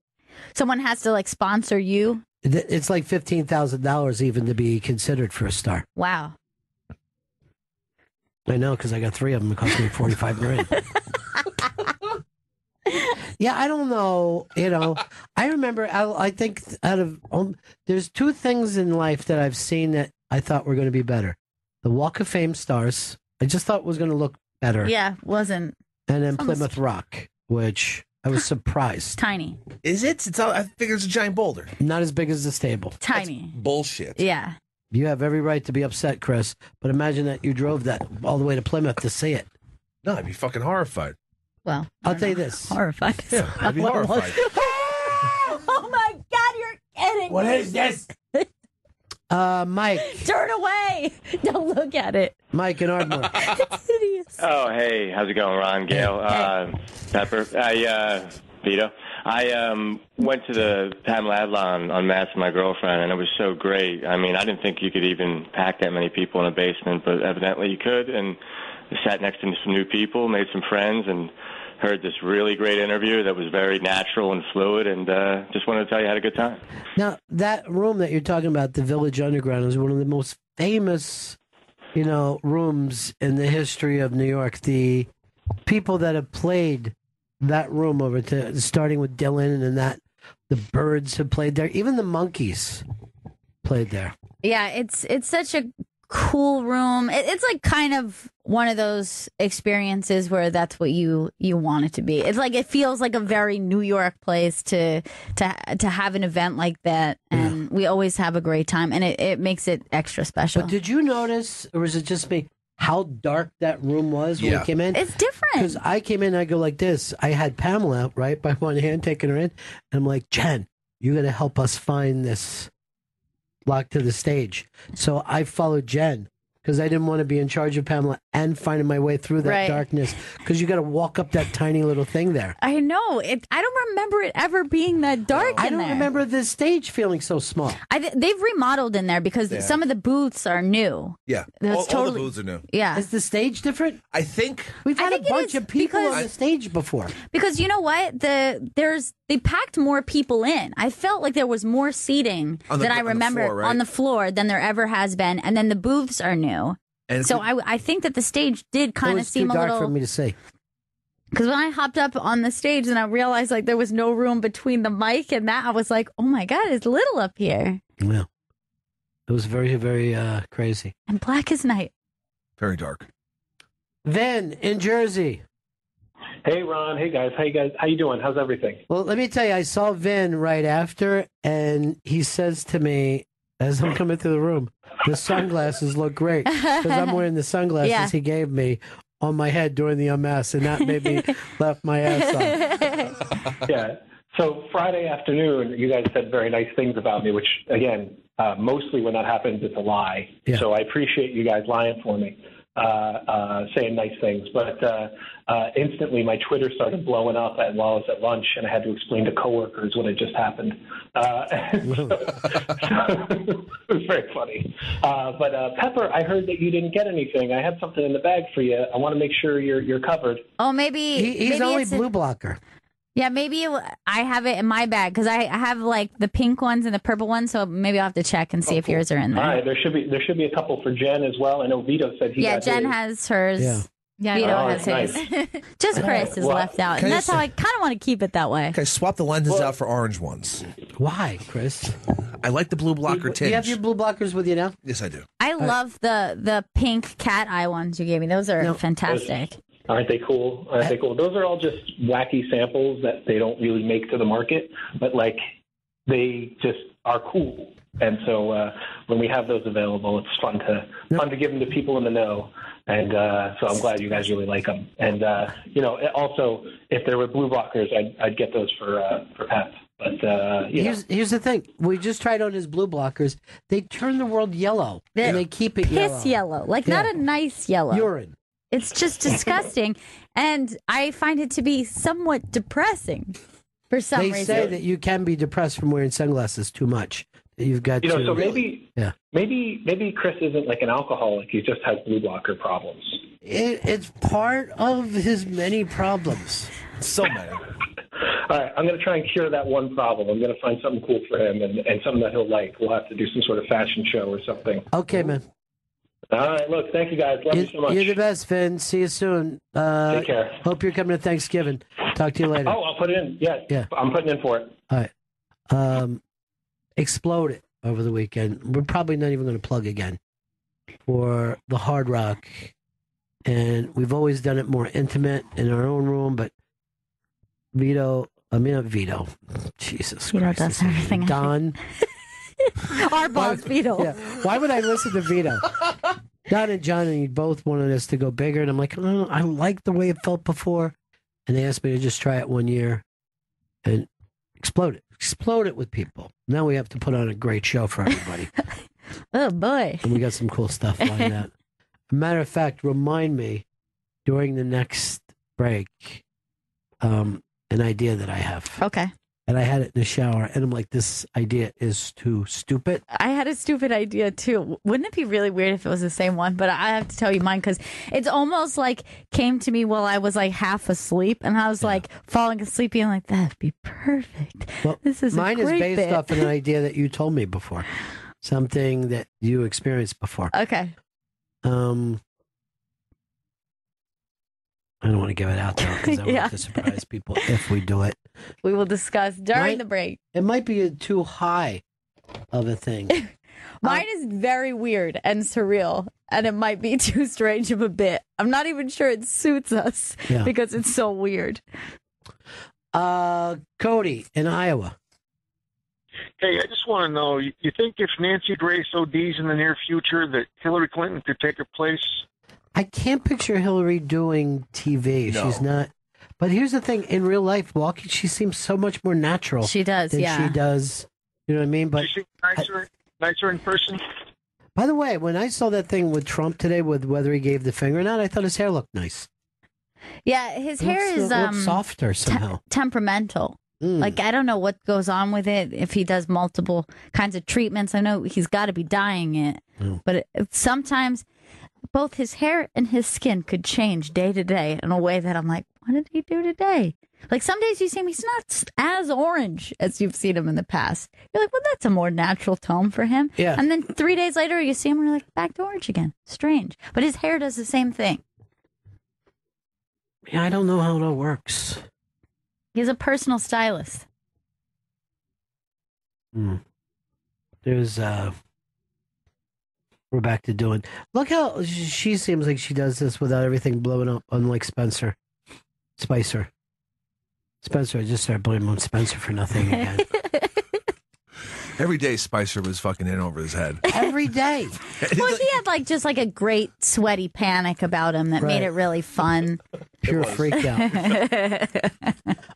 Someone has to, like, sponsor you? It's like $15,000 even to be considered for a star. Wow. I know, because I got 3 of them. It cost me $45,000. Yeah, I don't know. You know, I remember, I think out of, there's 2 things in life that I've seen that I thought were going to be better. The Walk of Fame stars, I just thought was going to look better. Yeah, wasn't. And then Plymouth Rock, which I was surprised. Tiny. Is it? I figure it's a giant boulder. Not as big as the stable. Tiny. That's bullshit. Yeah. You have every right to be upset, Chris, but imagine that you drove that all the way to Plymouth to see it. No, I'd be fucking horrified. Well, I'll tell you this. Horrified. Yeah, I'd be horrified. Oh my God, you're kidding. What me. is this? Mike. Turn away. Don't look at it. Mike in Ardmore. It's hideous. Oh, hey. How's it going, Ron, Gail, Pepper? Vito. I went to the Pamela Adlon on Mass with my girlfriend, and it was so great. I mean, I didn't think you could even pack that many people in a basement, but evidently you could, and I sat next to some new people, made some friends, and heard this really great interview that was very natural and fluid, and just wanted to tell you I had a good time. Now, that room that you're talking about, the Village Underground, is one of the most famous, you know, rooms in the history of New York. The people that have played that room over to, starting with Dylan and that, the Byrds have played there. Even the Monkees played there. Yeah, it's such a cool room. It's like kind of one of those experiences where that's what you want it to be. It's like it feels like a very New York place to have an event like that, and we always have a great time, and it makes it extra special. But did you notice, or was it just me, how dark that room was when we came in? It's different. Because I came in, I go like this. I had Pamela, right, by one hand taking her in, and I'm like, Jen, you got to help us find this lock to the stage. So I followed Jen because I didn't want to be in charge of Pamela and finding my way through that darkness, because you got to walk up that tiny little thing there. I know. I don't remember it ever being that dark I in don't there. remember the stage feeling so small. They've remodeled in there because some of the booths are new. Yeah, That's all the booths are new. Yeah. Is the stage different? I think we've had a bunch of people on the stage before. Because you know what? They packed more people in. I felt like there was more seating than I remember floor, right? on the floor than there ever has been, and then the booths are new. And so I think that the stage did kind of seem too dark a little. for me to see. Because when I hopped up on the stage and I realized like there was no room between the mic and that, I was like, oh my God, it's little up here. Yeah. It was very, very crazy. And black as night. Very dark. Vin in Jersey. Hey, Ron. Hey, guys. How you doing? How's everything? Well, let me tell you, I saw Vin right after, and he says to me, as I'm coming through the room, the sunglasses look great. Because I'm wearing the sunglasses he gave me on my head during the unmask, and that made me laugh my ass off. Yeah. So Friday afternoon, you guys said very nice things about me, which, again, mostly when that happens, it's a lie. Yeah. So I appreciate you guys lying for me, saying nice things. But instantly, my Twitter started blowing up while I was at lunch, and I had to explain to coworkers what had just happened. So it was very funny. But Pepper, I heard that you didn't get anything. I had something in the bag for you. I want to make sure you're covered. Oh, maybe He's maybe only it's blue blocker. Yeah, maybe I have it in my bag because I have like the pink ones and the purple ones. So maybe I'll have to check and see if yours are in there. All right, there should be a couple for Jen as well. I know Vito said he got Jen his. has hers. Yeah, Vito has nice. his. Just Chris is left out, Can and I that's how I kind of want to keep it that way. Okay, swap the lenses out for orange ones. Why, Chris? I like the blue blocker tinge. Do you have your blue blockers with you now? Yes, I do. I love the pink cat eye ones you gave me. Those are fantastic. Aren't they cool? Those are all just wacky samples that they don't really make to the market, but like they just are cool. And so when we have those available, it's fun to give them to people in the know. And so I'm glad you guys really like them. And also if there were blue blockers, I'd get those for Pep. But here's the thing: we just tried on his blue blockers. They turn the world yellow, and they keep it Piss yellow, like not a nice yellow. Urine. It's just disgusting, and I find it to be somewhat depressing for some They reason. say that you can be depressed from wearing sunglasses too much. You've got to. So maybe Chris isn't like an alcoholic. He just has blue blocker problems. It's part of his many problems. So many. All right, I'm going to try and cure that one problem. I'm going to find something cool for him and something that he'll like. We'll have to do some sort of fashion show or something. Okay, man. All right, look, thank you guys. Love you so much. You're the best, Finn. See you soon. Take care. Hope you're coming to Thanksgiving. Talk to you later. Oh, I'll put it in. Yeah, I'm putting in for it. All right. Explode it over the weekend. We're probably not even going to plug again for the Hard Rock. And we've always done it more intimate in our own room, but not Vito. Jesus Vito Christ. does everything. Don. Our boss, Vito. Yeah. Why would I listen to Vito? Don and Johnny both wanted us to go bigger, and I'm like, oh, I like the way it felt before. And they asked me to just try it 1 year and explode it with people. Now we have to put on a great show for everybody. Oh, boy. And we got some cool stuff like that. Matter of fact, remind me during the next break an idea that I have. Okay. And I had it in the shower, and I'm like, this idea is too stupid. I had a stupid idea, too. Wouldn't it be really weird if it was the same one? But I have to tell you mine, because it's almost like came to me while I was like half asleep, and I was like falling asleep, being like, that'd be perfect. Well, this is mine a great is based bit. off of an idea that you told me before, something that you experienced before. Okay. I don't want to give it out there because I want to surprise people if we do it. We will discuss during the break. It might be too high of a thing. Mine is very weird and surreal, and it might be too strange of a bit. I'm not even sure it suits us because it's so weird. Cody in Iowa. Hey, I just want to know, you think if Nancy Grace ODs in the near future that Hillary Clinton could take her place? I can't picture Hillary doing TV. No. She's not. But here's the thing: in real life, walking, she seems so much more natural. She does, than yeah. she does. You know what I mean? But She seems nicer in person? by the way, when I saw that thing with Trump today, with whether he gave the finger or not, I thought his hair looked nice. Yeah, his It hair looks- is it looks softer somehow. temperamental. Like, I don't know what goes on with it, if he does multiple kinds of treatments. I know he's got to be dyeing it. But sometimes both his hair and his skin could change day to day in a way that I'm like, what did he do today? Like, some days you see him, he's not as orange as you've seen him in the past. You're like, well, that's a more natural tone for him. Yeah. And then 3 days later, you see him and you're like, back to orange again. Strange. But his hair does the same thing. Yeah, I don't know how it all works. He's a personal stylist. There's we're back to doing. Look how she seems like she does this without everything blowing up, unlike Spicer. I just started blaming on Spencer for nothing again. Every day Spicer was fucking in over his head. Every day. Well, he had like just like a great sweaty panic about him that made Right. it really fun. Pure freak out.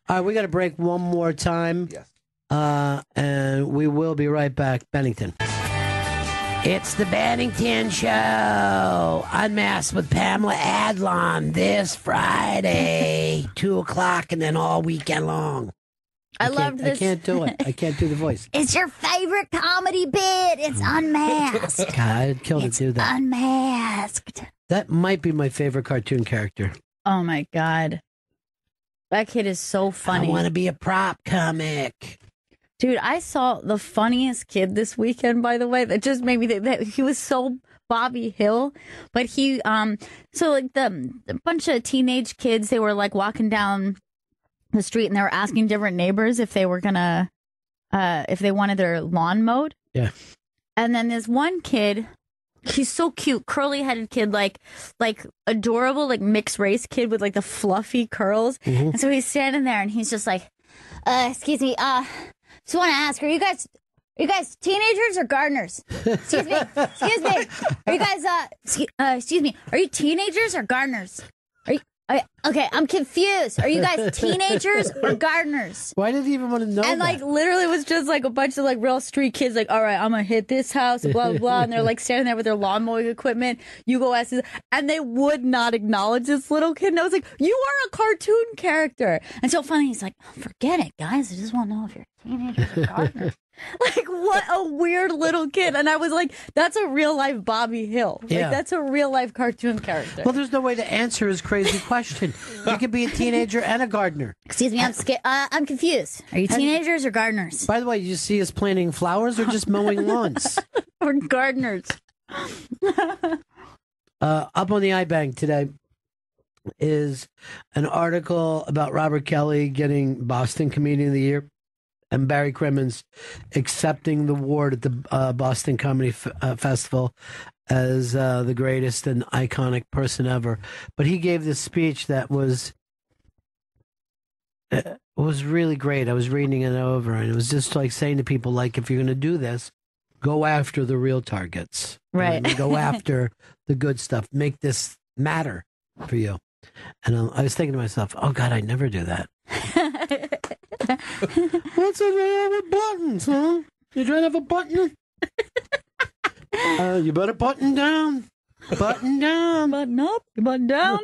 All right, we got to break one more time. Yes. And we will be right back. Bennington. It's the Bennington Show. Unmasked with Pamela Adlon this Friday, 2:00, and then all weekend long. I loved this. I can't do it. I can't do the voice. It's your favorite comedy bit. It's unmasked. God, I'd kill to do that. Unmasked. That might be my favorite cartoon character. Oh my God. That kid is so funny. I want to be a prop comic. Dude, I saw the funniest kid this weekend, by the way. That just made me think that he was so Bobby Hill. But he, so like the bunch of teenage kids, they were like walking down the street and they were asking different neighbors if they were gonna, if they wanted their lawn mowed. Yeah. And then this one kid, he's so cute, curly headed kid, like adorable, like mixed race kid with like the fluffy curls. Mm-hmm. And so he's standing there and he's just like, excuse me, just want to ask, are you guys teenagers or gardeners? Excuse me. Are you guys, excuse me, are you teenagers or gardeners? Okay, I'm confused. Are you guys teenagers or gardeners? Why did he even want to know And like literally it was just like a bunch of like real street kids like, all right, I'm gonna hit this house, blah, blah, blah. And they're like standing there with their lawn mowing equipment. You go ask this. And they would not acknowledge this little kid. And I was like, you are a cartoon character. And so finally he's like, oh, forget it, guys. I just want to know if you're teenagers or gardeners. Like, what a weird little kid. And I was like, that's a real life Bobby Hill. Like, Yeah. that's a real life cartoon character. Well, there's no way to answer his crazy question. You could be a teenager and a gardener. Excuse me, I'm confused. Are you teenagers or gardeners? By the way, you see us planting flowers or just mowing lawns? Or gardeners. Up on the iBank today is an article about Robert Kelly getting Boston Comedian of the Year and Barry Crimmins accepting the award at the Boston Comedy Festival as the greatest and iconic person ever. But he gave this speech that was really great. I was reading it over, and it was just like saying to people, like, if you're going to do this, go after the real targets. Right. Go after the good stuff. Make this matter for you. And I was thinking to myself, oh, God, I'd never do that. What's the matter with buttons, huh? You trying to have a button? You better button down. Button down. Button up. Button down.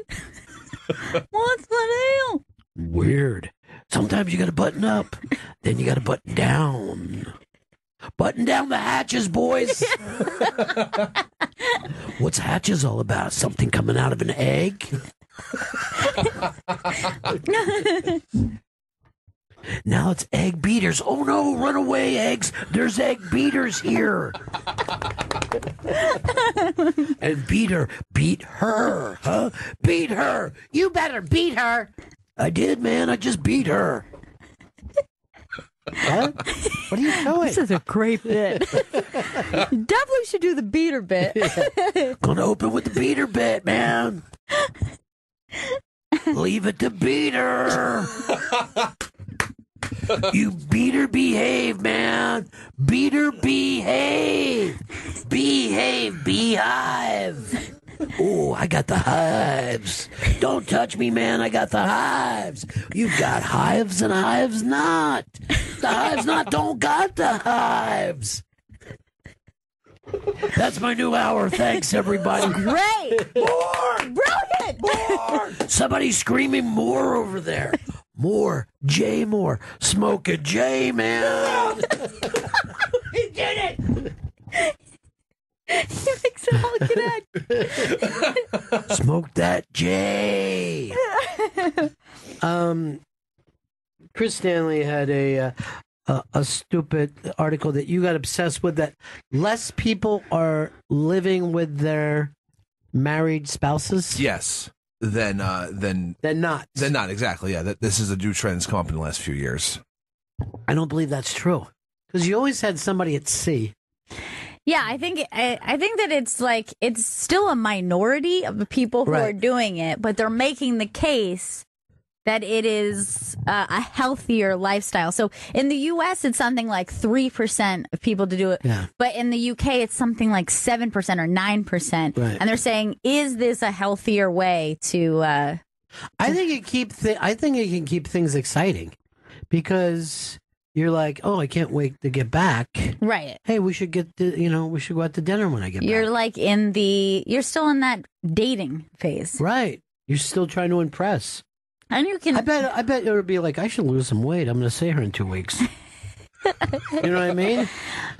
What's the deal? Weird. Sometimes you got to button up. Then you got to button down. Button down the hatches, boys. What's hatches all about? Something coming out of an egg? Now it's egg beaters. Oh no, run away, eggs. There's egg beaters here. And beat her, huh? Beat her. You better beat her. I did, man. I just beat her. Huh? What are you doing? This is a great bit. You definitely should do the beater bit. Gonna open with the beater bit, man. Leave it to beater. You beater behave, man. Beater behave. Behave, beehive. Oh, I got the hives. Don't touch me, man. I got the hives. You've got hives and hives not. The hives not don't got the hives. That's my new hour. Thanks, everybody. Great. More. Brilliant. More. Somebody's screaming more over there. More. Jay Moore. Smoke a J, man. He did it. He makes it all connect. Smoke that J. Chris Stanley had a stupid article that you got obsessed with, that less people are living with their married spouses. Yes. Than not. Than not, exactly. Yeah, this is a new trend that's come up in the last few years. I don't believe that's true, because you always had somebody at sea. Yeah, I think that it's like it's still a minority of the people who are doing it, but they're making the case that it is a healthier lifestyle. So in the U.S., it's something like 3% of people to do it. Yeah. But in the U.K., it's something like 7% or 9%. Right. And they're saying, is this a healthier way to... I think it can keep things exciting, because you're like, oh, I can't wait to get back. Right. Hey, we should we should go out to dinner when I get You're back. like you're still in that dating phase. Right. You're still trying to impress. And you can. I bet it would be like, I should lose some weight. I'm going to see her in 2 weeks. You know what I mean?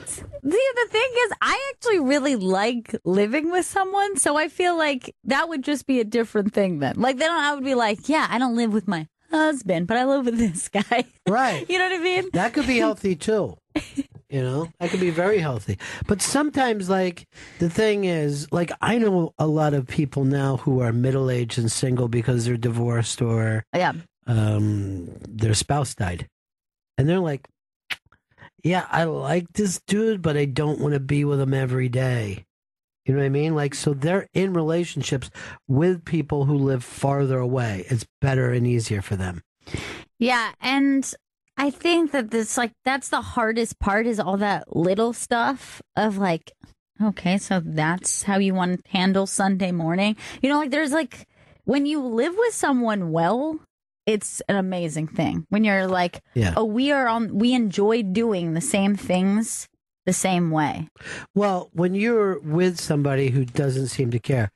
See, the thing is, I actually really like living with someone, so I feel like that would just be a different thing then. Like, then I would be like, yeah, I don't live with my husband, but I live with this guy. Right. You know what I mean? That could be healthy too. That could be very healthy. But sometimes, like, the thing is, like, I know a lot of people now who are middle-aged and single because they're divorced or their spouse died. And they're like, yeah, I like this dude, but I don't want to be with him every day. You know what I mean? Like, so they're in relationships with people who live farther away. It's better and easier for them. Yeah, and I think that that's the hardest part, is all that little stuff of like, okay, so that's how you want to handle Sunday morning. Like there's like, when you live with someone well, it's an amazing thing. When you're like, we enjoy doing the same things the same way. Well, when you're with somebody who doesn't seem to care,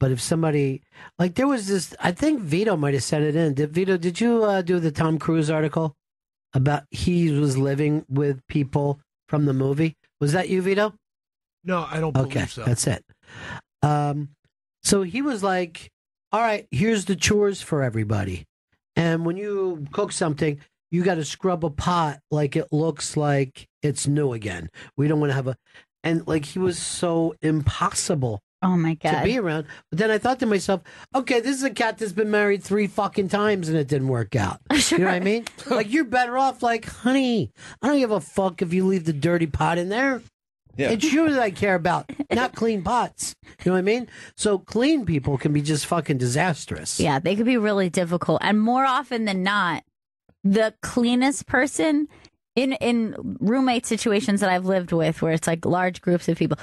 but if somebody, like, there was this, I think Vito might have sent it in. Vito, did you do the Tom Cruise article about he was living with people from the movie? Was that you, Vito? No, I don't believe so. That's it. So he was like, all right, here's the chores for everybody. And when you cook something, you got to scrub a pot like it looks like it's new again. We don't want to have and like, he was so impossible. Oh my God. To be around. But then I thought to myself, okay, this is a cat that's been married 3 fucking times and it didn't work out. Sure. You know what I mean? Like, you're better off like, honey, I don't give a fuck if you leave the dirty pot in there. Yeah. It's you that I care about, not clean pots. You know what I mean? So clean people can be just fucking disastrous. Yeah, they could be really difficult. And more often than not, the cleanest person in roommate situations that I've lived with, where it's like large groups of people,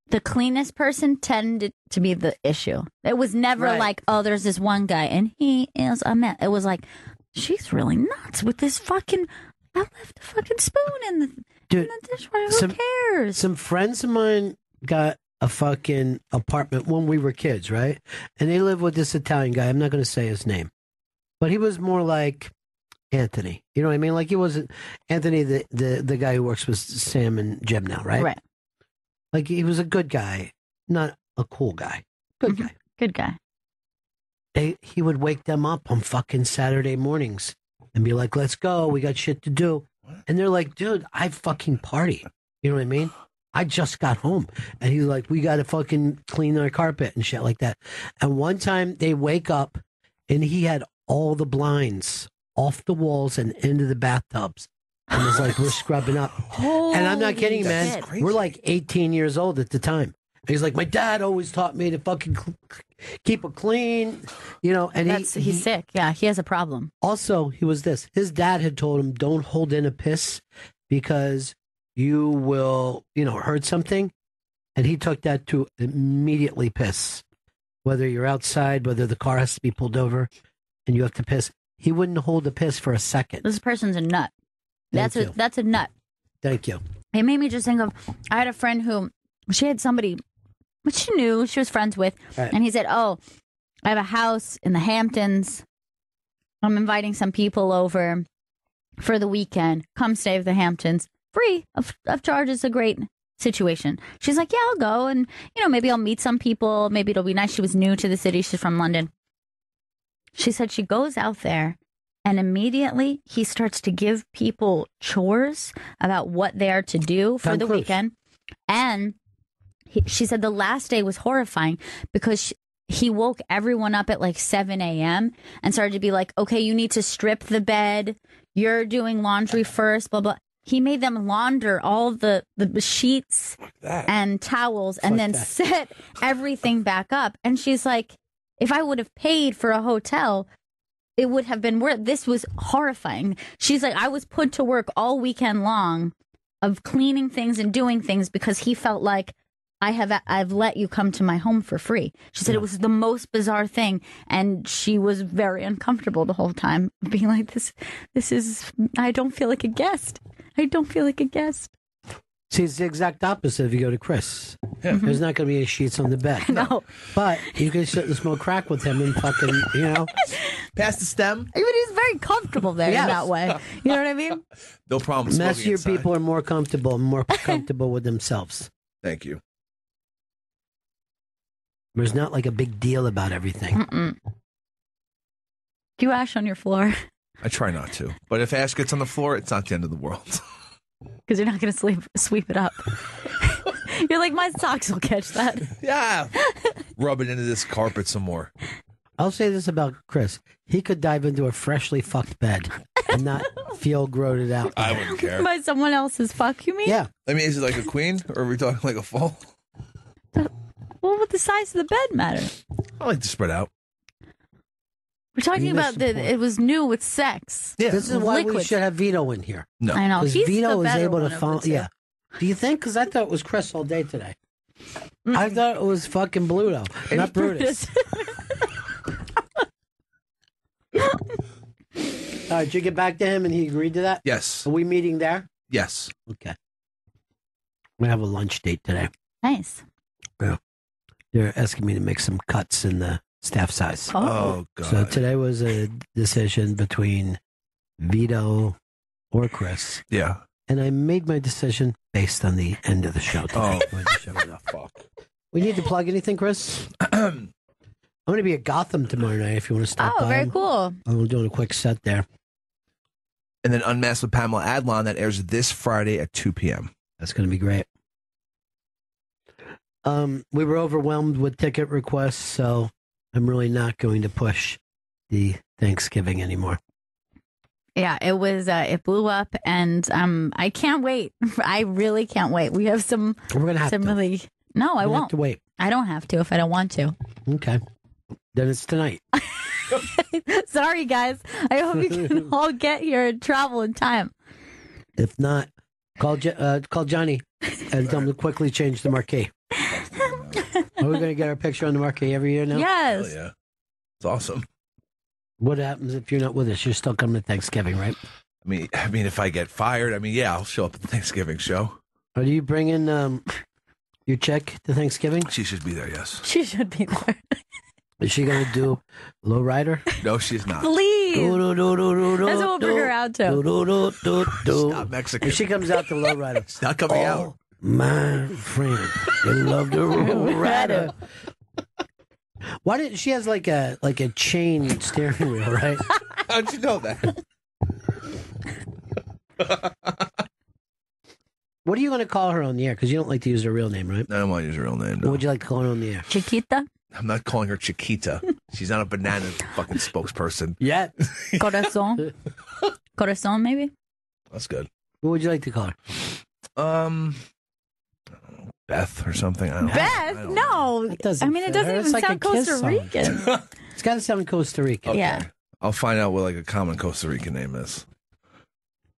the cleanest person tended to be the issue. It was never like, oh, there's this one guy and he is a mess. It was like, she's really nuts with this fucking, I left the fucking spoon in the dishwasher. Who cares? Some friends of mine got a fucking apartment when we were kids, right? And they lived with this Italian guy. I'm not going to say his name, but he was more like Anthony. You know what I mean? Like, he wasn't Anthony, the guy who works with Sam and Jeb now, right? Right. Like, he was a good guy, not a cool guy. Good guy. Good guy. He would wake them up on fucking Saturday mornings and be like, let's go. We got shit to do. And they're like, dude, I fucking party. You know what I mean? I just got home. And he's like, we got to fucking clean our carpet and shit like that. And one time they wake up and he had all the blinds off the walls and into the bathtubs and was like, we're scrubbing up. And I'm not kidding, man. crazy. We're like 18 years old at the time. And he's like, my dad always taught me to fucking keep it clean, and he's sick. Yeah, he has a problem. Also, he was this. His dad had told him, don't hold in a piss because you will, hurt something. And he took that to immediately piss. Whether you're outside, whether the car has to be pulled over and you have to piss. He wouldn't hold a piss for a second. This person's a nut. That's a nut. Thank you. It made me just think of, I had a friend who, she had somebody, which she knew, she was friends with, right. And he said, I have a house in the Hamptons. I'm inviting some people over for the weekend. Come stay with the Hamptons. Free of charge. It's a great situation. She's like, yeah, I'll go. And, maybe I'll meet some people. Maybe it'll be nice. She was new to the city. She's from London. She said she goes out there and immediately he starts to give people chores about what they are to do for the weekend. And she said the last day was horrifying because he woke everyone up at like 7 a.m. and started to be like, okay, you need to strip the bed. You're doing laundry first, blah, blah. He made them launder all the sheets and towels and then set everything back up. And she's like, if I would have paid for a hotel, it would have been worth. This was horrifying. She's like, I was put to work all weekend long of cleaning things and doing things because he felt like I've let you come to my home for free. She said it was the most bizarre thing, and she was very uncomfortable the whole time, being like, "This is. I don't feel like a guest. I don't feel like a guest." See, it's the exact opposite if you go to Chris. Yeah. There's not going to be any sheets on the bed. No. But you can sit and smoke crack with him and fucking, Pass the stem. I mean, he's very comfortable there in that way. You know what I mean? No problem. Messier people are more comfortable with themselves. Thank you. There's not like a big deal about everything. Mm-mm. Do you ash on your floor? I try not to. But if ash gets on the floor, it's not the end of the world. Because you're not going to sweep it up. You're like, my socks will catch that. Yeah. Rub it into this carpet some more. I'll say this about Chris. He could dive into a freshly fucked bed and not feel grossed out. I wouldn't care. By someone else's fuck, you mean? Yeah. I mean, is it like a queen or are we talking like a full? Well, what the size of the bed matter? I like to spread out. We're talking about that it was new with sex. Yeah. This is why we Liquids. should have Vito in here. No. I know. Because He's Vito the was better able to one of follow. the two. Yeah. Do you think? Because I thought it was Chris all day today. I thought it was fucking Bluto, not Brutus. All right, did you get back to him and he agreed to that? Yes. Are we meeting there? Yes. Okay. We have a lunch date today. Nice. Yeah. They're asking me to make some cuts in the staff size. Oh, God. So today was a decision between Vito or Chris. Yeah. And I made my decision based on the end of the show today. Fuck. We need to plug anything, Chris? I'm going to be at Gotham tomorrow night if you want to stop by. Oh, very cool. I'm doing a quick set there. And then Unmasked with Pamela Adlon that airs this Friday at 2 p.m. That's going to be great. We were overwhelmed with ticket requests, so I'm really not going to push the Thanksgiving anymore. Yeah, it was. It blew up, and I can't wait. I really can't wait. We have some. We're gonna have some to. really. No, I We're gonna won't. have to wait. I don't have to if I don't want to. Okay. Then it's tonight. Sorry, guys. I hope you can all get here and travel in time. If not, call Johnny and tell him to quickly change the marquee. Are we going to get our picture on the marquee every year now? Yes. Hell yeah. It's awesome. What happens if you're not with us? You're still coming to Thanksgiving, right? I mean, if I get fired, yeah, I'll show up at the Thanksgiving show. Are you bringing your chick to Thanksgiving? She should be there, yes. She should be there. Is she going to do Lowrider? No, she's not. Please. That's what we'll bring her out to. She's not Mexican. If she comes out to Lowrider. She's not coming out. My friend, you love the Lowrider. Why did she has like a chain steering wheel, right? How'd you know that? What are you going to call her on the air? Because you don't like to use her real name, right? I don't want to use her real name. No. What would you like to call her on the air? Chiquita? I'm not calling her Chiquita. She's not a banana fucking spokesperson. Yet. Corazon? Corazon, maybe? That's good. What would you like to call her? Beth or something. I don't know. Beth? No. It doesn't I mean, it doesn't fit. even It's like sound a Kiss Costa song. Rican. It's got to sound Costa Rican. Yeah. I'll find out what like a common Costa Rican name is.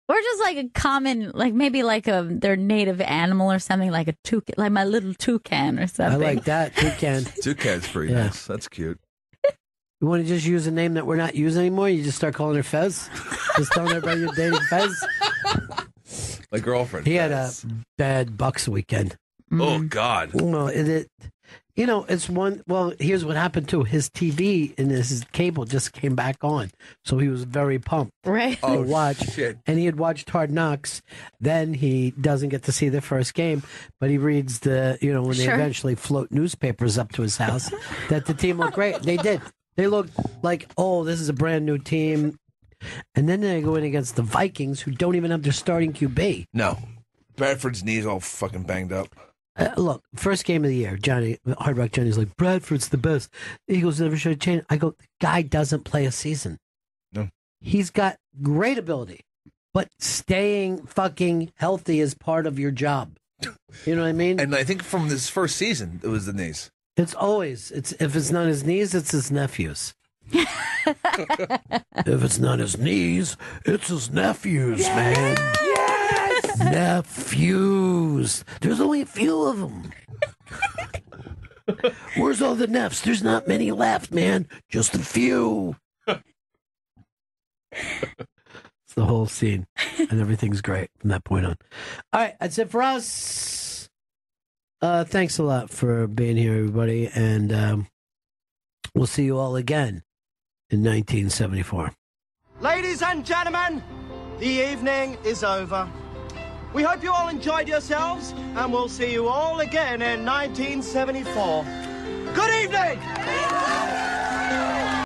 Or just like a common, like maybe like their native animal or something, like a toucan, like my little toucan or I something. like that. Toucan. Toucan's pretty Yeah. nice. That's cute. You want to just use a name that we're not using anymore? You just start calling her Fez? Just telling everybody you're dating Fez? My girlfriend. He had a bad Bucks weekend. Oh, God. No, it's one. Well, here's what happened too. His TV and his cable just came back on, so he was very pumped. Right. To watch, shit. and he had watched Hard Knocks. Then he doesn't get to see the first game, but he reads when they Sure. eventually float newspapers up to his house that the team looked great. They did. They looked like, oh, this is a brand new team. And then they go in against the Vikings, who don't even have their starting QB. No. Bradford's knee's all fucking banged up. Look, first game of the year, Hard Rock Johnny's like, Bradford's the best. Eagles never should have changed. I go, the guy doesn't play a season. No. He's got great ability, but staying fucking healthy is part of your job. You know what I mean? And I think from this first season, it was the knees. If it's not his knees, it's his nephews. If it's not his knees, it's his nephews, man. Yes! Nephews. There's only a few of them. Where's all the neffs? There's not many left, man. Just a few. It's the whole scene, and everything's great from that point on. All right, that's it for us. Thanks a lot for being here, everybody, and we'll see you all again in 1974. Ladies and gentlemen, the evening is over. We hope you all enjoyed yourselves, and we'll see you all again in 1974. Good evening!